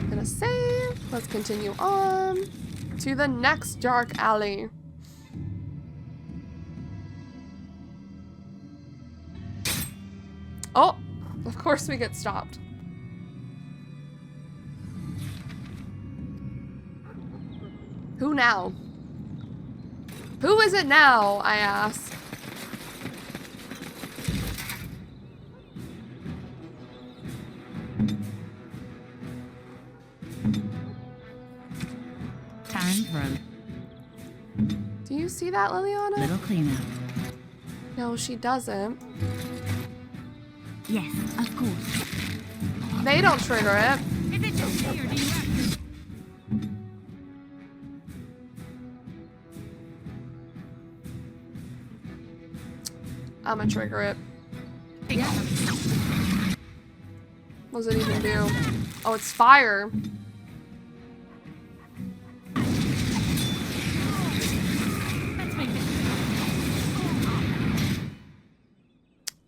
Gonna save. Let's continue on to the next dark alley. Oh, of course we get stopped. Who now? Who is it now, I ask? Time for a Do you see that, Liliana? little cleanup. No, she doesn't. Yes, of course. They don't trigger it. Is it just me or do you actually... I'ma trigger it. What does it even do? Oh, it's fire.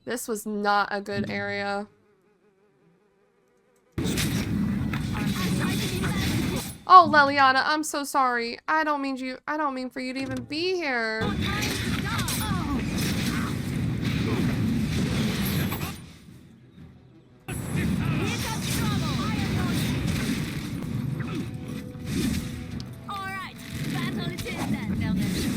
This was not a good area. Oh, Liliana, I'm so sorry. I don't mean for you to even be here. Alright, battle it is then, Velvet.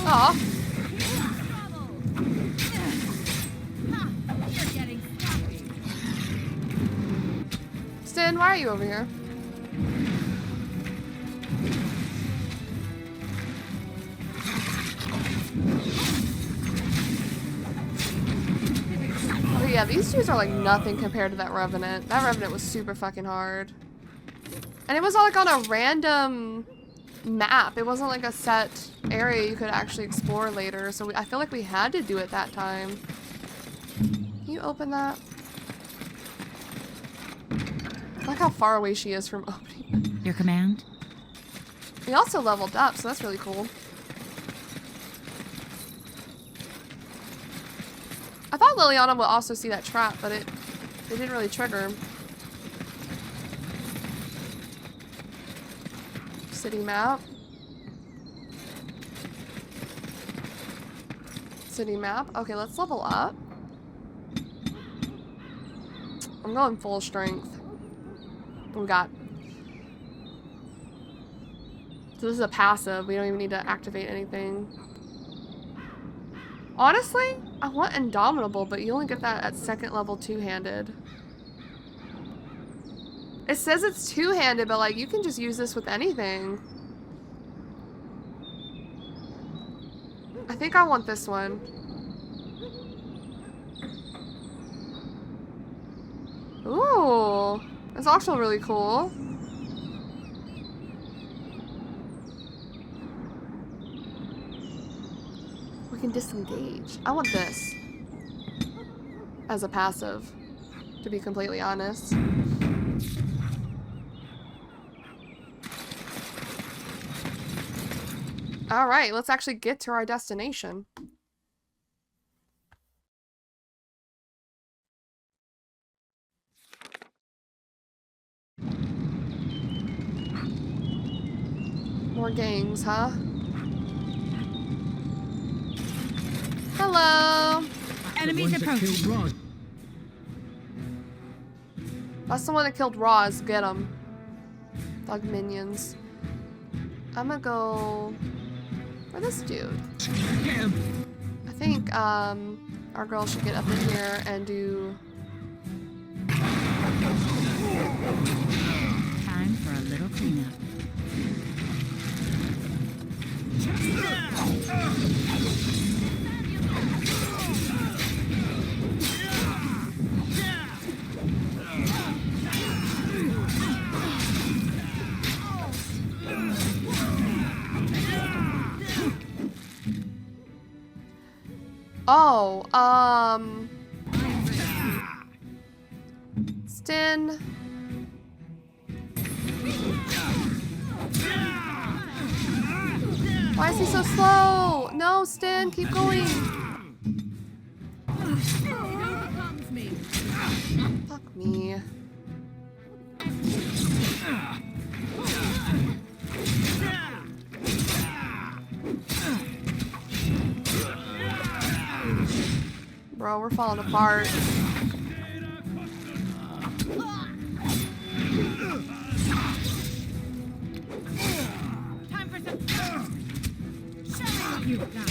Aw. Stan, why are you over here? Oh yeah, these dudes are like nothing compared to that Revenant. That Revenant was super fucking hard. And it was all like on a random map. It wasn't like a set area you could actually explore later. So I feel like we had to do it that time. Can you open that? I like how far away she is from opening. Your command? We also leveled up, so that's really cool. I thought Liliana would also see that trap, but it didn't really trigger. City map. City map. Okay, let's level up. I'm going full strength. We got... So this is a passive. We don't even need to activate anything. Honestly, I want Indomitable, but you only get that at second level two-handed. It says it's two-handed, but like you can just use this with anything. I think I want this one. Ooh, that's also really cool. We can disengage. I want this as a passive, to be completely honest. All right, let's actually get to our destination. More gangs, huh? Hello. Enemies approaching. That's the one that killed Roz. Get him. Dog minions. I'm gonna go for this dude. I think our girl should get up in here and do. Time for a little cleanup. Oh, Stin. Why is he so slow? No, Stin, keep going. Fuck me. Bro, we're falling apart. Time for some. Show me what you've got.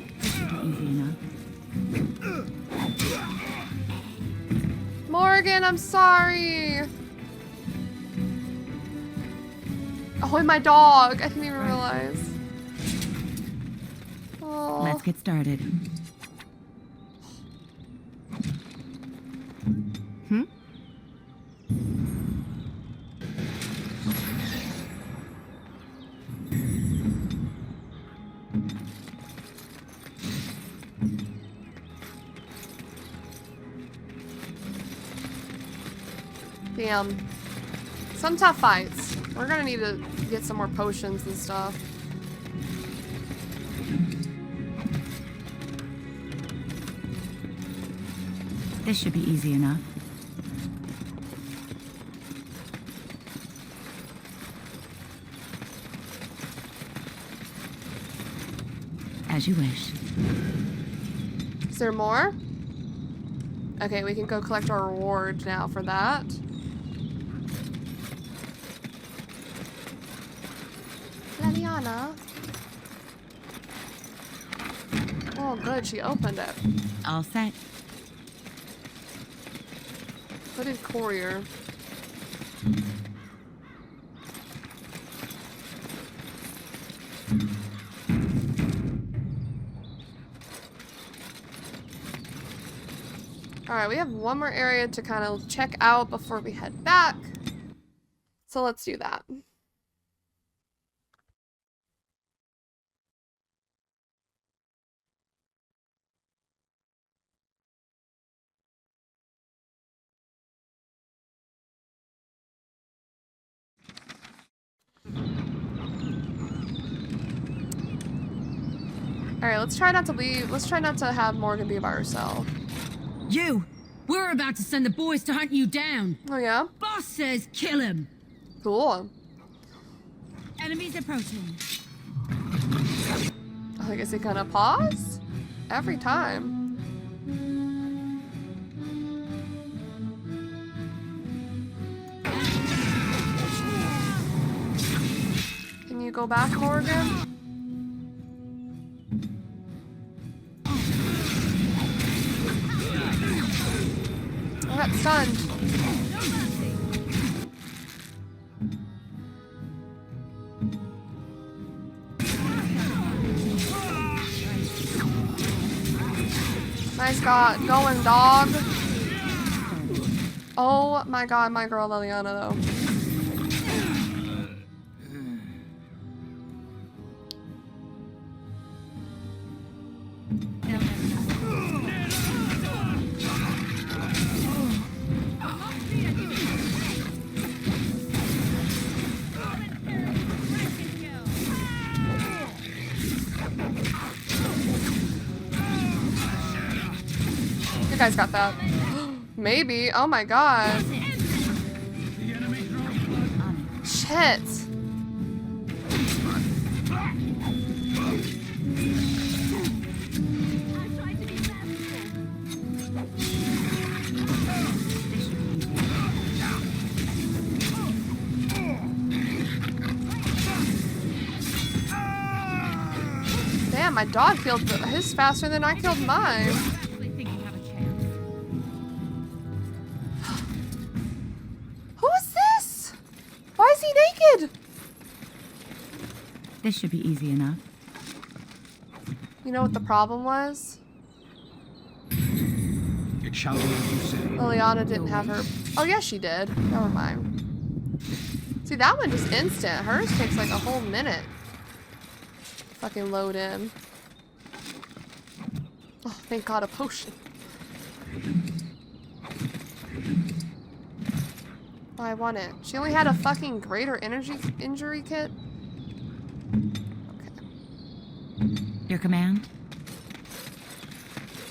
This should be easy enough. Morgan, I'm sorry. Oh, and my dog. I didn't even realize. Oh. Let's get started. Damn. Some tough fights. We're gonna need to get some more potions and stuff. This should be easy enough. As you wish. Is there more? Okay, we can go collect our reward now for that. Liliana. Oh, good. She opened it. All set. Hooded courier. Alright, we have one more area to kind of check out before we head back. So let's do that. Alright, let's try not to leave. Let's try not to have Morgan be by herself. You! We're about to send the boys to hunt you down. Oh, yeah? Boss says kill him. Cool. Enemies approaching. I guess it kind of pause every time. Can you go back, Morgan? got stunned. Nice going, dog. Oh my god, my girl Liliana, though. You guys got that. Maybe. Oh my god. Shit. Damn, my dog killed his faster than I killed mine. This should be easy enough. You know what the problem was? It shall be as you say. Liliana didn't have her. Oh, yes, she did. Never mind. See, that one just instant. Hers takes like a whole minute. Fucking load in. Oh, thank God, a potion. Oh, I want it. She only had a fucking greater injury kit. Your command?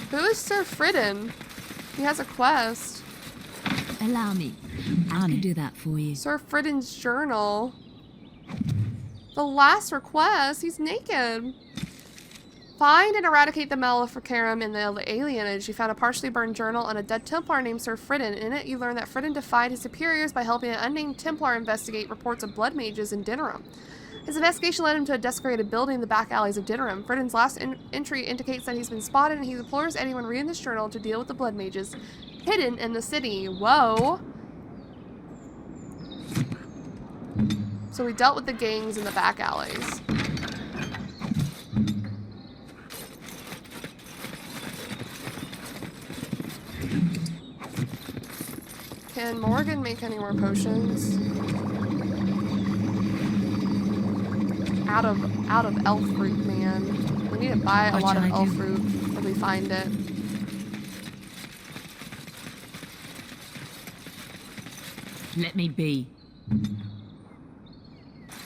Who is Sir Fridden? He has a quest. Allow me. I can do that for you. Sir Fridden's journal. The last request. He's naked. Find and eradicate the Maleficarum in the alienage. You found a partially burned journal on a dead Templar named Sir Fridden. In it, you learn that Fridden defied his superiors by helping an unnamed Templar investigate reports of blood mages in Denerim. His investigation led him to a desecrated building in the back alleys of Denerim. Fridden's last entry indicates that he's been spotted, and he implores anyone reading this journal to deal with the blood mages hidden in the city. Whoa. So we dealt with the gangs in the back alleys. Can Morgan make any more potions? Out of elf fruit, man. We need to buy a lot of elf fruit if we find it. Let me be.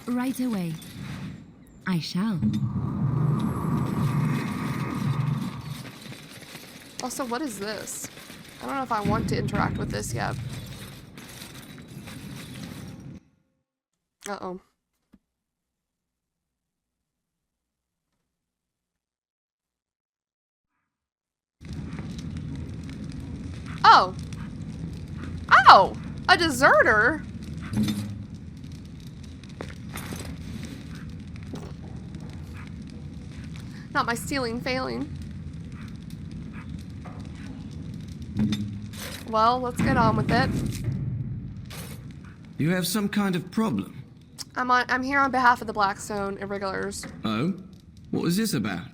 Right away. I shall. Also, what is this? I don't know if I want to interact with this yet. Uh-oh. Oh. Oh! A deserter? Not my stealing failing. Well, let's get on with it. You have some kind of problem? I'm here on behalf of the Blackstone Irregulars. Oh? What was this about?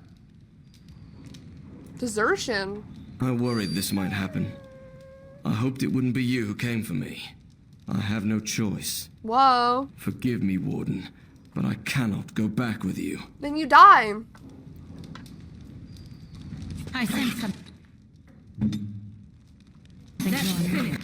Desertion? I worried this might happen. I hoped it wouldn't be you who came for me. I have no choice. Whoa. Forgive me, Warden, but I cannot go back with you. Then you die. I sense some... That's finished.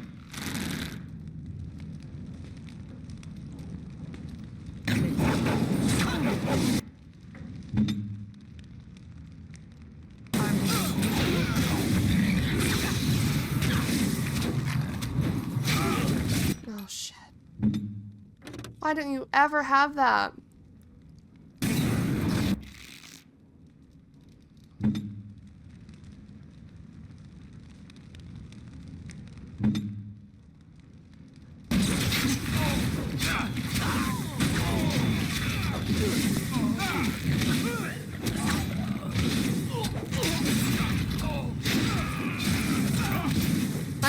Oh, shit. Why don't you ever have that?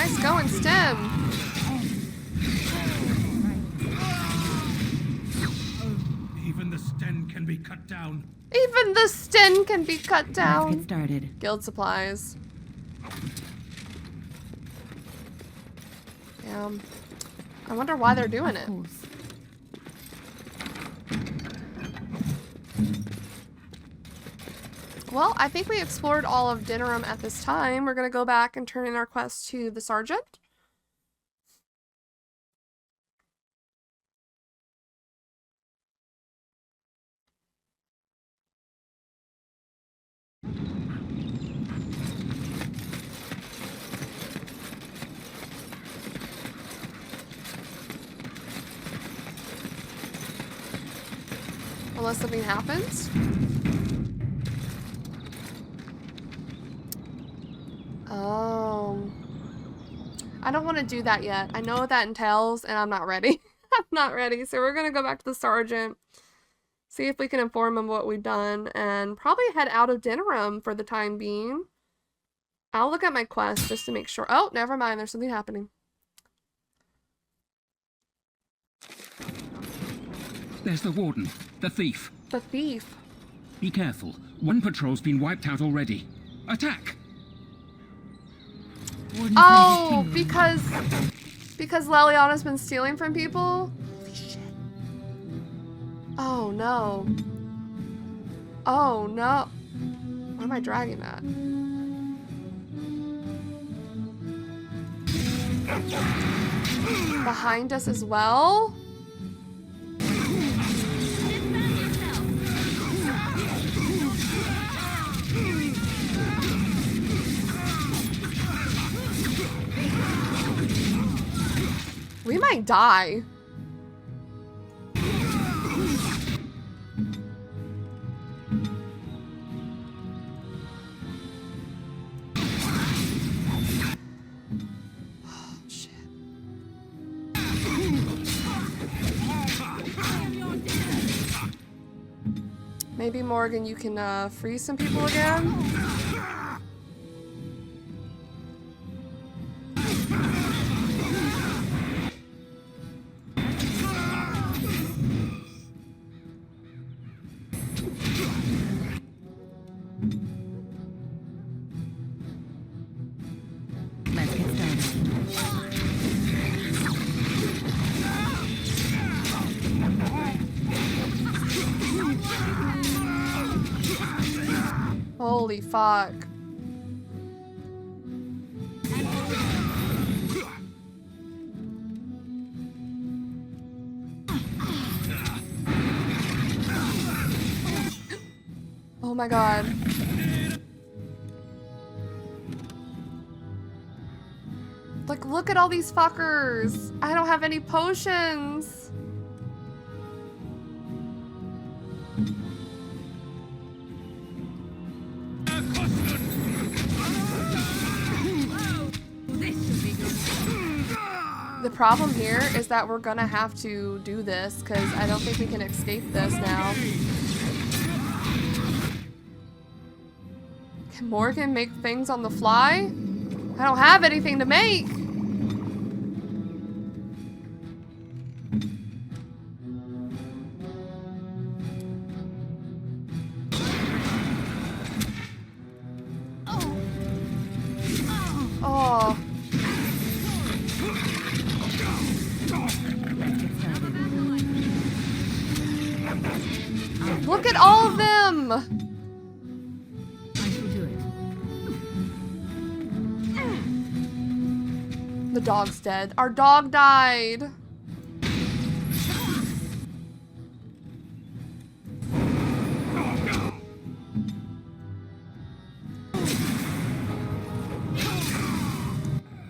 Nice going, Stem. Even the stem can be cut down. Even the stem can be cut down. Let's get started. Guild supplies. Yeah. I wonder why they're doing it. Well, I think we explored all of Denerim at this time. We're going to go back and turn in our quest to the sergeant. Unless something happens. Oh. I don't want to do that yet. I know what that entails, and I'm not ready. I'm not ready. So we're going to go back to the sergeant, see if we can inform him what we've done, and probably head out of Denerim for the time being. I'll look at my quest just to make sure. Oh, never mind. There's something happening. There's the warden, the thief. The thief. Be careful. One patrol's been wiped out already. Attack! Oh, because Leliana's been stealing from people? Holy shit. Oh no. Oh no. Why am I dragging that? Behind us as well? We might die. Oh, shit. Maybe Morgan, you can free some people again? Holy fuck. Oh my god. Like, look at all these fuckers. I don't have any potions. The problem here is that we're gonna have to do this because I don't think we can escape this now. Can Morgan make things on the fly? I don't have anything to make. Oh. Look at all of them! I shall do it. The dog's dead. Our dog died.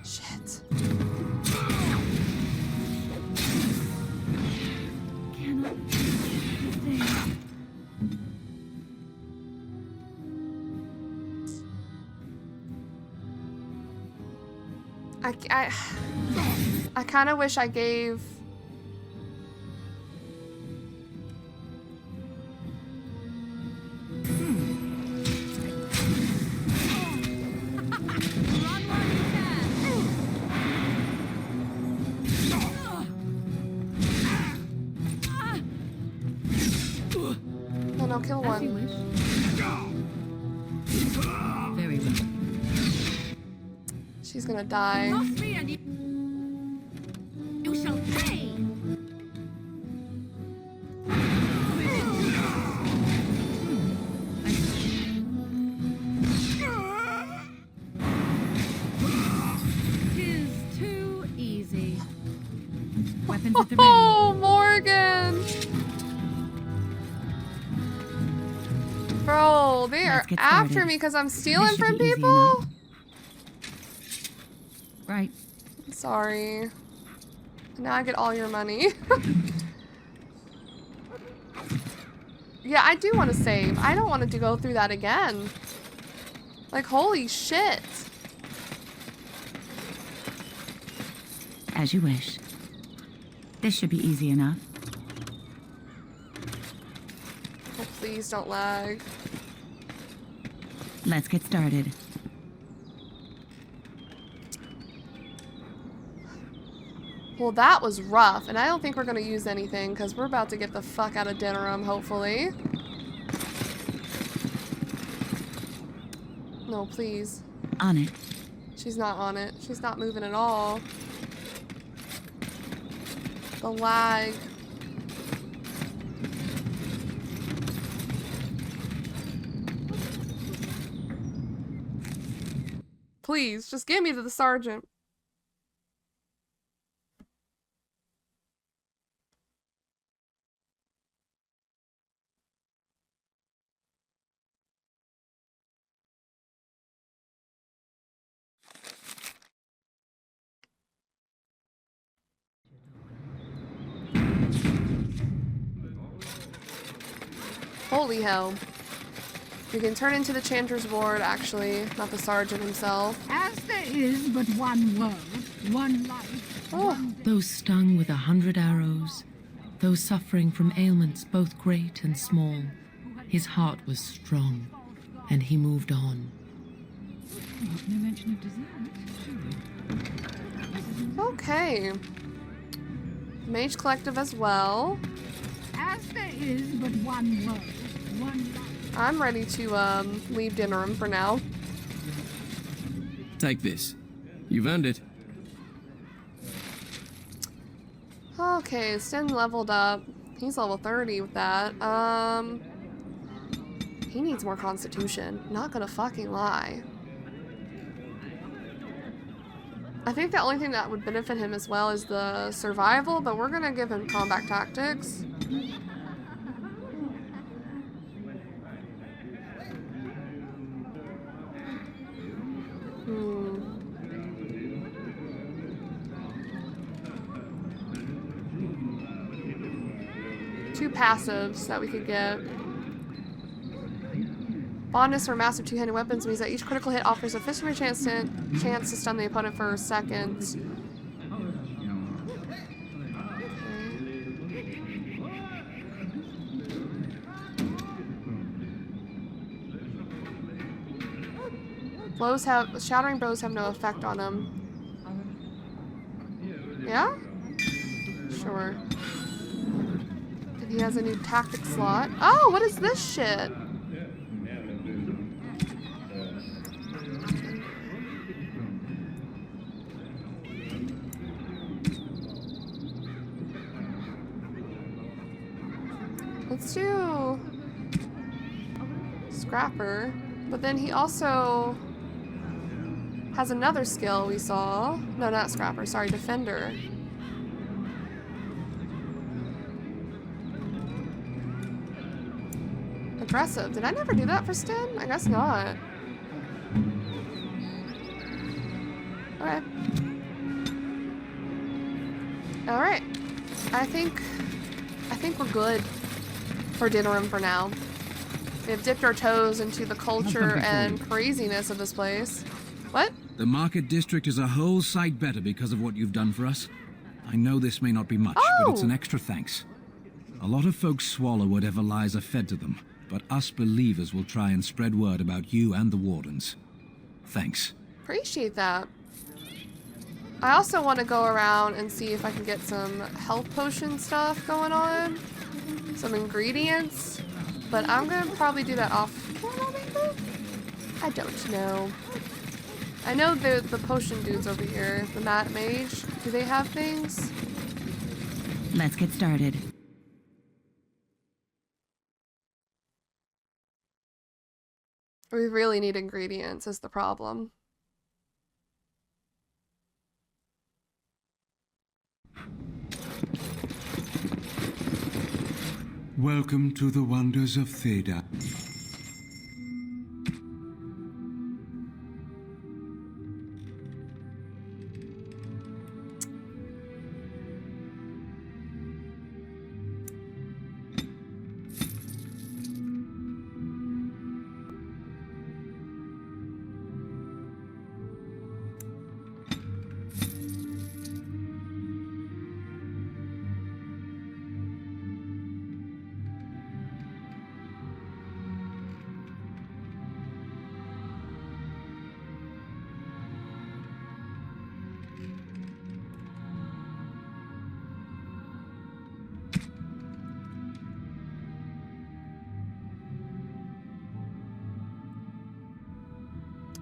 Shit. I kind of wish I gave... kill one. Very well. She's gonna die. You shall pay. Tis too easy. Weapons at the ready. Oh, Morgan! Bro, they are after me because I'm stealing from people? Right. Sorry. Now I get all your money. Yeah, I do want to save. I don't want to go through that again. Like, holy shit. As you wish. This should be easy enough. Oh, please don't lag. Let's get started. Well, that was rough, and I don't think we're going to use anything because we're about to get the fuck out of Denerim, hopefully. No, please. On it. She's not on it. She's not moving at all. The lag. Please, just give me to the sergeant. Holy hell. You can turn into the Chanter's Ward, actually, not the sergeant himself. As there is but one world, one life. Oh. Those stung with 100 arrows, those suffering from ailments both great and small, his heart was strong, and he moved on. No mention of dessert, surely. Okay. Mage Collective as well. As there is but one world, one life. I'm ready to leave Denerim for now. Take this. You've earned it. Okay, Sten leveled up. He's level 30 with that. He needs more constitution. Not gonna fucking lie. I think the only thing that would benefit him as well is the survival, but we're gonna give him combat tactics. Two passives that we could get. Bondness for massive two-handed weapons means that each critical hit offers a 50% chance to stun the opponent for seconds. Shattering blows have no effect on him. Yeah? Sure. And he has a new tactic slot. Oh, what is this shit? Let's do Scrapper, but then he also has another skill we saw. No, not Scrapper, sorry, Defender. Aggressive. Did I never do that for Sten? I guess not. Okay. Alright. I think we're good for Denerim for now. We have dipped our toes into the culture and craziness of this place. What? The market district is a whole sight better because of what you've done for us. I know this may not be much, but it's an extra thanks. A lot of folks swallow whatever lies are fed to them, but us believers will try and spread word about you and the Wardens. Thanks. Appreciate that. I also want to go around and see if I can get some health potion stuff going on. Some ingredients. but I'm gonna probably do that off camera, maybe? I don't know. I know the potion dudes over here, the mage. Do they have things? Let's get started. We really need ingredients is the problem. Welcome to the wonders of Theda.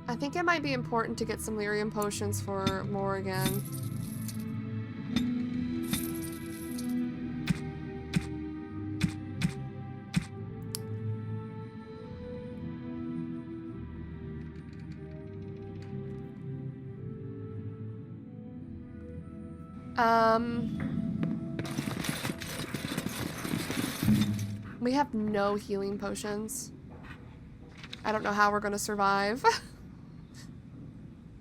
I think it might be important to get some lyrium potions for Morrigan. We have no healing potions. I don't know how we're gonna survive.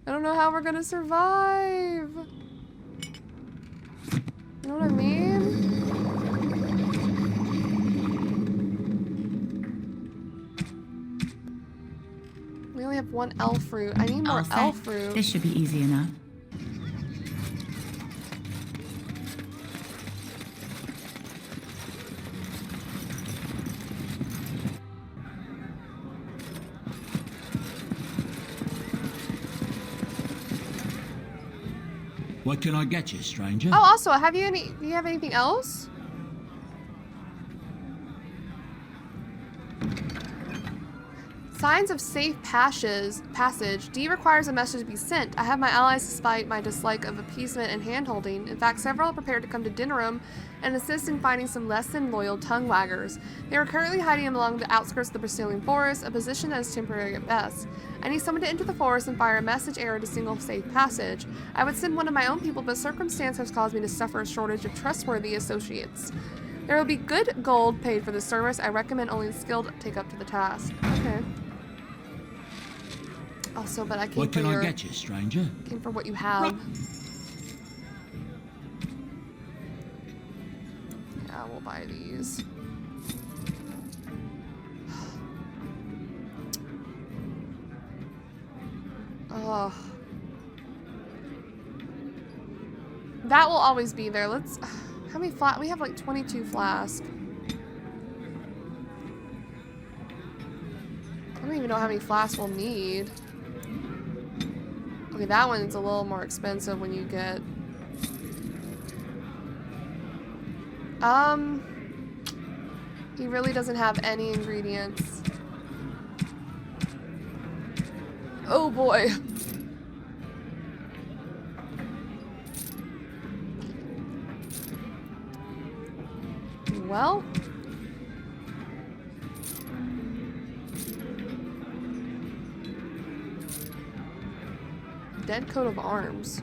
I don't know how we're gonna survive. You know what I mean? We only have one elf fruit. I need more elf fruit. This should be easy enough. What can I get you, stranger? Oh, also, do you have anything else? Signs of safe passage. D requires a message to be sent. I have my allies despite my dislike of appeasement and hand-holding. In fact, several are prepared to come to Denerim and assist in finding some less than loyal tongue-waggers. They are currently hiding along the outskirts of the Brazilian forest, a position that is temporary at best. I need someone to enter the forest and fire a message arrow to signal safe passage. I would send one of my own people, but circumstance has caused me to suffer a shortage of trustworthy associates. There will be good gold paid for this service. I recommend only the skilled take up to the task. Okay. Also, but I came what for can I get you, stranger? Came for what you have. Yeah, we'll buy these. Oh. That will always be there. Let's... How many we have like 22 flasks. I don't even know how many flasks we'll need. Okay, that one's a little more expensive when you get... He really doesn't have any ingredients. Oh boy. Well. Dead coat of arms.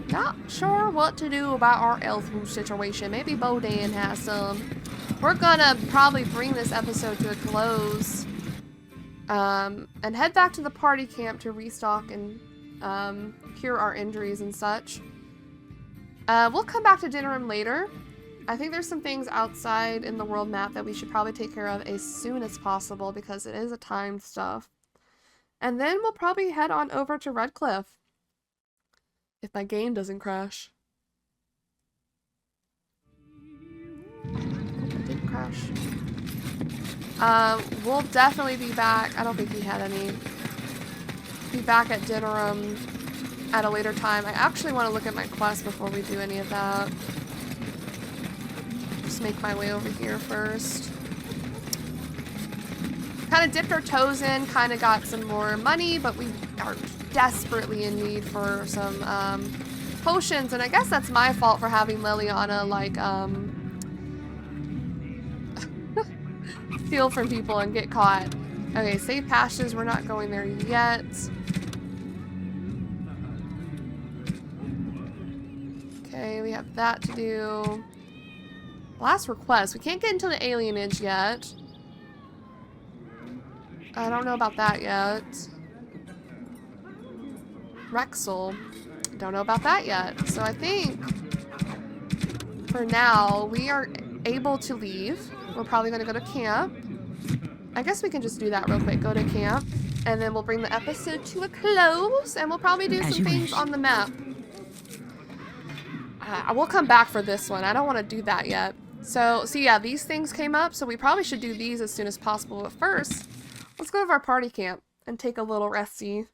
Not sure what to do about our elf room situation. Maybe Bodan has some. We're gonna probably bring this episode to a close. And head back to the party camp to restock and cure our injuries and such. We'll come back to Denerim later. I think there's some things outside in the world map that we should probably take care of as soon as possible because it is a timed stuff. And then we'll probably head on over to Redcliffe. If my game doesn't crash. Oh, it didn't crash. We'll definitely be back. I don't think he had any. Be back at Denerim at a later time. I actually want to look at my quest before we do any of that. make my way over here first. Kind of dipped our toes in, kind of got some more money, but we are desperately in need for some potions, and I guess that's my fault for having Liliana like steal from people and get caught. Okay, safe passages, we're not going there yet. Okay, we have that to do. Last request, we can't get into the alienage yet. I don't know about that yet. Rexel. Don't know about that yet. So I think for now we are able to leave. We're probably going to go to camp. I guess we can just do that real quick. Go to camp. And then we'll bring the episode to a close. And we'll probably do some things on the map. I will come back for this one. I don't want to do that yet. So yeah, these things came up. So we probably should do these as soon as possible. But first, let's go to our party camp and take a little resty.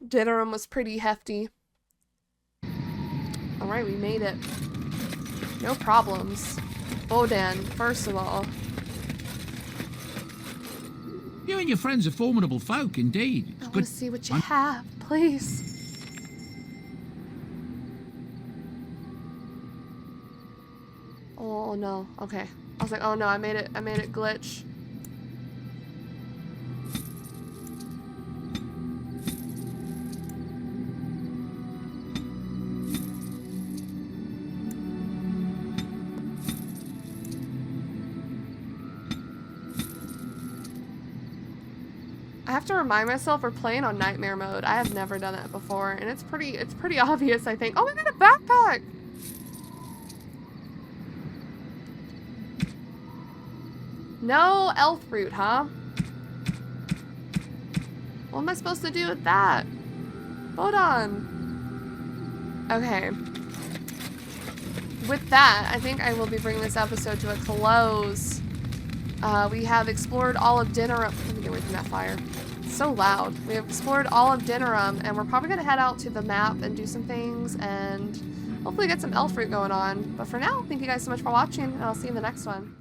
Denerim was pretty hefty. Alright, we made it. No problems. Odin, first of all. You and your friends are formidable folk, indeed. I want to see what you have, please. Oh no, okay. I was like, oh no, I made it glitch. I have to remind myself we're playing on nightmare mode. I have never done that before, and it's pretty obvious, I think. Oh, we got a backpack! No elf fruit, huh? What am I supposed to do with that? Hold on. Okay. With that, I think I will be bringing this episode to a close. We have explored all of Denerim. Let me get away from that fire. It's so loud. We have explored all of Denerim, and we're probably going to head out to the map and do some things, and hopefully get some elf fruit going on. But for now, thank you guys so much for watching, and I'll see you in the next one.